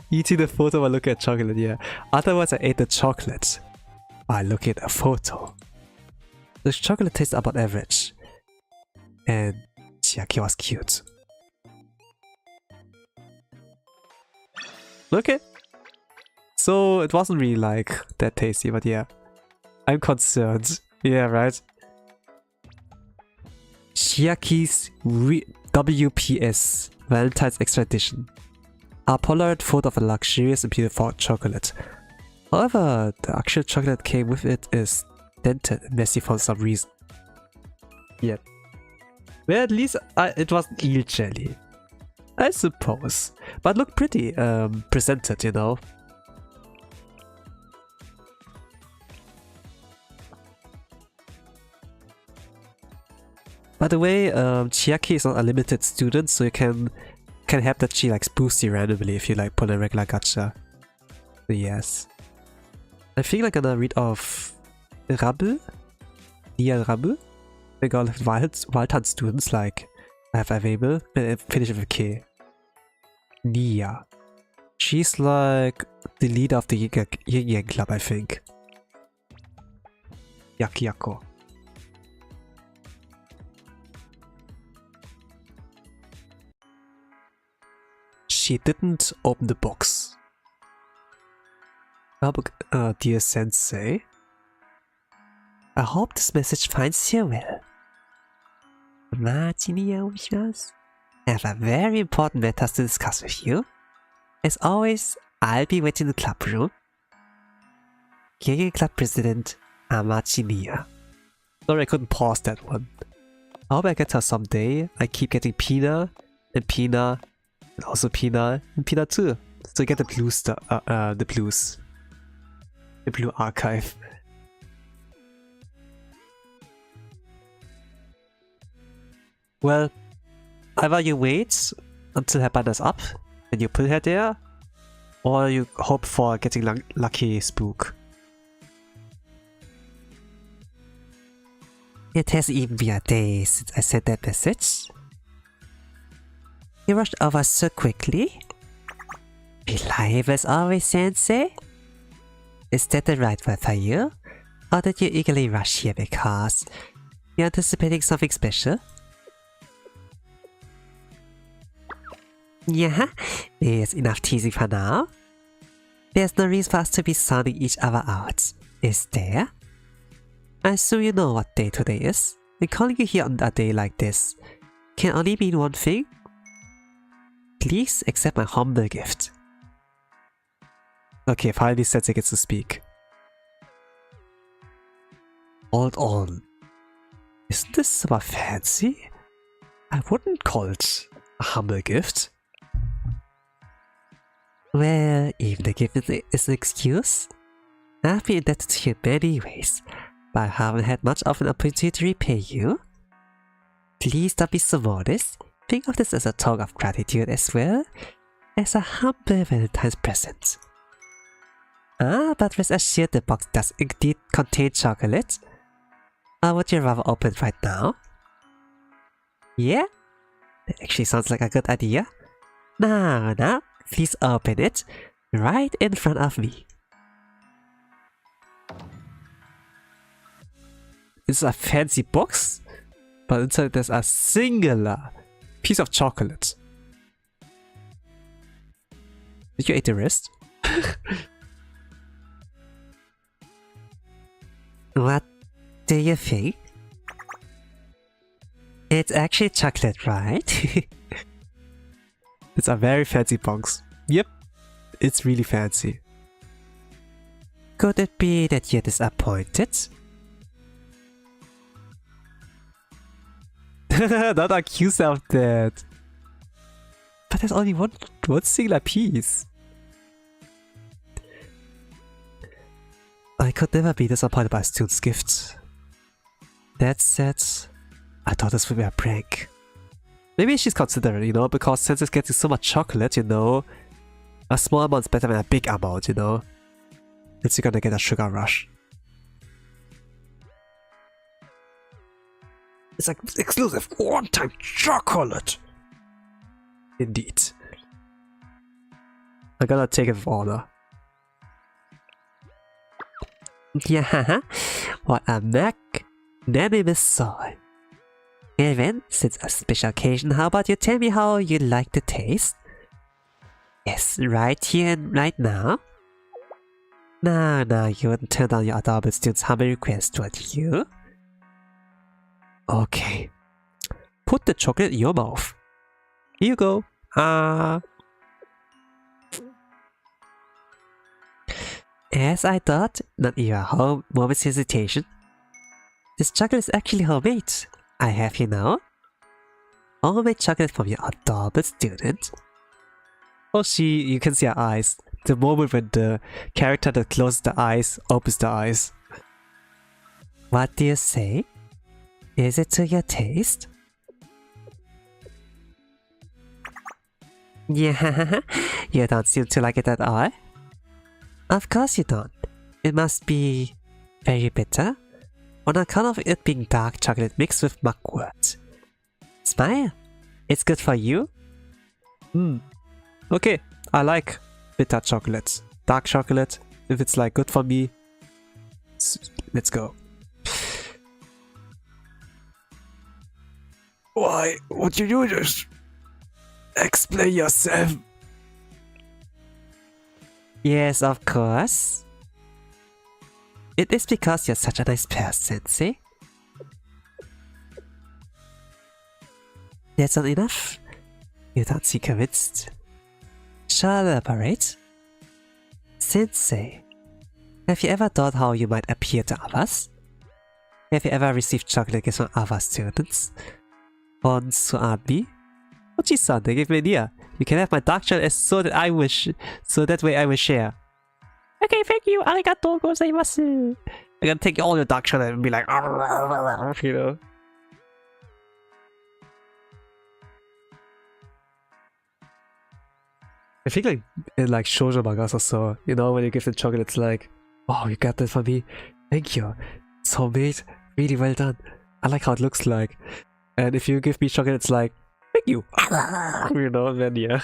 Speaker 1: Eating the photo while looking at chocolate, yeah. Otherwise I ate the chocolate while looking at a photo. The chocolate tastes about average. And Chiaki was cute. Okay. So it wasn't really like that tasty, but yeah. I'm concerned. Yeah, right? Chiaki's WPS Valentine's Extra Edition. A Polaroid photo of a luxurious and beautiful chocolate. However, the actual chocolate that came with it is dented and messy for some reason. Yep. Well, at least it wasn't eel jelly. I suppose. But looked pretty presented, you know. By the way, Chiaki is not a limited student, so you can have that she like boost you randomly if you like put a regular gacha. So yes. I think I'm gonna read off Rabu. Nia Rabu. I got Wildhunt students like I have available and finish with a K. Nia. She's like the leader of the Yin Yang Club, I think. Yakiyako. She didn't open the box. Dear Sensei,
Speaker 2: I hope this message finds you well. I have a very important matter to discuss with you. As always, I'll be waiting in the club room. King Club President Amachinia.
Speaker 1: Sorry I couldn't pause that one. I hope I get her someday. I keep getting Pina and Pina and also Pina and Pina too. So you get the blue the blues. The blue archive. Well,
Speaker 2: Either you wait until her banner's up and you put her there, or you hope for getting lucky spook. It has even been a day since I sent that message. You rushed over so quickly. Reliable as always, Sensei. Is that the right word for you? Or did you eagerly rush here because you're anticipating something special? Yeah, there's enough teasing for now. There's no reason for us to be sounding each other out, is there? I assume you know what day today is, and calling you here on a day like this can only mean one thing. Please accept my humble gift. Okay, finally Sensei gets to speak. Hold on. Isn't this super fancy? I wouldn't call it a humble gift. Well, even the gift is an excuse. I've been indebted to you in many ways, but I haven't had much of an opportunity to repay you. Please don't be so modest. Think of this as a token of gratitude as well as a humble Valentine's present. But rest assured the box does indeed contain chocolate. Or would you rather open it right now? Yeah? That actually sounds like a good idea. Now, please open it right in front of me. It's a fancy box, but inside there's a singular piece of chocolate. Did you eat the rest? What do you think? It's actually chocolate, right? It's a very fancy box. Yep, it's really fancy. Could it be that you're disappointed? Don't accuse her of that. But there's only one singular piece. I could never be disappointed by a student's gift. That said, I thought this would be a prank. Maybe she's considerate, you know, because since it's getting so much chocolate, you know, a small amount's better than a big amount, you know. It's gonna get a sugar rush. It's like exclusive one-time chocolate! Indeed. I'm gonna take it with honor. Yeah, what a magnanimous soul. Even since a special occasion, how about you tell me how you like the taste? Yes, right here and right now. No, you wouldn't turn down your adorable student's humble request, would you? Okay. Put the chocolate in your mouth. Here you go. As I thought, not even a moment's hesitation. This chocolate is actually homemade. I have you now. Homemade chocolate from your adorable student. Oh, you can see her eyes. The moment when the character that closes the eyes opens the eyes. What do you say? Is it to your taste? Yeah, you don't seem to like it at all. Of course you don't. It must be very bitter, on account of it being dark chocolate mixed with mugwort. Smile. It's good for you. Okay, I like bitter chocolate. Dark chocolate, if it's like good for me, let's go. Why would you do this? Explain yourself. Yes, of course. It is because you're such a nice person, see? That's not enough? You don't seem convinced. Shall I elaborate? Sensei, have you ever thought how you might appear to others? Have you ever received chocolate gifts from other students? Ones who aren't me? Ochi-san, they gave me an idea. You can have my dark chocolate so that way I will share. Okay, thank you. Arigatou gozaimasu. I'm gonna take all your dark chocolate and be like, you know.
Speaker 1: I think like in like shoujo mangas or so, you know, when you give the chocolate, it's like, oh, you got that for me, thank you, it's homemade, really well done. I like how it looks like. And if you give me chocolate, it's like, thank you, you know. And then yeah,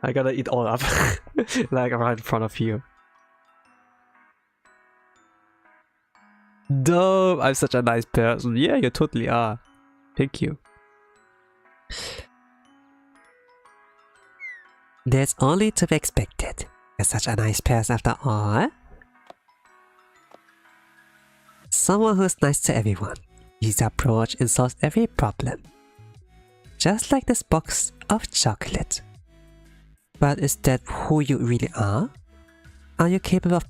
Speaker 1: I gotta eat all up, like right in front of you. Dope! I'm such a nice person. Yeah, you totally are. Thank you.
Speaker 2: That's only to be expected. You're such a nice person after all. Someone who's nice to everyone. His approach and solves every problem. Just like this box of chocolate. But is that who you really are? Are you capable of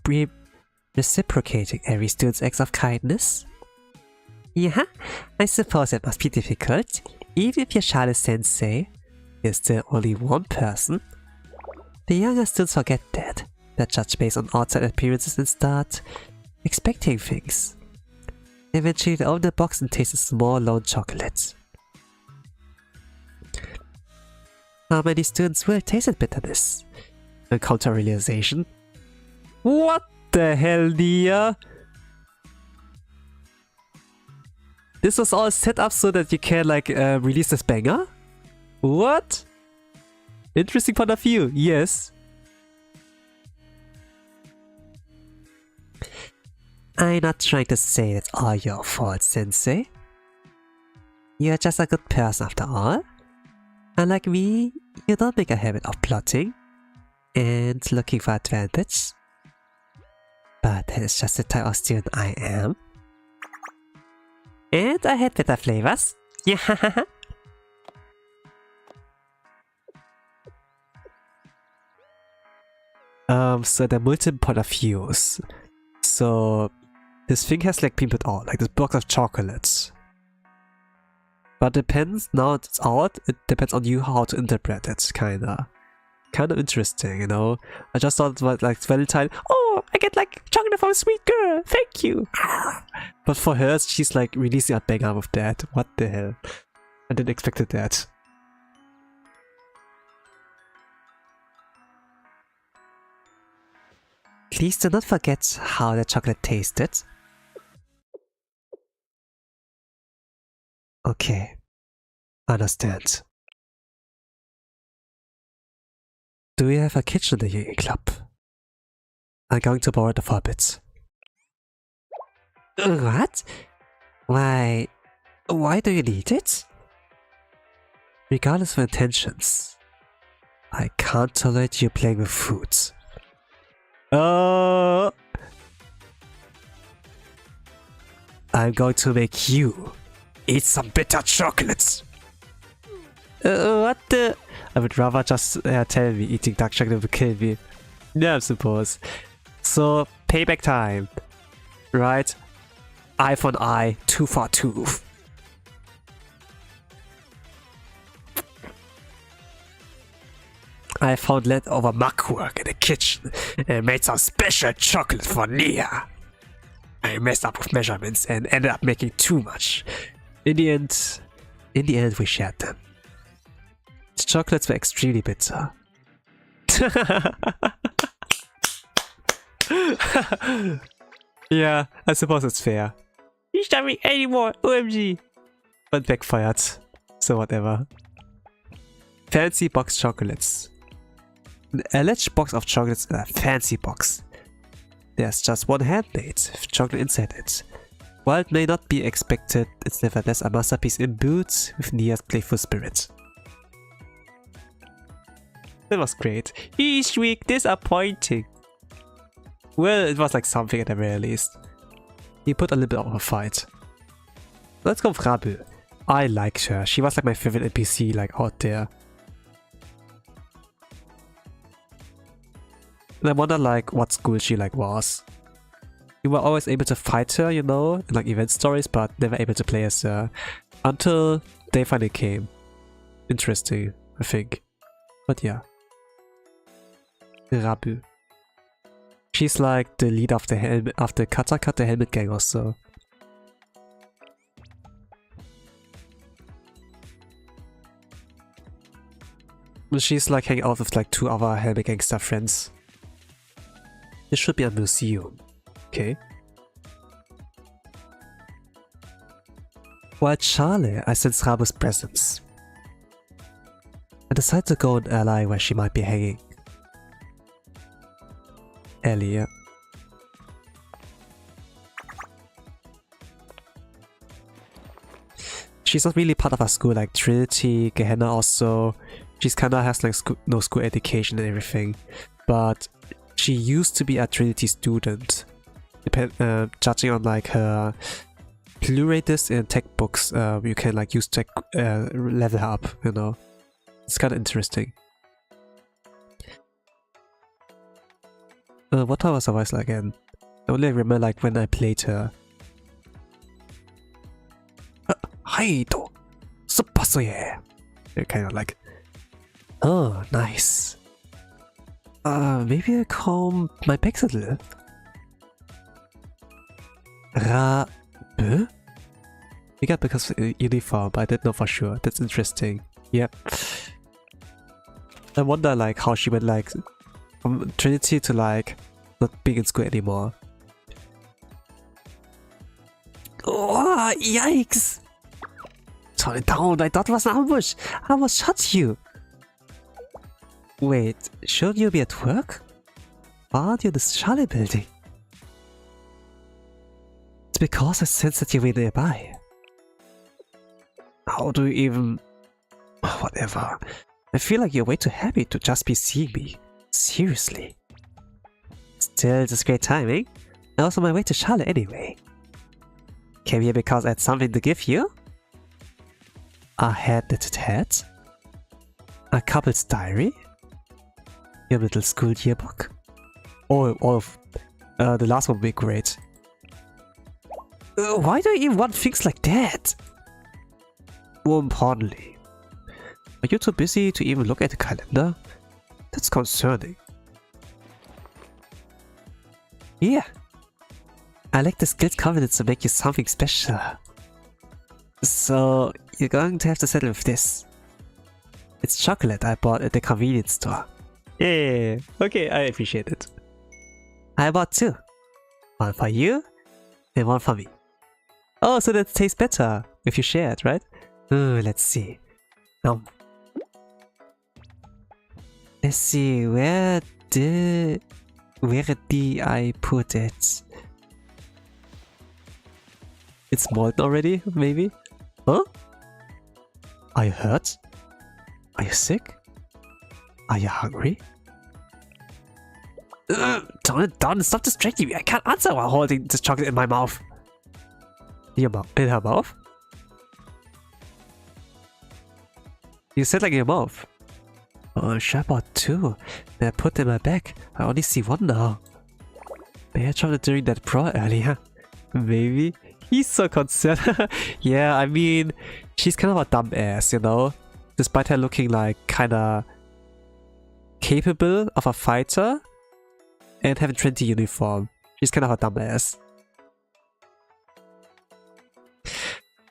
Speaker 2: reciprocating every student's acts of kindness? Yeah, I suppose it must be difficult. Even if you're Charlotte-sensei, there's still only one person. The younger students forget that. They judge based on outside appearances and start expecting things. Eventually they open the box and taste a small lone chocolate. How many students will taste its bitterness and come to a realization? What the hell, dear? This was all set up so that you can like release this banger? What? Interesting point of view, yes. I'm not trying to say it's all your fault, Sensei. You're just a good person after all. Unlike me, you don't make a habit of plotting and looking for advantage. But that is just the type of student I am. And I had better flavors. Yeah. So there are multiple point of views. So this thing has like been put out, like this box of chocolates. But depends, now it's out, it depends on you how to interpret it, kinda. Kind of interesting, you know? I just thought it was like Valentine, oh, I get like chocolate from a sweet girl, thank you! But for her, she's like releasing a banger with that, what the hell? I didn't expect that. Please do not forget how the chocolate tasted. Okay, understand. Do you have a kitchen in the Union Club? I'm going to borrow it for a bit. What? Why do you need it? Regardless of intentions, I can't tolerate you playing with food. I'm going to make you eat some bitter chocolates. What the? I would rather just tell me eating dark chocolate would kill me. Yeah, I suppose. So, payback time. Right? Eye for an eye, tooth for a tooth. I found leftover muckwork in the kitchen and made some special chocolate for Nia. I messed up with measurements and ended up making too much. In the end, we shared them. The chocolates were extremely bitter. Yeah, I suppose it's fair. He's not having any more, OMG! But backfired, so whatever. Fancy box chocolates. An alleged box of chocolates in a fancy box. There's just one handmade, with chocolate inside it. While it may not be expected, it's nevertheless a masterpiece imbued with Nia's playful spirit. That was great. Each week, disappointing. Well, it was like something at the very least. He put a little bit of a fight. Let's go with Rabu. I liked her. She was like my favorite NPC like out there. And I wonder like what school she like was. You were always able to fight her, you know, in like event stories, but never able to play as her. Until they finally came. Interesting, I think. But yeah. Rabu. She's like the lead of the helmet of the Kata helmet gang or so.
Speaker 1: She's like hanging out with like 2 other Helme Gangster friends. This should be a museum. Okay. While Charlie, I sense Rabu's presence. I decide to go and ally where she might be hanging. Ellie, yeah. She's not really part of our school, like Trinity, Gehenna also. She's kinda has like no school education and everything. But she used to be a Trinity student. Judging on like her Blu-ray discs and tech books, you can like use tech level her up, you know. It's kinda interesting. What was her voice like again? I only remember like when I played her. Haido! Suppasoye! They're kind of like, oh, nice. Maybe I comb my back a little. Rabu? We got because of uniform, but I didn't know for sure. That's interesting. Yep. I wonder like how she went like from Trinity to like not being in school anymore. Oh, yikes! Turn it down, I thought it was an ambush! I almost shot you! Wait, shouldn't you be at work? Why aren't you in the Charlie building? It's because I sensed that you were nearby. How do you even... Whatever. I feel like you're way too happy to just be seeing me. Seriously. Still, it's great timing. I was on my way to Charlotte anyway. Came here because I had something to give you? A hand-knitted hat? A couple's diary? Your middle school yearbook? Oh, all of... the last one would be great. Why do you even want things like that? More importantly, are you too busy to even look at the calendar? That's concerning. Yeah. I like the skilled confidence to make you something special. So, you're going to have to settle with this. It's chocolate I bought at the convenience store. Yeah, okay, I appreciate it. I bought 2. One for you, and one for me. Oh, so that tastes better if you share it, right? Ooh, let's see. Let's see, where did I put it? It's molten already, maybe? Huh? Are you hurt? Are you sick? Are you hungry? Turn it down and stop distracting me. I can't answer while holding this chocolate in my mouth. In her mouth? You said like in your mouth. Oh, I bought 2. Then I put them in my bag. I only see 1 now. Maybe I dropped it during that brawl earlier. Maybe. He's so concerned. Yeah, I mean, she's kind of a dumbass, you know? Despite her looking like kinda capable of a fighter and having Trinity uniform. She's kind of a dumbass.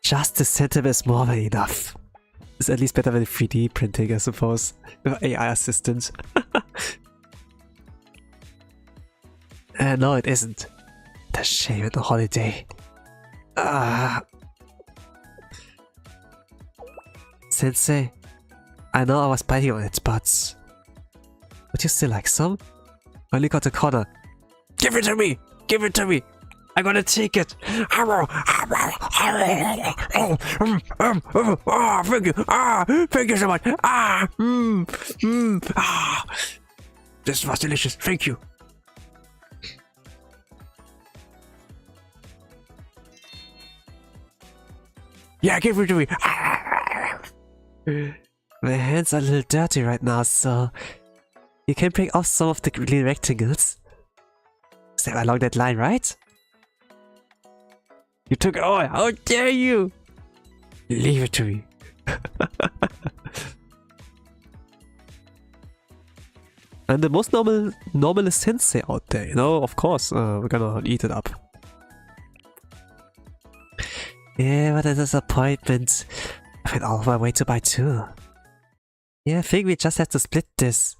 Speaker 1: Just the sentiment is more than enough. It's at least better than 3D printing, I suppose. With AI assistant. No, it isn't. The shame of the holiday. Sensei, I know I was biting on it, but... Would you still like some? I only got a corner. Give it to me! Give it to me! I'm gonna take it! Thank you! Thank you so much! This was delicious, thank you! Yeah, give it to me! My hands are a little dirty right now, so... You can break off some of the green rectangles. Step along that line, right? You took it all! How dare you! Leave it to me. And the most normalist sensei out there, you know, of course, we're gonna eat it up. Yeah, what a disappointment. I went all my way to buy 2.
Speaker 2: Yeah, I think we just have to split this.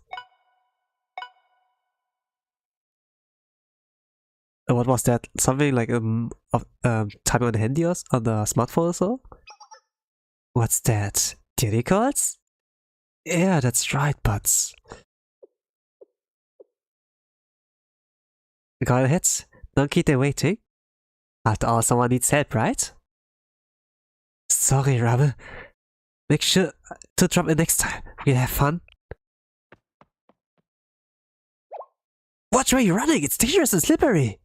Speaker 2: What was that? Something like typing on the handy or on the smartphone or so? What's that? Duty calls? Yeah, that's right, but... Go ahead. Don't keep them waiting. After all, someone needs help, right? Sorry, Rubble. Make sure to drop it next time. We'll have fun. Watch where you're running! It's dangerous and slippery!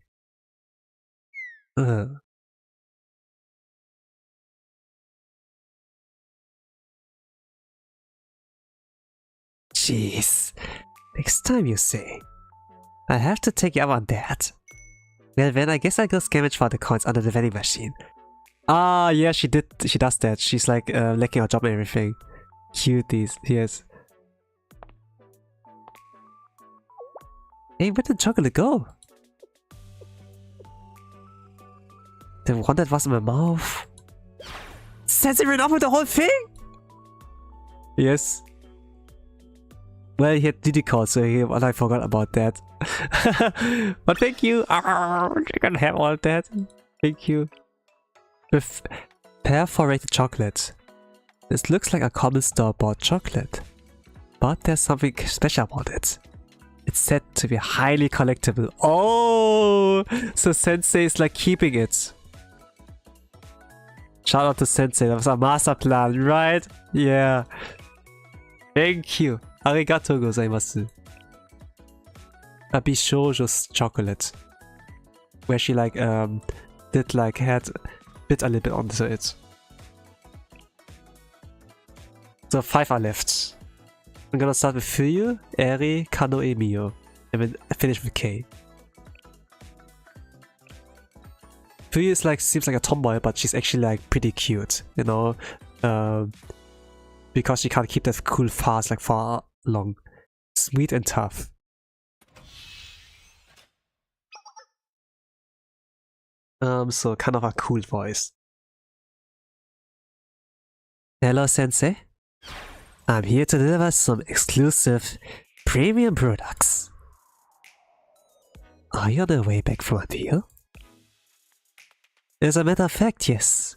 Speaker 2: Jeez. Next time you say. I have to take you up on that. Well then, I guess I'll go scavenge for the coins under the vending machine. Ah, yeah, she does that. She's like licking her job and everything. Cuties, yes. Hey, where did chocolate go? The one that was in my mouth. Sensei ran off with the whole thing? Yes. Well, he had duty calls, so I forgot about that. But thank you. You can have all that. Thank you. With perforated chocolate. This looks like a common store-bought chocolate. But there's something special about it. It's said to be highly collectible. Oh! So Sensei is like keeping it. Shout out to Sensei, that was a master plan, right? Yeah. Thank you. Arigatou gozaimasu. A Bishoujo's chocolate. Where she like bit a little bit onto it. So 5 are left. I'm gonna start with Fuyu, Eri, Kanoe, Mio. And then finish with K. Fuyu is like seems like a tomboy, but she's actually like pretty cute, you know? Because she can't keep that cool fast like for long. Sweet and tough. So kind of a cool voice. Hello, Sensei. I'm here to deliver some exclusive premium products. Are you on the way back from a deal? As a matter of fact, yes.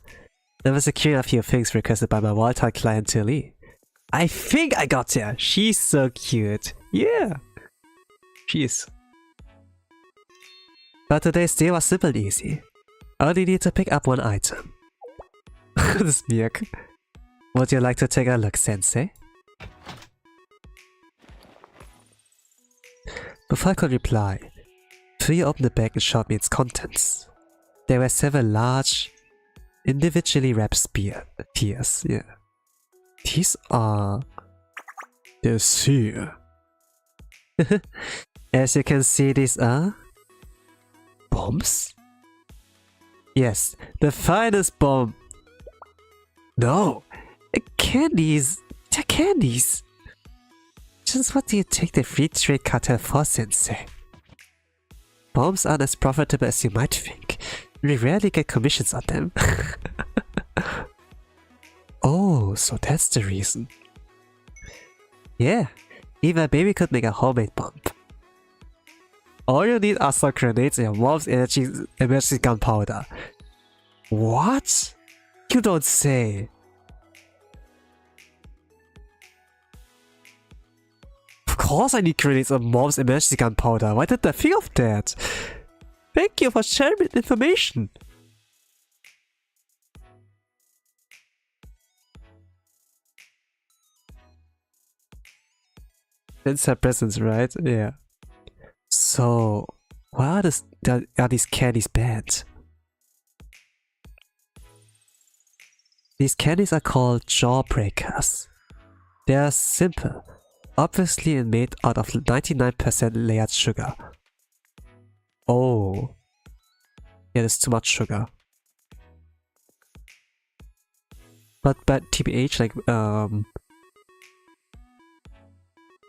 Speaker 2: I was securing a few things requested by my volatile client Lee. I think I got her. She's so cute. Yeah. She is. But today's deal was simple and easy. I only need to pick up one item. This Mirk. Would you like to take a look, Sensei? Before I could reply, Fuyu opened the bag and showed me its contents. There were several large, individually wrapped spears. Yeah. These are... the seer. As you can see, these are... bombs? Yes, the finest bomb. No! Candies! They're candies! Just what do you take the free trade cartel for, Sensei? Bombs aren't as profitable as you might think. We rarely get commissions on them. Oh, so that's the reason. Yeah, even a baby could make a homemade bomb. All you need are some grenades and mom's emergency gunpowder. What? You don't say. Of course I need grenades and mom's emergency gunpowder. Why did I think of that? Thank you for sharing the information. It's her presence, right? Yeah. So, why are these candies banned? These candies are called jawbreakers. They are simple, obviously made out of 99% layered sugar. Oh. Yeah, there's too much sugar. But TBH,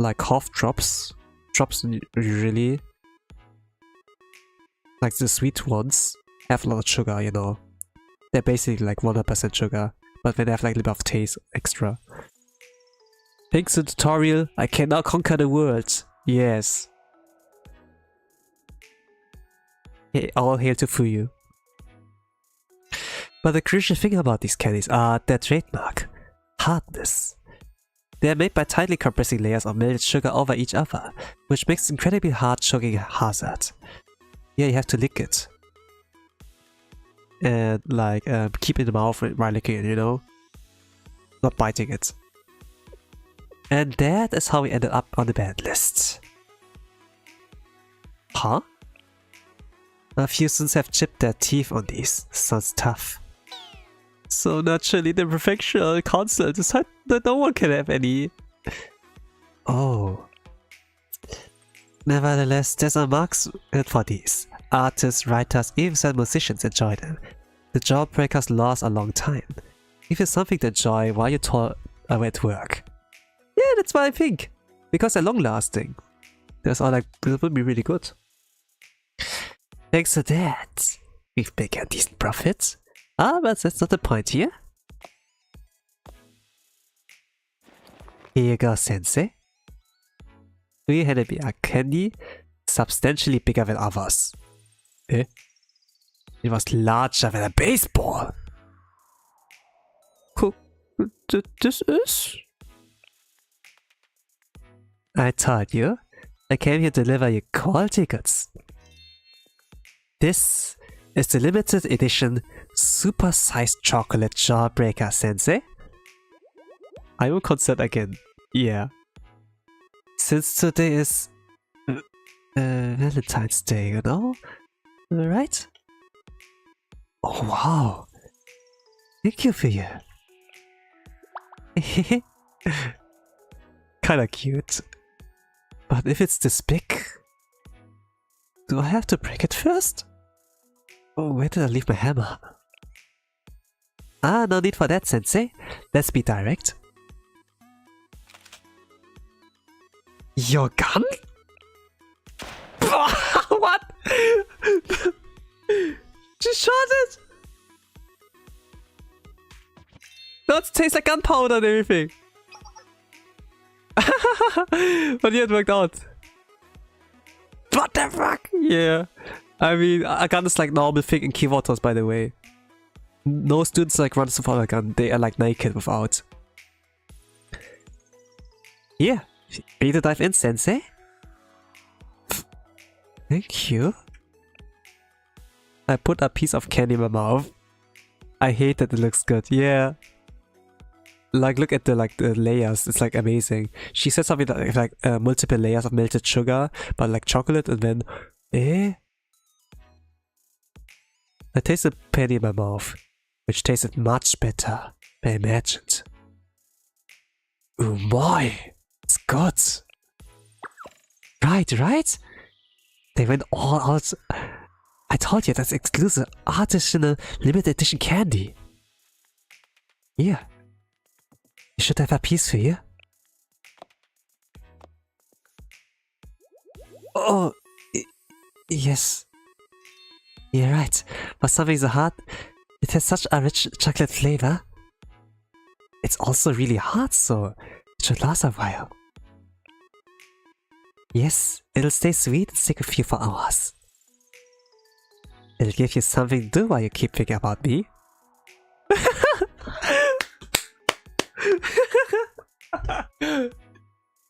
Speaker 2: like cough drops usually, like the sweet ones, have a lot of sugar, you know. They're basically like 100% sugar, but they have like a little bit of taste extra.
Speaker 1: Thanks to the tutorial, I can now conquer the world. Yes. Hey, all hail to Fuyu. But the crucial thing about these candies are their trademark, hardness. They are made by tightly compressing layers of melted sugar over each other, which makes incredibly hard choking hazard. Yeah, you have to lick it. And like, keep it in the mouth while licking it, you know? Not biting it. And that is how we ended up on the banned list. Huh? A few students have chipped their teeth on these. Sounds tough. So naturally the prefectural council decided that no one can have any. Oh. Nevertheless, there's a market for these. Artists, writers, even some musicians enjoy them. The jawbreakers last a long time. Give you something to enjoy while you toil away at work. Yeah, that's what I think. Because they're long lasting. That's all like, it would be really good. Thanks to that, we've made a decent profit. Ah, but that's not the point here. Here you go, Sensei. We handed me a candy substantially bigger than others. Eh? It was larger than a baseball. This is? I told you, I came here to deliver you quality goods. This is the limited edition super-sized chocolate jawbreaker, Sensei. I will consent again. Yeah. Since today is Valentine's Day, you know? Right? Oh wow. Thank you for you. Kinda cute. But if it's this big, do I have to break it first? Oh, where did I leave my hammer? Ah, no need for that, Sensei. Let's be direct. Your gun? What? She shot it! No, it tastes like gunpowder and everything. But yeah, it worked out. What the fuck? Yeah. I mean, a gun is like normal thing in Keywords, by the way. No students like run without a gun. They are like naked without. Yeah. Ready to dive in, Sensei? Thank you. I put a piece of candy in my mouth. I hate that it looks good. Yeah. Like, look at the layers. It's like amazing. She said something like multiple layers of melted sugar, but like chocolate, and then I tasted penny in my mouth, which tasted much better than I imagined. Oh my, it's good. Right? They went all out. I told you that's exclusive artisanal limited edition candy. Yeah. You should have a piece for you. Oh, yes. You're right. For something so hard, it has such a rich chocolate flavor. It's also really hard, so it should last a while. Yes, it'll stay sweet and stick with you for hours. It'll give you something to do while you keep thinking about me.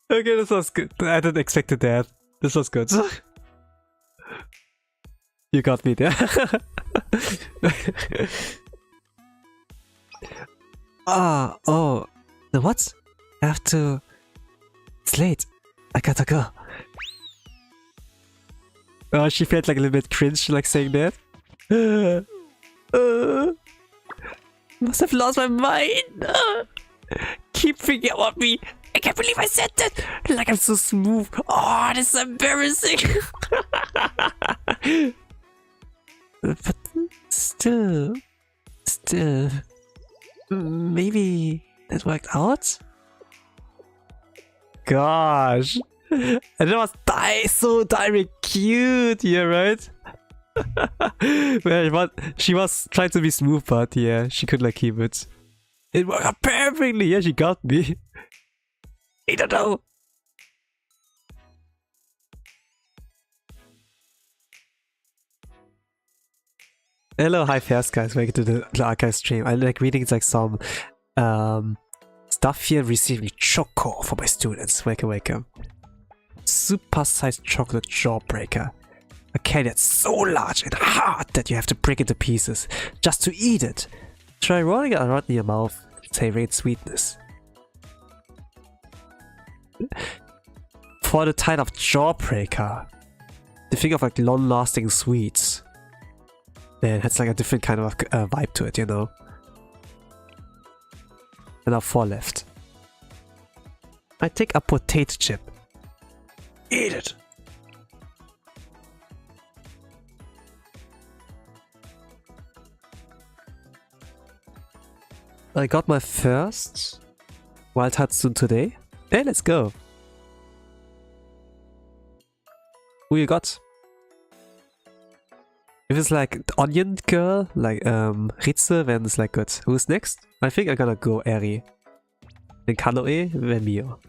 Speaker 1: Okay, this was good. I didn't expect that. This was good. You got me there. Oh. The what? I have to... It's late. I gotta go. Oh, she felt like a little bit cringe, like saying that. Must have lost my mind. Keep thinking about me. I can't believe I said that. Like I'm so smooth. Oh, this is embarrassing. But still, maybe that worked out. Gosh, and that was so direct, cute. Yeah, right. Well, she was trying to be smooth, but yeah, she could like keep it. It worked out perfectly. Yeah, she got me.
Speaker 2: I don't know.
Speaker 1: Hello, hi fast guys, welcome to the archive stream. I like reading like some stuff here, receiving Choco for my students. Welcome. Super-sized chocolate jawbreaker. A candy that's so large and hard that you have to break it to pieces just to eat it. Try rolling it around in your mouth, savoring its sweetness. For the type of jawbreaker, you think of like long-lasting sweets. Then it's like a different kind of vibe to it, you know. And now 4 left. I take a potato chip. Eat it! I got my first Wild Hatsune today. Hey, let's go! Who you got? If it's like the Onion Girl, like Ritze, then it's like good. Who's next? I think I'm gonna go Eri. Then Kanoe, then Mio.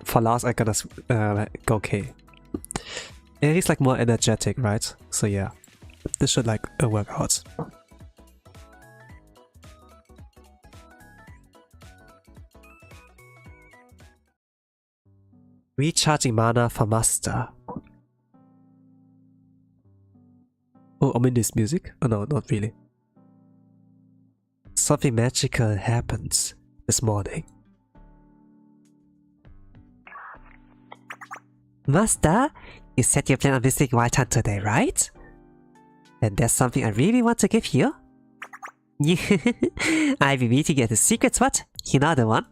Speaker 1: For last, I'm gonna go K. Eri's like more energetic, right? So yeah, this should like work out. Recharging mana for Master. Oh, ominous music? Oh no, not really. Something magical happens this morning.
Speaker 2: Master, you said you plan on visiting Wild Hunt today, right? And there's something I really want to give you. I'll be meeting you at the secret spot. You know the one.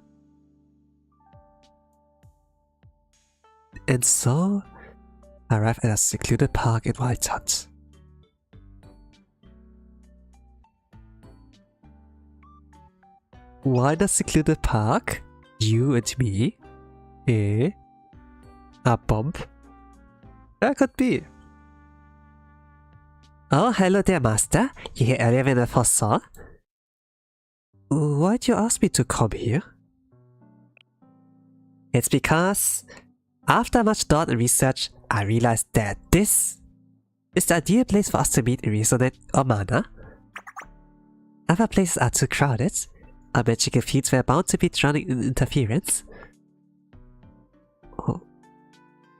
Speaker 1: And so, I arrive at a secluded park in Wild Hunt. Why the secluded park? You and me? A bump? That could be.
Speaker 2: Oh, hello there, Master. You here earlier than I foresaw?
Speaker 1: Why'd you ask me to come here?
Speaker 2: It's because, after much thought and research, I realized that this is the ideal place for us to meet and resonate our mana. Other places are too crowded. Our magical fields were bound to be drowning in interference.
Speaker 1: Oh.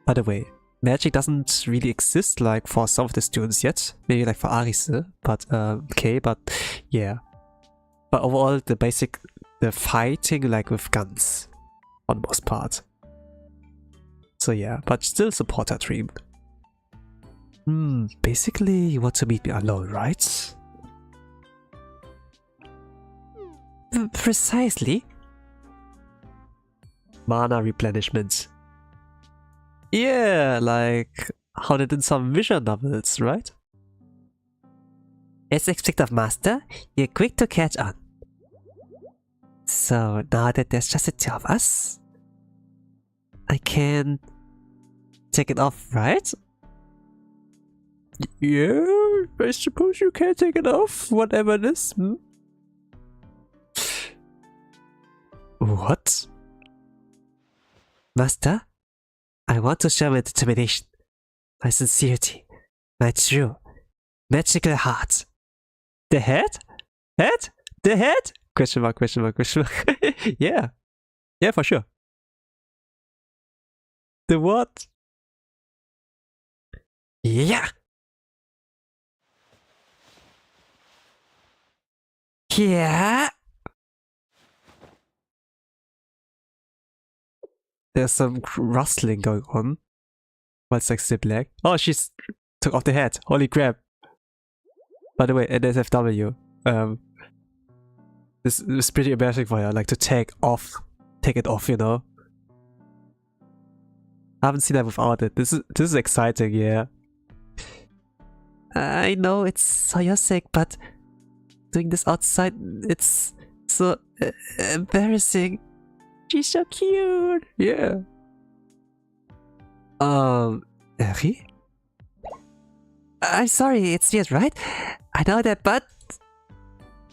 Speaker 1: By the way, magic doesn't really exist like for some of the students yet. Maybe like for Arise, but okay, but yeah. But overall, the fighting like with guns, on the most part. So yeah, but still support our dream. Basically you want to meet me alone, right?
Speaker 2: Precisely.
Speaker 1: Mana replenishment. Yeah, like how they did in some visual novels, right?
Speaker 2: As expected, Master, you're quick to catch on. So now that there's just the two of us, I can take it off, right?
Speaker 1: Yeah, I suppose you can take it off, whatever it is. What?
Speaker 2: Master, I want to show my determination, my sincerity, my true, magical heart.
Speaker 1: The head? Head? The head? Question mark, question mark, question mark. Yeah. Yeah, for sure. The what?
Speaker 2: Yeah! Yeah!
Speaker 1: There's some rustling going on. What's like still black? Oh, she's took off the head. Holy crap. By the way, NSFW. This is pretty embarrassing for her, like to take it off, you know. I haven't seen that without it. This is exciting, yeah.
Speaker 2: I know it's for your sake, but doing this outside, it's so embarrassing.
Speaker 1: She's so cute. Yeah. Eri?
Speaker 2: I'm sorry, it's weird, right? I know that, but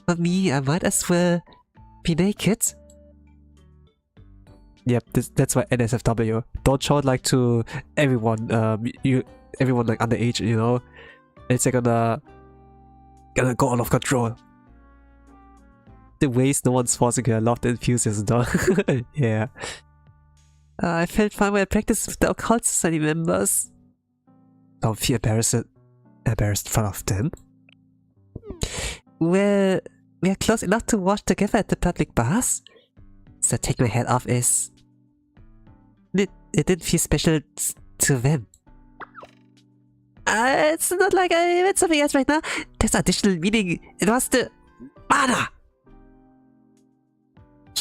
Speaker 2: for me, I might as well be naked.
Speaker 1: Yep, that's why NSFW. Don't show it like to everyone. Everyone like underage, you know. It's like gonna go out of control. The ways no one's forcing her love the enthusiasm though. Yeah. I felt fine when I practiced with the occult society members. Don't feel embarrassed in front of them. Well, we are close enough to watch together at the public bars. So take my head off is... It didn't feel special to them. It's not like I meant something else right now. There's additional meaning. It was the... Mana!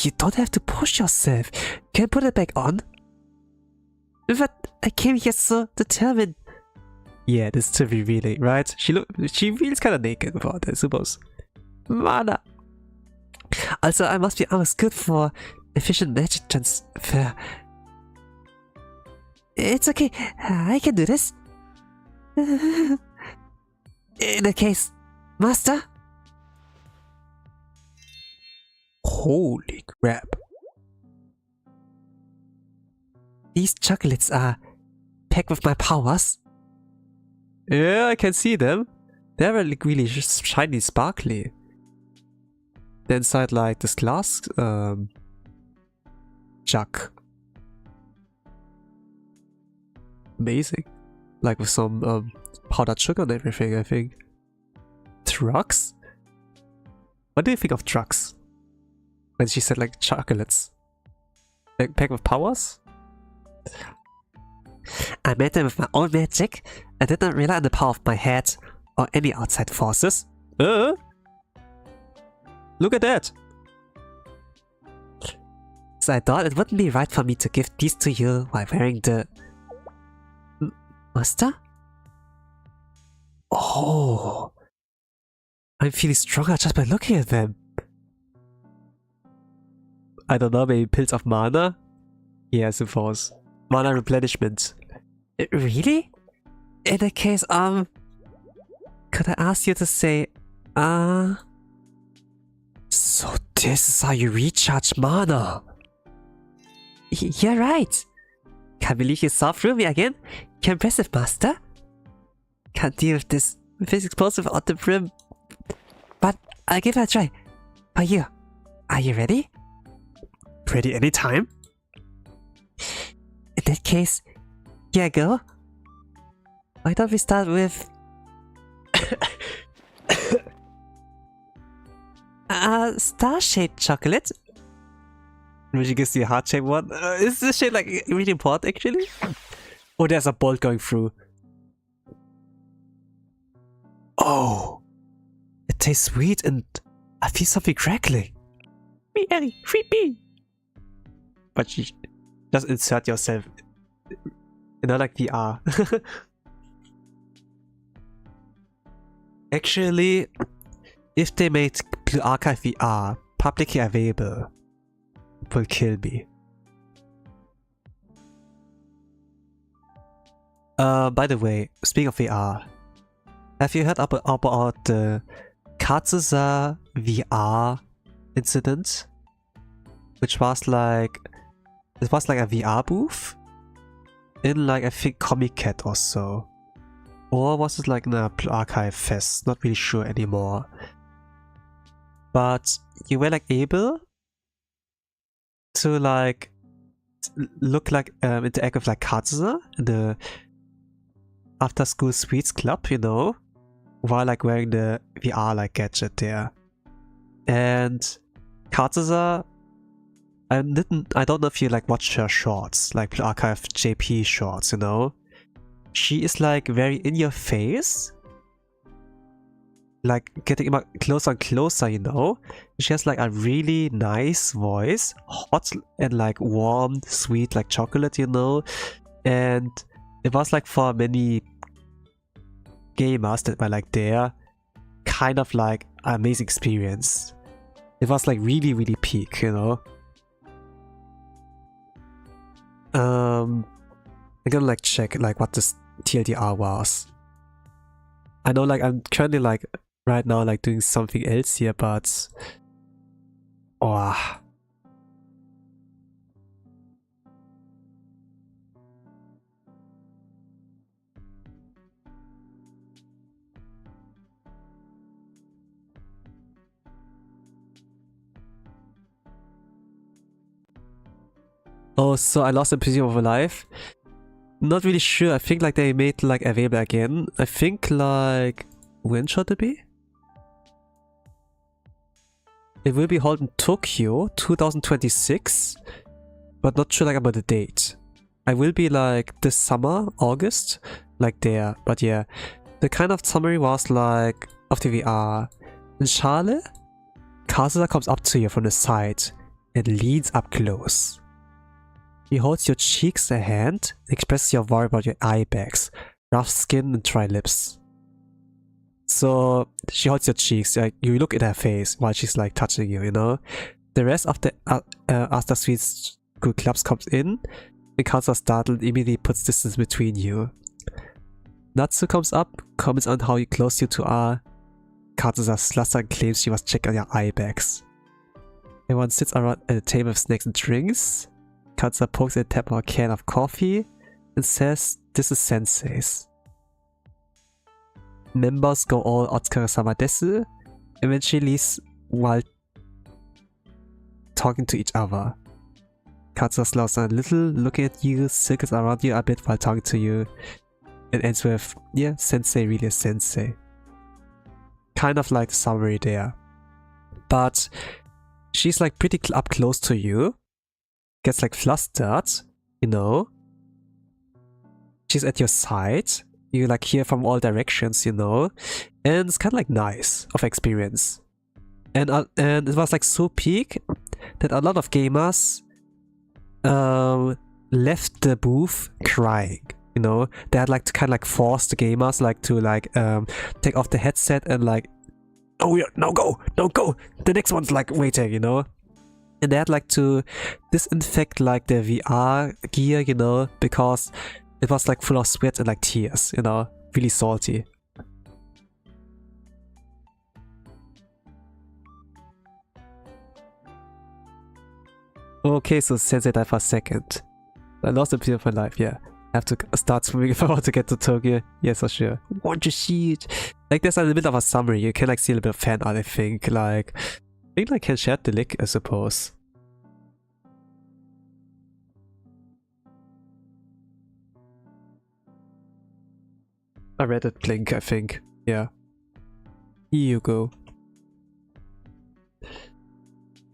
Speaker 1: You don't have to push yourself. You can put it back on. But I came here so determined. Yeah, this is to be really, right? She feels kind of naked about it, I suppose. Mana! Also, I must be almost good for efficient magic transfer. It's okay, I can do this. In that case, Master? Holy crap. These chocolates are packed with my powers. Yeah, I can see them. They're like really shiny, sparkly. They're inside like this glass jug. Amazing. Like with some powdered sugar and everything, I think. Drugs? What do you think of drugs? When she said like chocolates. Like packed with powers? I made them with my own magic. I did not rely on the power of my head or any outside forces. Look at that! So I thought it wouldn't be right for me to give these to you while wearing the... Master? Oh! I'm feeling stronger just by looking at them. I don't know, maybe pills of mana? Yeah, I suppose. Mana replenishment. Really? In that case, could I ask you to say, So this is how you recharge mana. You're right. Can't believe you saw through me again. You're impressive, Master. Can't deal with this explosive on the brim. But I'll give it a try. Are you ready? Ready anytime? In that case, here I go. Why don't we start with... star-shaped chocolate? Which gives the heart-shaped one. Is this shade like really important actually? Oh, there's a bolt going through. Oh, it tastes sweet and I feel something crackling. Me, Ellie, free me. But you just insert yourself. You know, like VR. Actually, if they made Blue Archive VR publicly available, it will kill me. By the way, speaking of VR, have you heard about the Katsuza VR incident? Which was like... It was like a VR booth in like I think Comic Cat or so. Or was it like in a Archive Fest? Not really sure anymore. But you were like able to like look like interact with like Katsuza in the after school sweets club, you know, while like wearing the VR like gadget there. And Katsuza, I don't know if you like watched her shorts, like Blue Archive JP shorts, you know. She is like very in your face, like getting closer and closer, you know. She has like a really nice voice, hot and like warm, sweet like chocolate, you know. And it was like for many gamers that were like there, kind of like an amazing experience. It was like really, really peak, you know. I'm gonna like check like what this TLDR was. I know like I'm currently like right now like doing something else here, but Oh, so I lost the pursuit of a life. Not really sure. I think like they made like available again. I think like when should it be? It will be held in Tokyo 2026, but not sure like about the date. I will be like this summer, August, like there. But yeah, the kind of summary was like of the VR. In Charlotte, Kazuya comes up to you from the side and leans up close. He holds your cheeks a hand and expresses your worry about your eye bags, rough skin and dry lips. So she holds your cheeks, like you look at her face while she's like touching you, you know? The rest of the After Sweet School Clubs comes in, and Kazuya startled immediately puts distance between you. Natsu comes up, comments on how close you two are. Kazuya sluts and claims she was checking your eye bags. Everyone sits around at a table with snacks and drinks. Kazuya pokes a tap of a can of coffee and says, "This is Sensei's." Members go all "Otsukare-sama desu," and then she leaves while talking to each other. Kazuya slows down a little, looking at you, circles around you a bit while talking to you, and ends with, "Yeah, Sensei really is Sensei." Kind of like the summary there. But she's like pretty up close to you. Gets like flustered, you know. She's at your side. You like hear from all directions, you know. And it's kind of like nice of experience. And it was like so peak that a lot of gamers left the booth crying. You know, they had like to kind of like force the gamers like to like take off the headset and like, "Oh yeah, no go, the next one's like waiting," you know. And they had like to disinfect like the VR gear, you know, because it was like full of sweat and like tears, you know, really salty. Okay, so Sensei died for a second. I lost the pursuit of my life, yeah. I have to start swimming if I want to get to Tokyo. Yes, for sure. Want to see it? Like there's a little bit of a summary. You can like see a little bit of fan art, I think. Like, I think I can share the link, I suppose. A Reddit link, I think. Yeah. Here you go.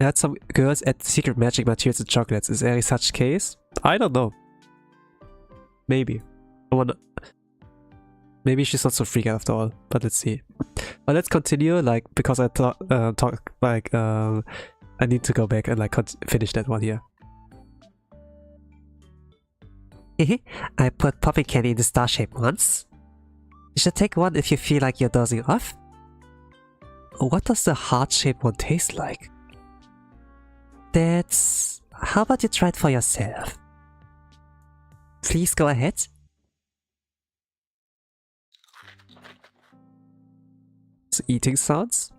Speaker 1: I had some girls at Secret Magic Materials and Chocolates. Is there any such case? I don't know. Maybe. I wanna... Maybe she's not so freaked out after all. But let's see. But let's continue, like, because I talk like, I need to go back and like finish that one here.
Speaker 2: I put popping candy in the star shape once. You should take one if you feel like you're dozing off.
Speaker 1: What does the heart-shaped one taste like?
Speaker 2: That's... How about you try it for yourself? Please go ahead.
Speaker 1: So eating sounds?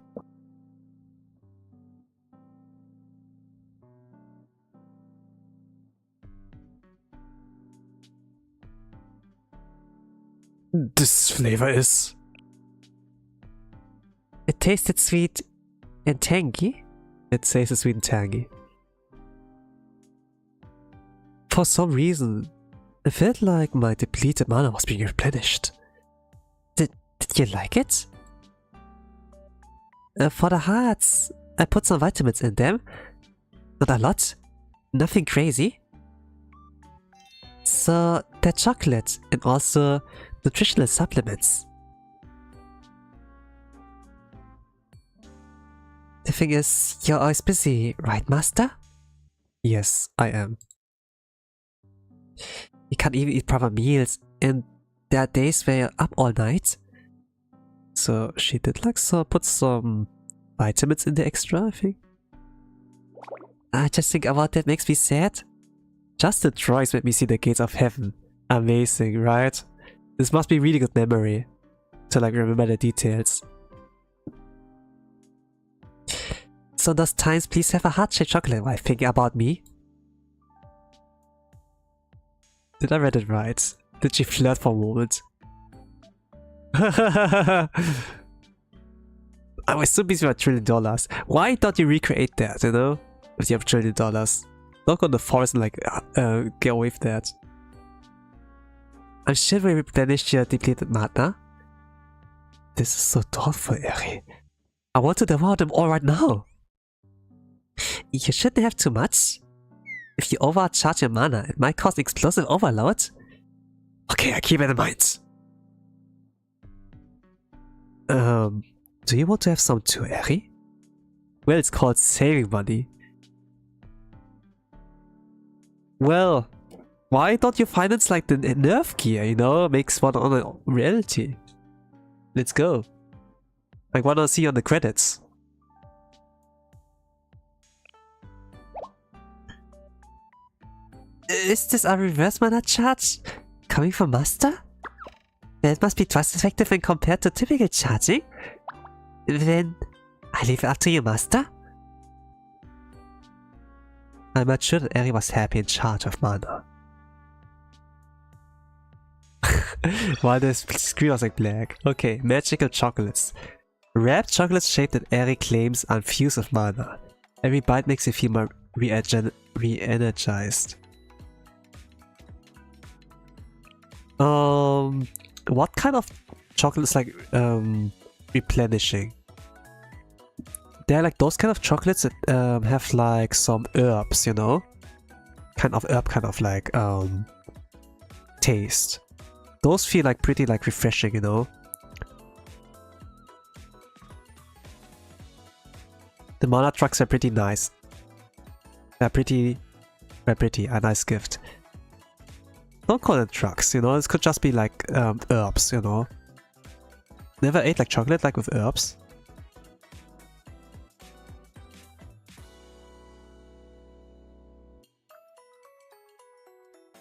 Speaker 1: This flavor is...
Speaker 2: It tasted sweet and tangy.
Speaker 1: It tasted sweet and tangy. For some reason, it felt like my depleted mana was being replenished.
Speaker 2: Did you like it? For the hearts, I put some vitamins in them. Not a lot. Nothing crazy. So, they're chocolate and also nutritional supplements. The thing is, you're always busy, right, Master?
Speaker 1: Yes, I am.
Speaker 2: You can't even eat proper meals, and there are days where you're up all night.
Speaker 1: So she did like put some vitamins in the extra, I think.
Speaker 2: I just think about that makes me sad.
Speaker 1: Just the droids made me see the gates of heaven. Amazing, right? This must be really good memory to like remember the details.
Speaker 2: So those times, please have a heart-shaped chocolate while thinking about me.
Speaker 1: Did I read it right? Did she flirt for a moment? I was so busy with $1 trillion. Why don't you recreate that, you know? If you have $1 trillion. Don't go in the forest and like get away from that.
Speaker 2: I'm sure we replenished your depleted mana. This is so thoughtful, Eri. I want to devour them all right now. You shouldn't have too much. If you overcharge your mana, it might cause explosive overload. Okay, I keep it in mind. Do you want to have some too, Eri?
Speaker 1: Well, it's called saving money. Well, why don't you finance like the nerf gear, you know? Makes one on a reality. Let's go. I wanna see on the credits.
Speaker 2: Is this a reverse mana charge? Coming from Master? That must be twice as effective when compared to typical charging. Then, I leave it up to you, Master.
Speaker 1: I'm not sure that Eri was happy in charge of mana. Why the screen was like black. Okay, magical chocolates. Wrapped chocolates shaped that Eri claims are infused with mana. Every bite makes you feel more re-energized. What kind of chocolates like replenishing? They're like those kind of chocolates that have like some herbs, you know? Kind of herb, kind of like taste. Those feel like pretty like refreshing, you know? The mana trucks are pretty nice. They're pretty, a nice gift. Don't call them trucks, you know? This could just be like herbs, you know? Never ate like chocolate like with herbs?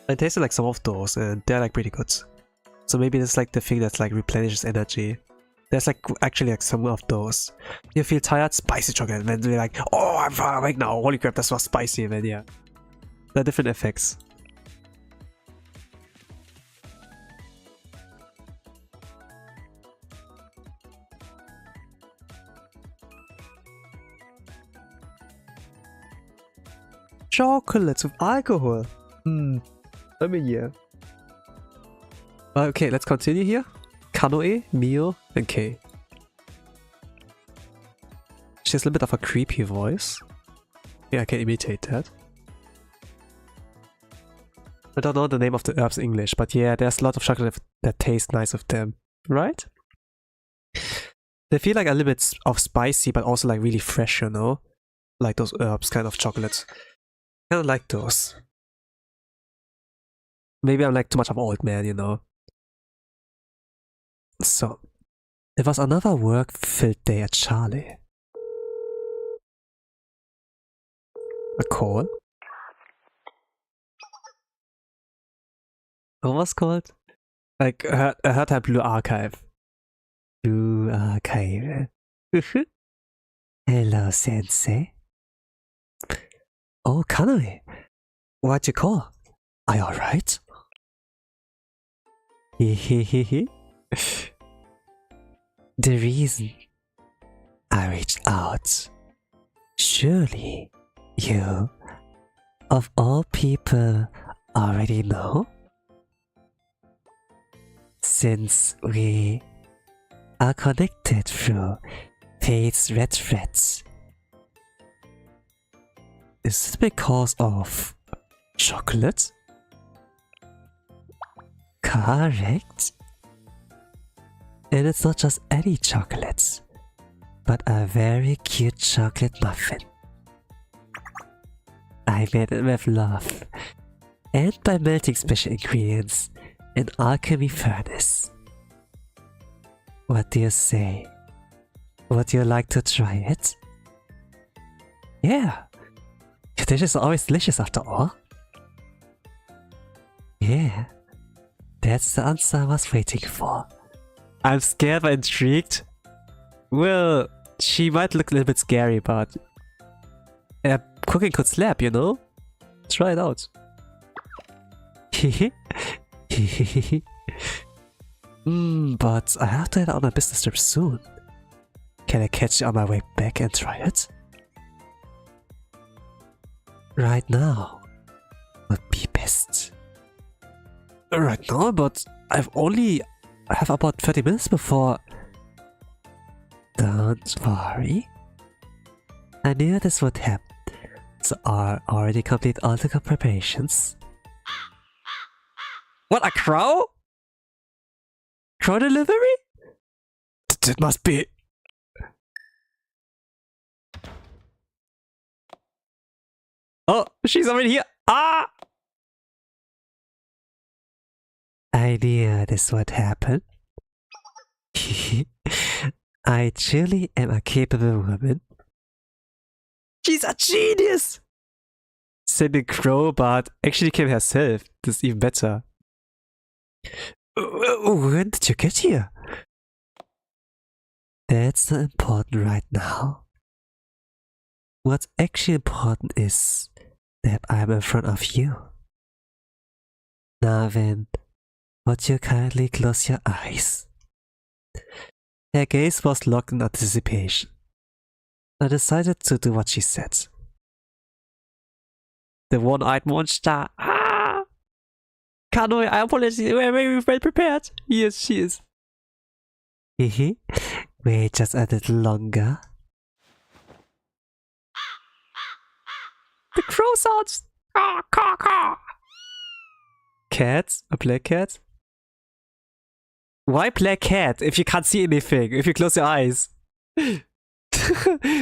Speaker 1: I tasted like some of those and they're like pretty good. So maybe this is like the thing that's like replenishes energy. There's like actually like some of those. You feel tired? Spicy chocolate. And then you're like, oh, I'm far awake now. Holy crap, that's so spicy. And then yeah. There are different effects. Chocolates with alcohol. Let me hear. Okay, let's continue here. Kanoe, Mio, and Kei. She has a little bit of a creepy voice. Yeah, I can imitate that. I don't know the name of the herbs in English, but yeah, there's a lot of chocolate that taste nice with them, right? They feel like a little bit of spicy, but also like really fresh, you know? Like those herbs kind of chocolates. I kind of like those. Maybe I'm like too much of an old man, you know? So, it was another work-filled day at Charlie. A call? What was called? Like, I heard her Blue Archive.
Speaker 2: Blue Archive. Hello, Sensei.
Speaker 1: Oh, Kanoe. Why'd you call? Are you alright?
Speaker 2: The reason I reached out, surely you, of all people, already know? Since we are connected through Fate's red threads.
Speaker 1: Is it because of chocolate?
Speaker 2: Correct. And it's not just any chocolates, but a very cute chocolate muffin. I made it with love, and by melting special ingredients in alchemy furnace. What do you say? Would you like to try it?
Speaker 1: Yeah. Your dish is always delicious after all.
Speaker 2: Yeah. That's the answer I was waiting for.
Speaker 1: I'm scared but intrigued. Well, she might look a little bit scary, but cooking could slap, you know? Try it out.
Speaker 2: But I have to head on a business trip soon. Can I catch you on my way back and try it? right now would be best.
Speaker 1: Right now, but I have about 30 minutes before.
Speaker 2: Don't worry. I knew this would happen, so I already complete all the preparations.
Speaker 1: What, a crow? Crow delivery? It must be. Oh, she's already here. Ah!
Speaker 2: I knew this would happen. I truly am a capable woman.
Speaker 1: She's a genius! Sending crow, but actually came herself. This is even better.
Speaker 2: When did you get here? That's not important right now. What's actually important is that I'm in front of you. Now then, would you kindly close your eyes? Her gaze was locked in anticipation. I decided to do what she said.
Speaker 1: The one-eyed monster. Ah! Kanoe, I apologize. We're very well prepared. Yes, she is.
Speaker 2: Wait just a little longer.
Speaker 1: The crow sounds. Ah, caw, caw. Cat? A black cat? Why black cat if you can't see anything? If you close your eyes?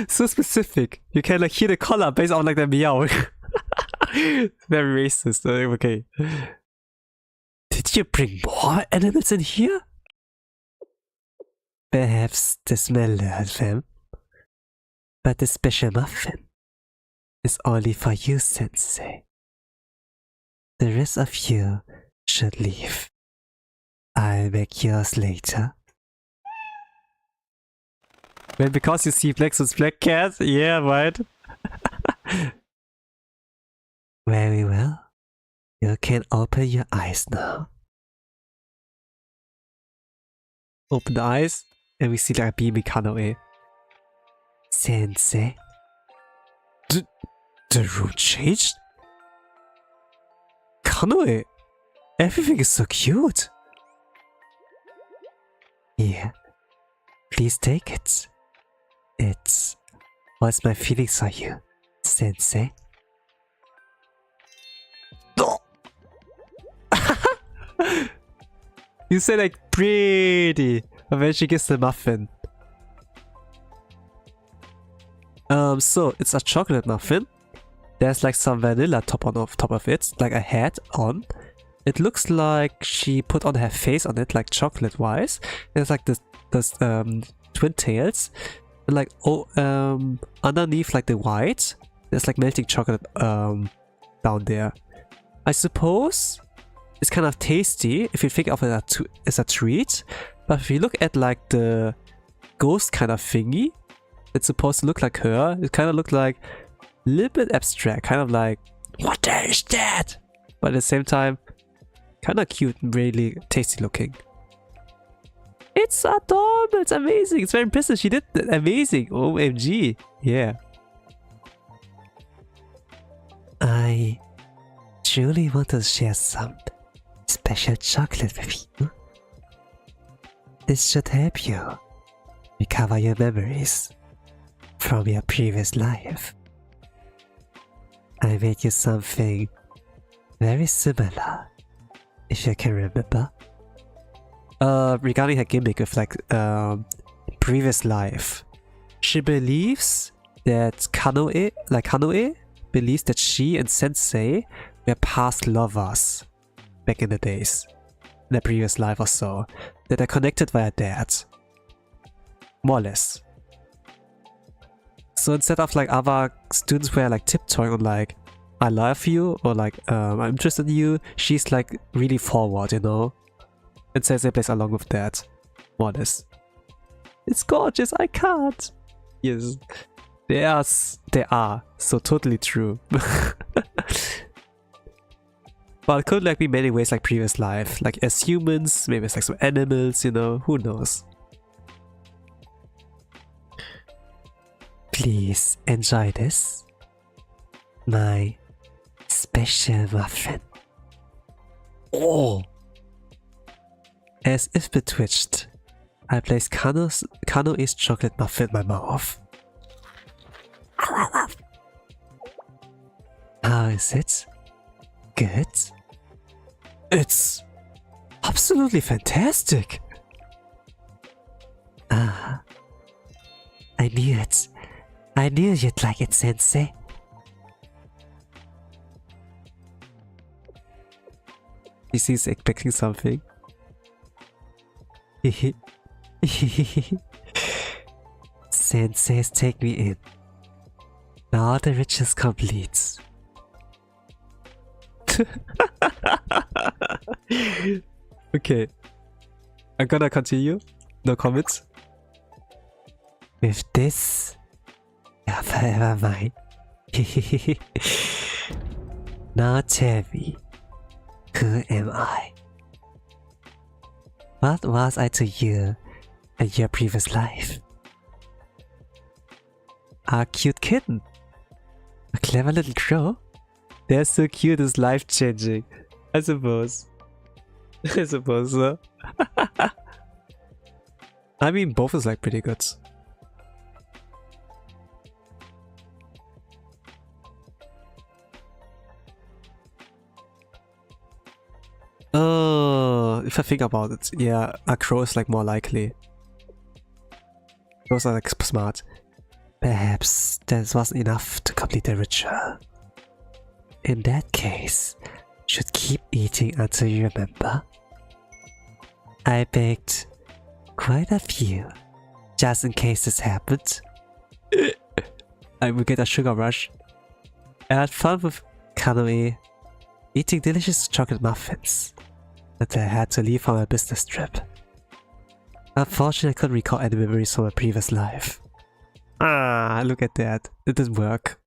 Speaker 1: So specific. You can like hear the color based on like the meow. Very racist. Okay.
Speaker 2: Did you bring more animals in here? Perhaps the smell lured them. But the special muffin is only for you, Sensei. The rest of you should leave. I'll make yours later.
Speaker 1: Well, because you see black, so it's black cat? Yeah, right.
Speaker 2: Very well. You can open your eyes now.
Speaker 1: Open the eyes, and we see like a beaming Kanoe.
Speaker 2: Sensei.
Speaker 1: The room changed? Kanoe, everything is so cute.
Speaker 2: Here, please take it. It's what's my feelings for you, Sensei?
Speaker 1: Oh. You say like pretty, and then she gets the muffin. So it's a chocolate muffin. There's like some vanilla top of it, like a hat on. It looks like she put on her face on it, like chocolate wise. There's like this twin tails, and like underneath like the white, there's like melting chocolate down there. I suppose it's kind of tasty if you think of it as a treat, but if you look at like the ghost kind of thingy, it's supposed to look like her. It kind of looked like a little bit abstract, kind of like, what the hell is that? But at the same time, kind of cute and really tasty looking. It's adorable, it's amazing, it's very impressive. She did that. Amazing, OMG, yeah.
Speaker 2: I truly want to share some special chocolate with you. This should help you recover your memories from your previous life. I made you something very similar, if you can remember.
Speaker 1: Regarding her gimmick of like previous life, she believes that Kanoe believes that she and Sensei were past lovers back in the days, in their previous life or so, that are connected via that. More or less. So instead of like other students were like tiptoeing on like, I love you, or like, I'm interested in you, she's like really forward, you know? And Sensei plays along with that. More or less. It's gorgeous, I can't! Yes. They are, so totally true. But it could like be many ways like previous life, like as humans, maybe it's like some animals, you know, who knows.
Speaker 2: Please enjoy this. My Special muffin.
Speaker 1: Oh! As if betwitched, I placed Kanoe's chocolate muffin in my mouth. How is it? Good? It's absolutely fantastic!
Speaker 2: Ah. I knew it. I knew you'd like it, Sensei.
Speaker 1: He seems expecting something.
Speaker 2: Sensei's take me in. Now the ritual is complete.
Speaker 1: Okay. I'm gonna continue. No comments.
Speaker 2: With this, you're forever mine. Now tell me, who am I? What was I to you in your previous life?
Speaker 1: A cute kitten. A clever little crow. They're so cute, it's life-changing. I suppose. I suppose so. I mean, both is like pretty good. Oh, if I think about it, yeah, a crow is like more likely. Crows are like smart.
Speaker 2: Perhaps that wasn't enough to complete the ritual. In that case, you should keep eating until you remember. I baked quite a few, just in case this happened.
Speaker 1: I will get a sugar rush. I had fun with Kanoe, eating delicious chocolate muffins, until I had to leave on my business trip. Unfortunately, I couldn't recall any memories from my previous life. Ah, look at that. It didn't work.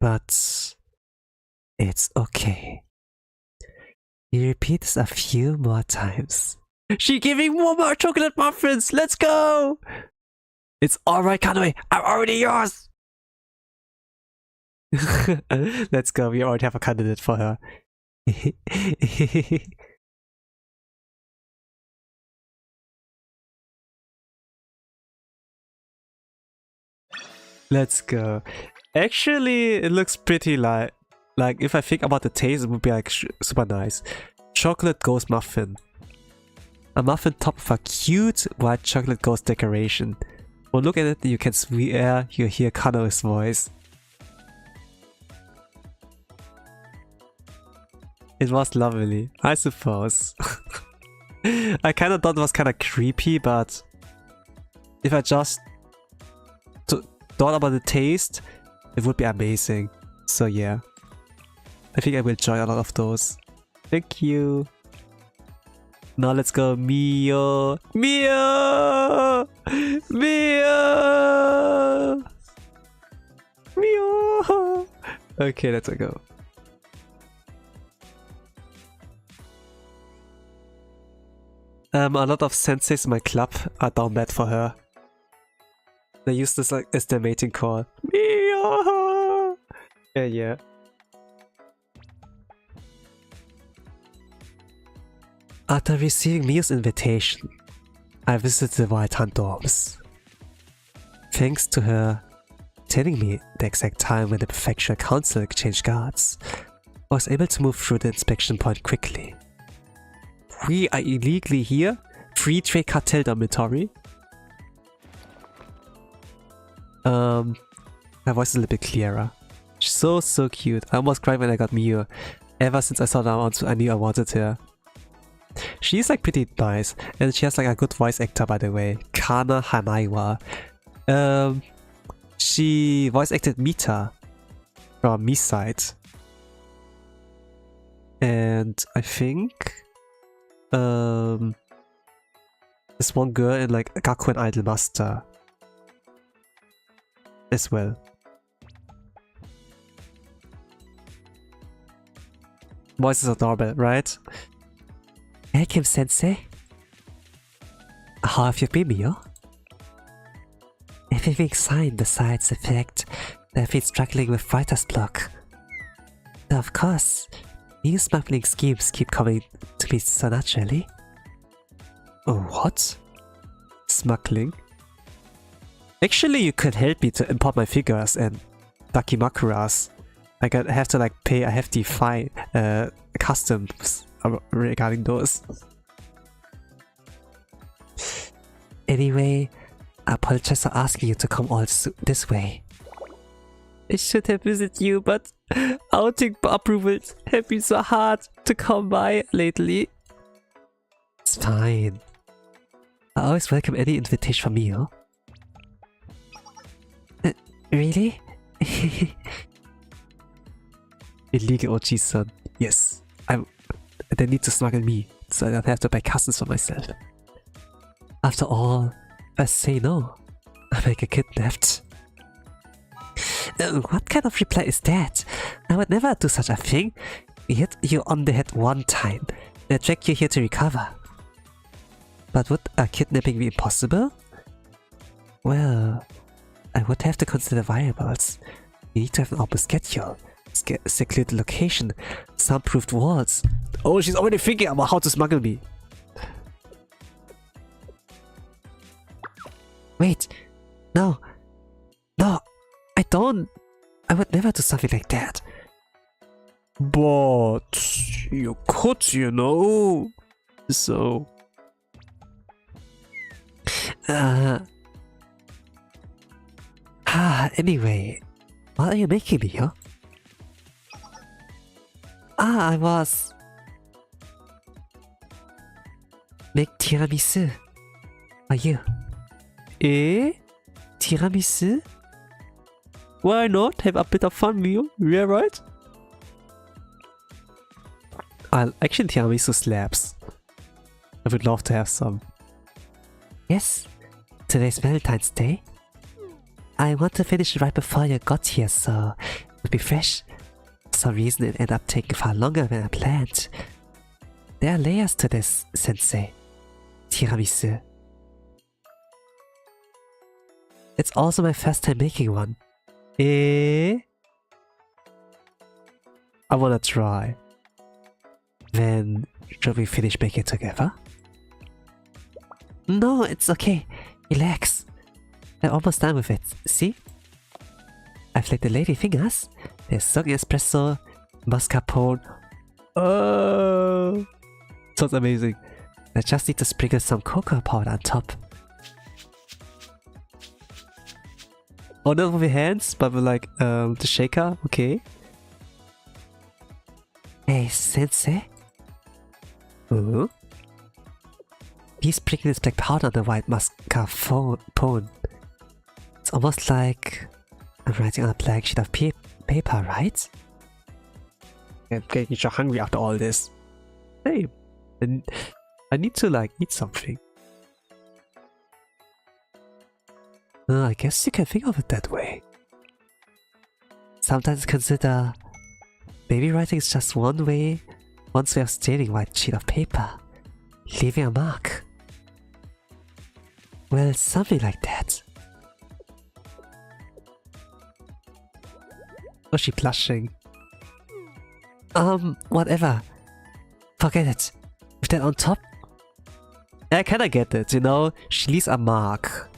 Speaker 2: But it's okay. You repeat this a few more times.
Speaker 1: She giving more chocolate muffins! Let's go! It's alright, Kanoe. I'm already yours! Let's go. We already have a candidate for her. Let's go. Actually, it looks pretty like if I think about the taste, it would be like super nice. Chocolate ghost muffin. A muffin topped with a cute white chocolate ghost decoration. When look at it, you can swear you hear Kanoe's voice. It was lovely, I suppose. I kinda thought it was kinda creepy, but if I just thought about the taste, it would be amazing. So yeah, I think I will enjoy a lot of those. Thank you. Now let's go, Mio! Mio! Mio! Mio! Okay, let's go. A lot of senseis in my club are down bad for her. They use this like as their mating call. Mia! Yeah. After receiving Mia's invitation, I visited the White Hunt dorms. Thanks to her telling me the exact time when the Prefectural Council exchanged guards, I was able to move through the inspection point quickly. We are illegally here. Free trade cartel dormitory. My voice is a little bit clearer. So cute. I almost cried when I got Miu. Ever since I saw that, I knew I wanted her. She's like pretty nice, and she has like a good voice actor, by the way. Kana Hanaiwa. She voice acted Mita from Mi's side, and I think there's one girl in like Gakuen Idol Master as well. Voice is adorable, right?
Speaker 2: Welcome, Sensei. How have you been, Mio? Everything's fine besides the fact They've been struggling with writer's block. Of course, new smuggling schemes keep coming to me so naturally.
Speaker 1: Oh, what? Smuggling? Actually, you could help me to import my figures and Dakimakuras. Like, I have to like pay a hefty fine, customs regarding those.
Speaker 2: Anyway, I apologize for asking you to come all this way.
Speaker 1: I should have visited you, but outing approvals have been so hard to come by lately.
Speaker 2: It's fine. I always welcome any invitation from you. Really?
Speaker 1: Illegal OG-san. Yes. They need to smuggle me, so I don't have to buy customs for myself.
Speaker 2: After all, I say no. I may get kidnapped. What kind of reply is that? I would never do such a thing. Hit you on the head one time, then drag you here to recover. But would a kidnapping be impossible? Well, I would have to consider variables. You need to have an open schedule, secluded location, soundproofed walls.
Speaker 1: Oh, she's already thinking about how to smuggle me.
Speaker 2: Wait, no, I don't. I would never do something like that.
Speaker 1: But you could, you know. So.
Speaker 2: Anyway, what are you making me, huh? I was... Make tiramisu. Are you?
Speaker 1: Eh?
Speaker 2: Tiramisu?
Speaker 1: Why not? Have a bit of fun, Mio. Yeah, right? Actually, tiramisu slaps. I would love to have some.
Speaker 2: Yes. Today's Valentine's Day. I want to finish it right before you got here, so it would be fresh. For some reason it ended up taking far longer than I planned. There are layers to this, Sensei. Tiramisu. It's also my first time making one.
Speaker 1: Eh? I wanna try.
Speaker 2: Then, should we finish making it together? No, it's okay. Relax. I'm almost done with it. See? I've laid the lady fingers. There's soggy espresso, mascarpone.
Speaker 1: Oh, sounds amazing.
Speaker 2: I just need to sprinkle some cocoa powder on top.
Speaker 1: Oh, not with your hands, but with like the shaker. Okay.
Speaker 2: Hey, Sensei. Please sprinkle this black powder on the white mascarpone. It's almost like I'm writing on a blank sheet of paper, right?
Speaker 1: I'm getting so hungry after all this. Hey, I need to like eat something.
Speaker 2: I guess you can think of it that way. Sometimes consider maybe writing is just one way of staining a white sheet of paper, leaving a mark. Well, something like that.
Speaker 1: Was she blushing?
Speaker 2: Whatever. Forget it. With that on top?
Speaker 1: I kinda get it, you know? She leaves a mark.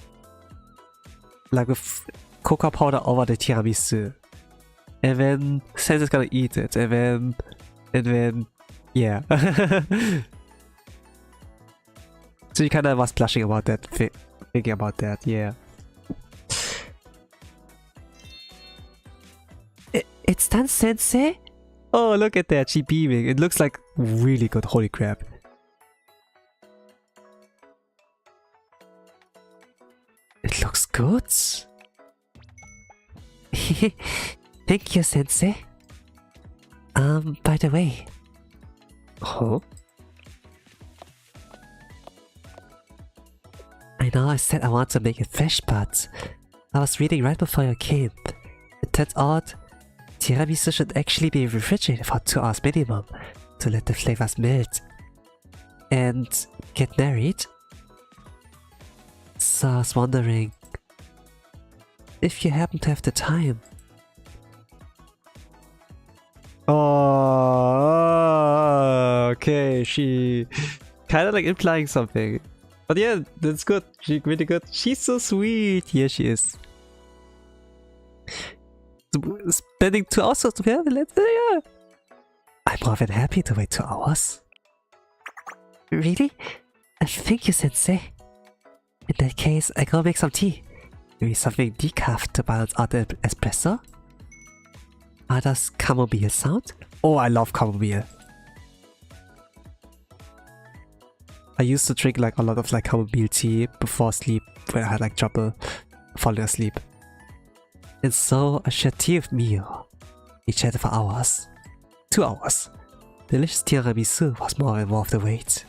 Speaker 1: Like with cocoa powder over the tiramisu. And then Sensei's gonna eat it, and then, yeah. So you kinda was blushing about that, thinking about that, yeah.
Speaker 2: It's done, Sensei?
Speaker 1: Oh, look at that, she's beaming. It looks like really good, holy crap.
Speaker 2: It looks good. Thank you, Sensei. By the way.
Speaker 1: Huh?
Speaker 2: I know I said I want to make it fresh, but I was reading right before you came. It turns out tiramisu should actually be refrigerated for 2 hours minimum to let the flavors melt and get married. So I was wondering if you happen to have the time
Speaker 1: Okay, she kind of like implying something. But yeah, that's good. She's really good. She's so sweet. Here she is. Spending 2 hours to have it. Yeah.
Speaker 2: I'm more than happy to wait 2 hours. Really? Thank you, Sensei. In that case, I go make some tea. Maybe something decaf to balance out the espresso? How does chamomile sound?
Speaker 1: Oh, I love chamomile. I used to drink like a lot of like chamomile tea before sleep when I had like trouble falling asleep.
Speaker 2: And so, I shared tea with Mio. We chatted for hours.
Speaker 1: 2 hours.
Speaker 2: Delicious tiramisu was more than worth the wait.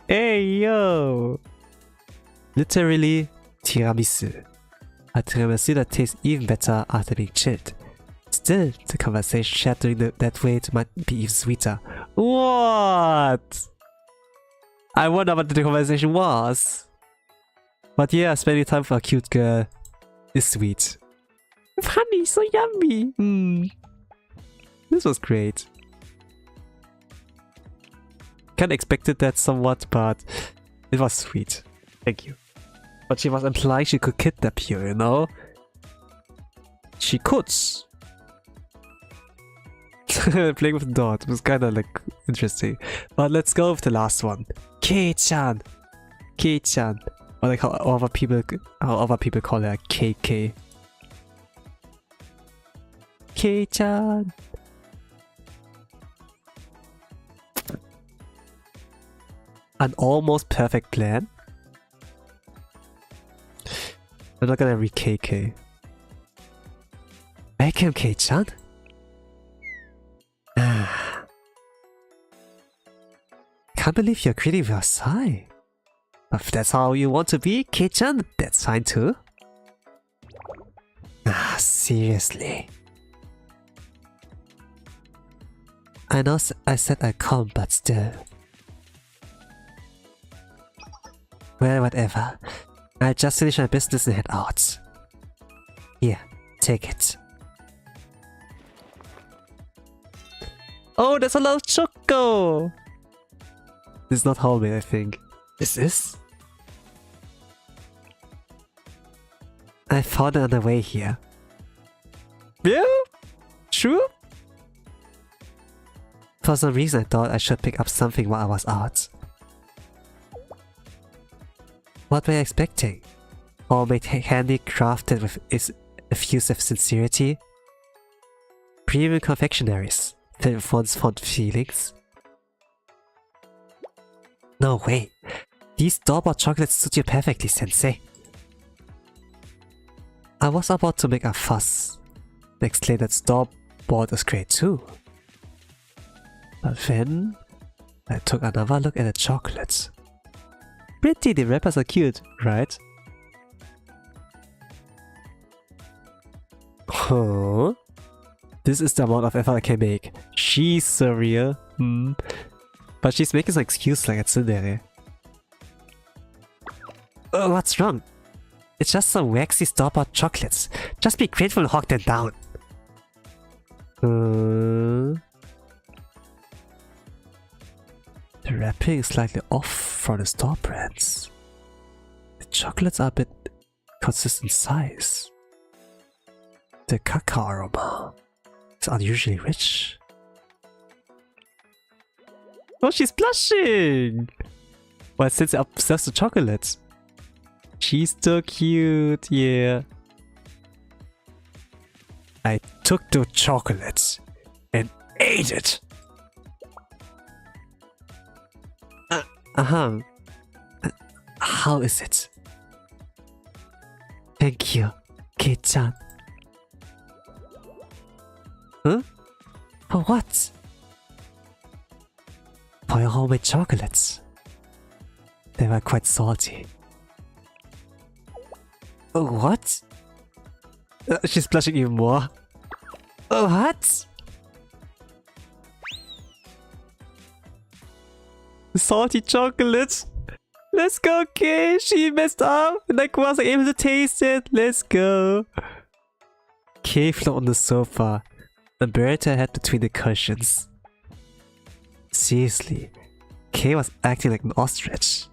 Speaker 1: Hey yo! Literally tiramisu.
Speaker 2: A tiramisu that tastes even better after being chilled. Still, the conversation shared during that wait might be even sweeter.
Speaker 1: What? I wonder what the conversation was. But yeah, spending time for a cute girl is sweet. Honey, so yummy. This was great. Kinda expected that somewhat, but it was sweet. Thank you. But she was implying she could kidnap you, you know? She could. Playing with the dot was kinda like interesting. But let's go with the last one. Kei-chan. Kei-chan. Or like how other people call her KK. Kei-chan. An almost perfect plan. I'm not gonna read KK.
Speaker 2: Welcome, Kei-chan. Can't believe you're greeting Versailles. But if that's how you want to be, Kei-chan, that's fine too. Seriously. I know I said I'd come, but still. Well, whatever. I just finished my business and head out. Here, take it.
Speaker 1: Oh, there's a lot of Choco! This is not homemade, I think. Is this?
Speaker 2: I found it on the way here.
Speaker 1: Yeah? True?
Speaker 2: For some reason I thought I should pick up something while I was out. What were you expecting? Homemade handicrafted with its effusive sincerity? Premium confectionaries filled with one's fond feelings? No way! These store-bought chocolates suit you perfectly, Sensei. I was about to make a fuss and exclaim that store-bought is great too. But then, I took another look at the chocolates.
Speaker 1: Pretty, the wrappers are cute, right? Huh? This is the amount of effort I can make. She's so real. But she's making some excuse like a tsundere.
Speaker 2: Oh, what's wrong? It's just some waxy store-bought chocolates. Just be grateful and hawk them down.
Speaker 1: The wrapping is slightly off from the store brands. The chocolates are a bit consistent size. The cacao aroma is unusually rich. Oh, she's blushing! Well, since it obsessed with chocolate. She's so cute, yeah. I took the chocolates and ate it.
Speaker 2: How is it? Thank you, Kei-chan.
Speaker 1: Huh?
Speaker 2: For what? For your homemade chocolates. They were quite salty. Oh, what?
Speaker 1: She's blushing even more.
Speaker 2: Oh, what?
Speaker 1: Salty chocolate. Let's go, Kay. She messed up and I wasn't able to taste it. Let's go. Kay flew on the sofa and buried her head between the cushions. Seriously, Kay was acting like an ostrich.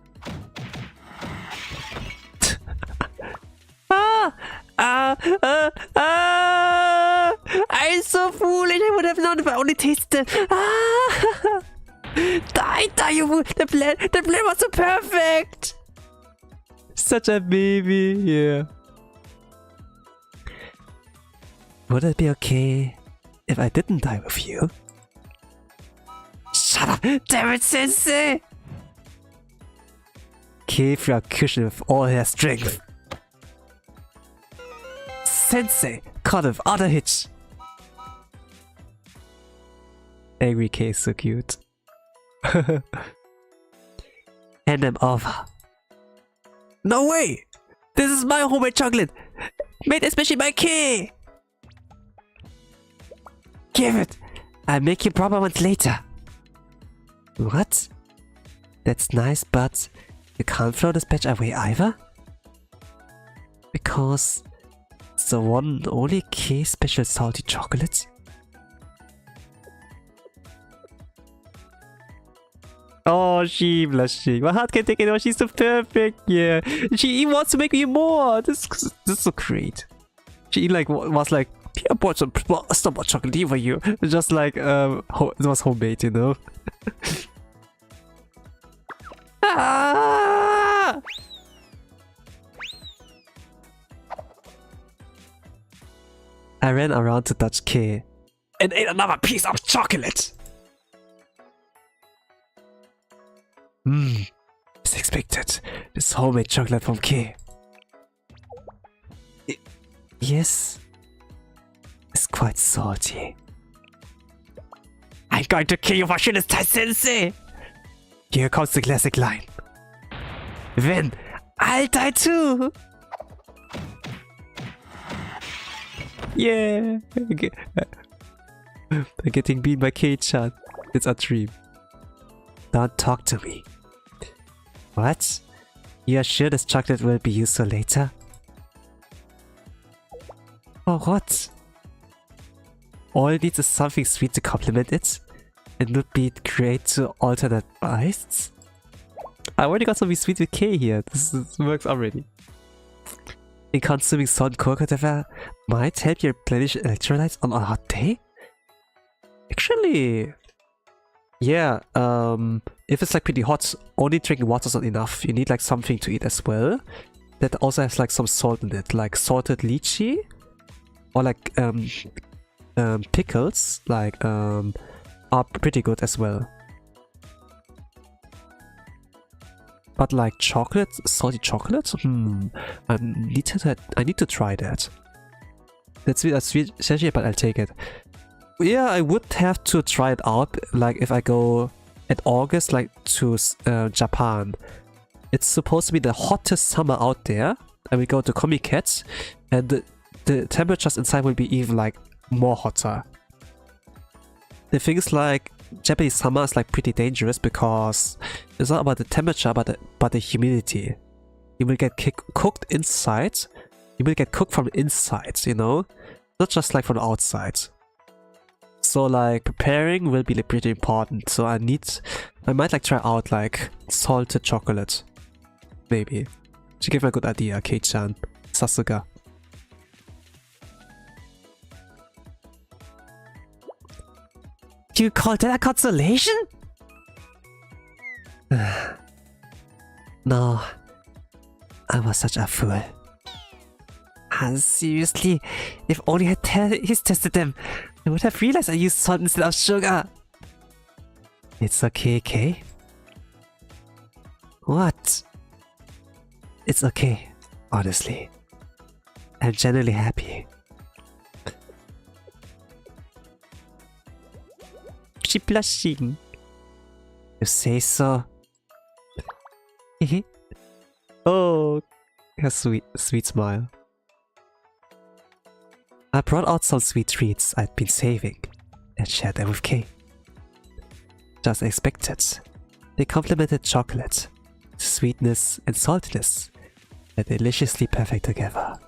Speaker 1: I'm so foolish. I would have known if I only tasted it. The plan was so perfect. Such a baby, yeah. Would it be okay if I didn't die with you? Shut up! Damn it, Sensei! Kay threw a cushion with all her strength. Sensei! Caught with other hitch! Angry Kay is so cute. Hand them over. No way! This is my homemade chocolate! Made especially by Kay! Give it! I'll make you proper ones later. What? That's nice, but you can't throw this batch away either? Because it's the one and only Kay special salty chocolate? Oh, she blushing. My heart can't take it anymore. She's so perfect. Yeah. She even wants to make me more. This is so great. She like was like, I bought some bought chocolate for you. Just like it was homemade, you know. Ah! I ran around to touch Kay and ate another piece of chocolate. As expected, this homemade chocolate from Kay. Yes, it's quite salty. I'm going to kill you for shit this time, Sensei! Here comes the classic line. Then, I'll die too! Yeah! I'm getting beat by Kay-chan. It's a dream. Don't talk to me. What? You are sure this chocolate will be useful later? For what? All it needs is something sweet to complement it? It would be great to alternate ice? I already got something sweet with Kay here. This works already. In consuming salt and cocoa might help you replenish electrolytes on a hot day? Actually, yeah, if it's like pretty hot, only drinking water's not enough. You need like something to eat as well. That also has like some salt in it, like salted lychee, or like pickles, like are pretty good as well. But like chocolate, salty chocolate, I need to try that. That's a sweet sachet, but I'll take it. Yeah, I would have to try it out, like if I go at August, like to Japan. It's supposed to be the hottest summer out there, and we go to Comiket, and the temperatures inside will be even like more hotter. The thing is, like, Japanese summer is like pretty dangerous because it's not about the temperature, but the humidity. You will get cooked inside. You will get cooked from the inside, you know, not just like from the outside. So like preparing will be like, pretty important. So I might like try out like salted chocolate, maybe. To give me a good idea, Kei-chan, Sasuga. You call that a consolation? No, I was such a fool. Seriously, if only I tested them, I would have realized I used salt instead of sugar. It's okay, Kay. What? It's okay, honestly. I'm genuinely happy. She blushing. You say so? Oh, her sweet smile. I brought out some sweet treats I'd been saving and shared them with Kay. Just expected. They complemented chocolate. Sweetness and saltiness are deliciously perfect together.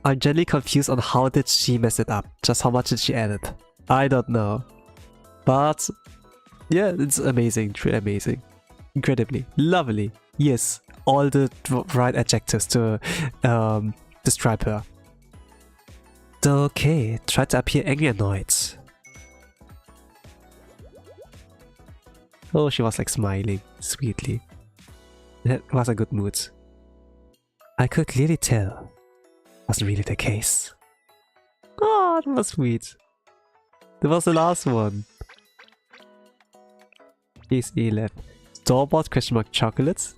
Speaker 1: I'm generally confused on how did she mess it up? Just how much did she add it? I don't know. But yeah, it's amazing, truly amazing. Incredibly. Lovely. Yes, all the right adjectives to describe her. Okay, try to appear angry and annoyed. Oh, she was like smiling sweetly. That was a good mood. I could clearly tell. Wasn't really the case. Oh, that was sweet. That was the last one. Case 11. Store-bought ? Chocolates?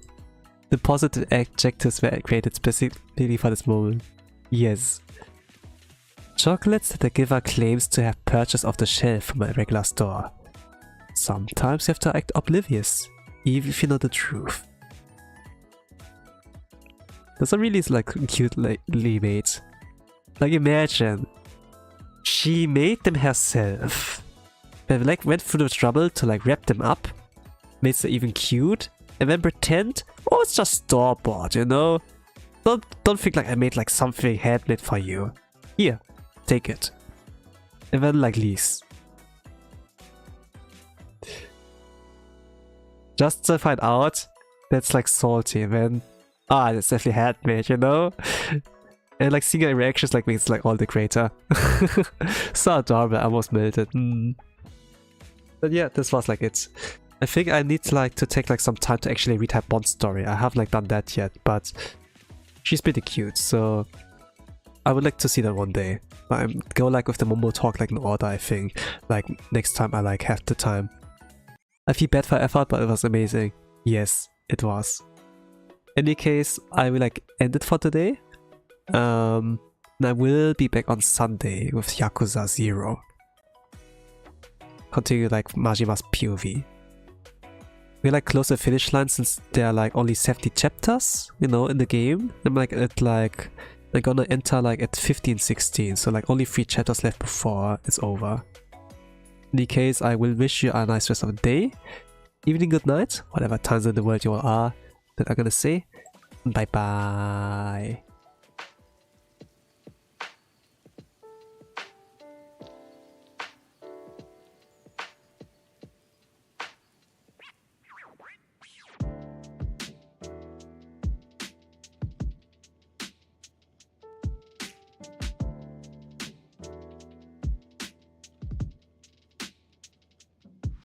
Speaker 1: The positive adjectives were created specifically for this moment. Yes. Chocolates that the giver claims to have purchased off the shelf from a regular store. Sometimes you have to act oblivious, even if you know the truth. That's a really like cutely made. Like imagine, she made them herself, but like went through the trouble to like wrap them up, made them even cute, and then pretend, oh, it's just store bought, you know? Don't think like I made like something handmade for you. Here, take it. And then like leaves. Just to find out that's like salty, man. Ah, that's definitely handmade, you know? And like seeing her reactions like makes like all the greater. So adorable, I almost melted. But yeah, this was like it. I think I need like to take like some time to actually read her Bondstory. I haven't like done that yet, but she's pretty cute, so I would like to see that one day. But go like with the Momotalk like in order, I think. Like next time I like have the time. I feel bad for effort, but it was amazing. Yes, it was. In any case, I will like end it for today. And I will be back on Sunday with Yakuza 0. Continue like Majima's POV. We're like close to the finish line since there are like only 70 chapters, you know, in the game. I'm like at like they're gonna enter like at 15, 16, so like only 3 chapters left before it's over. In any case, I will wish you a nice rest of the day, evening, good night, whatever times in the world you all are that I'm gonna say. Bye bye.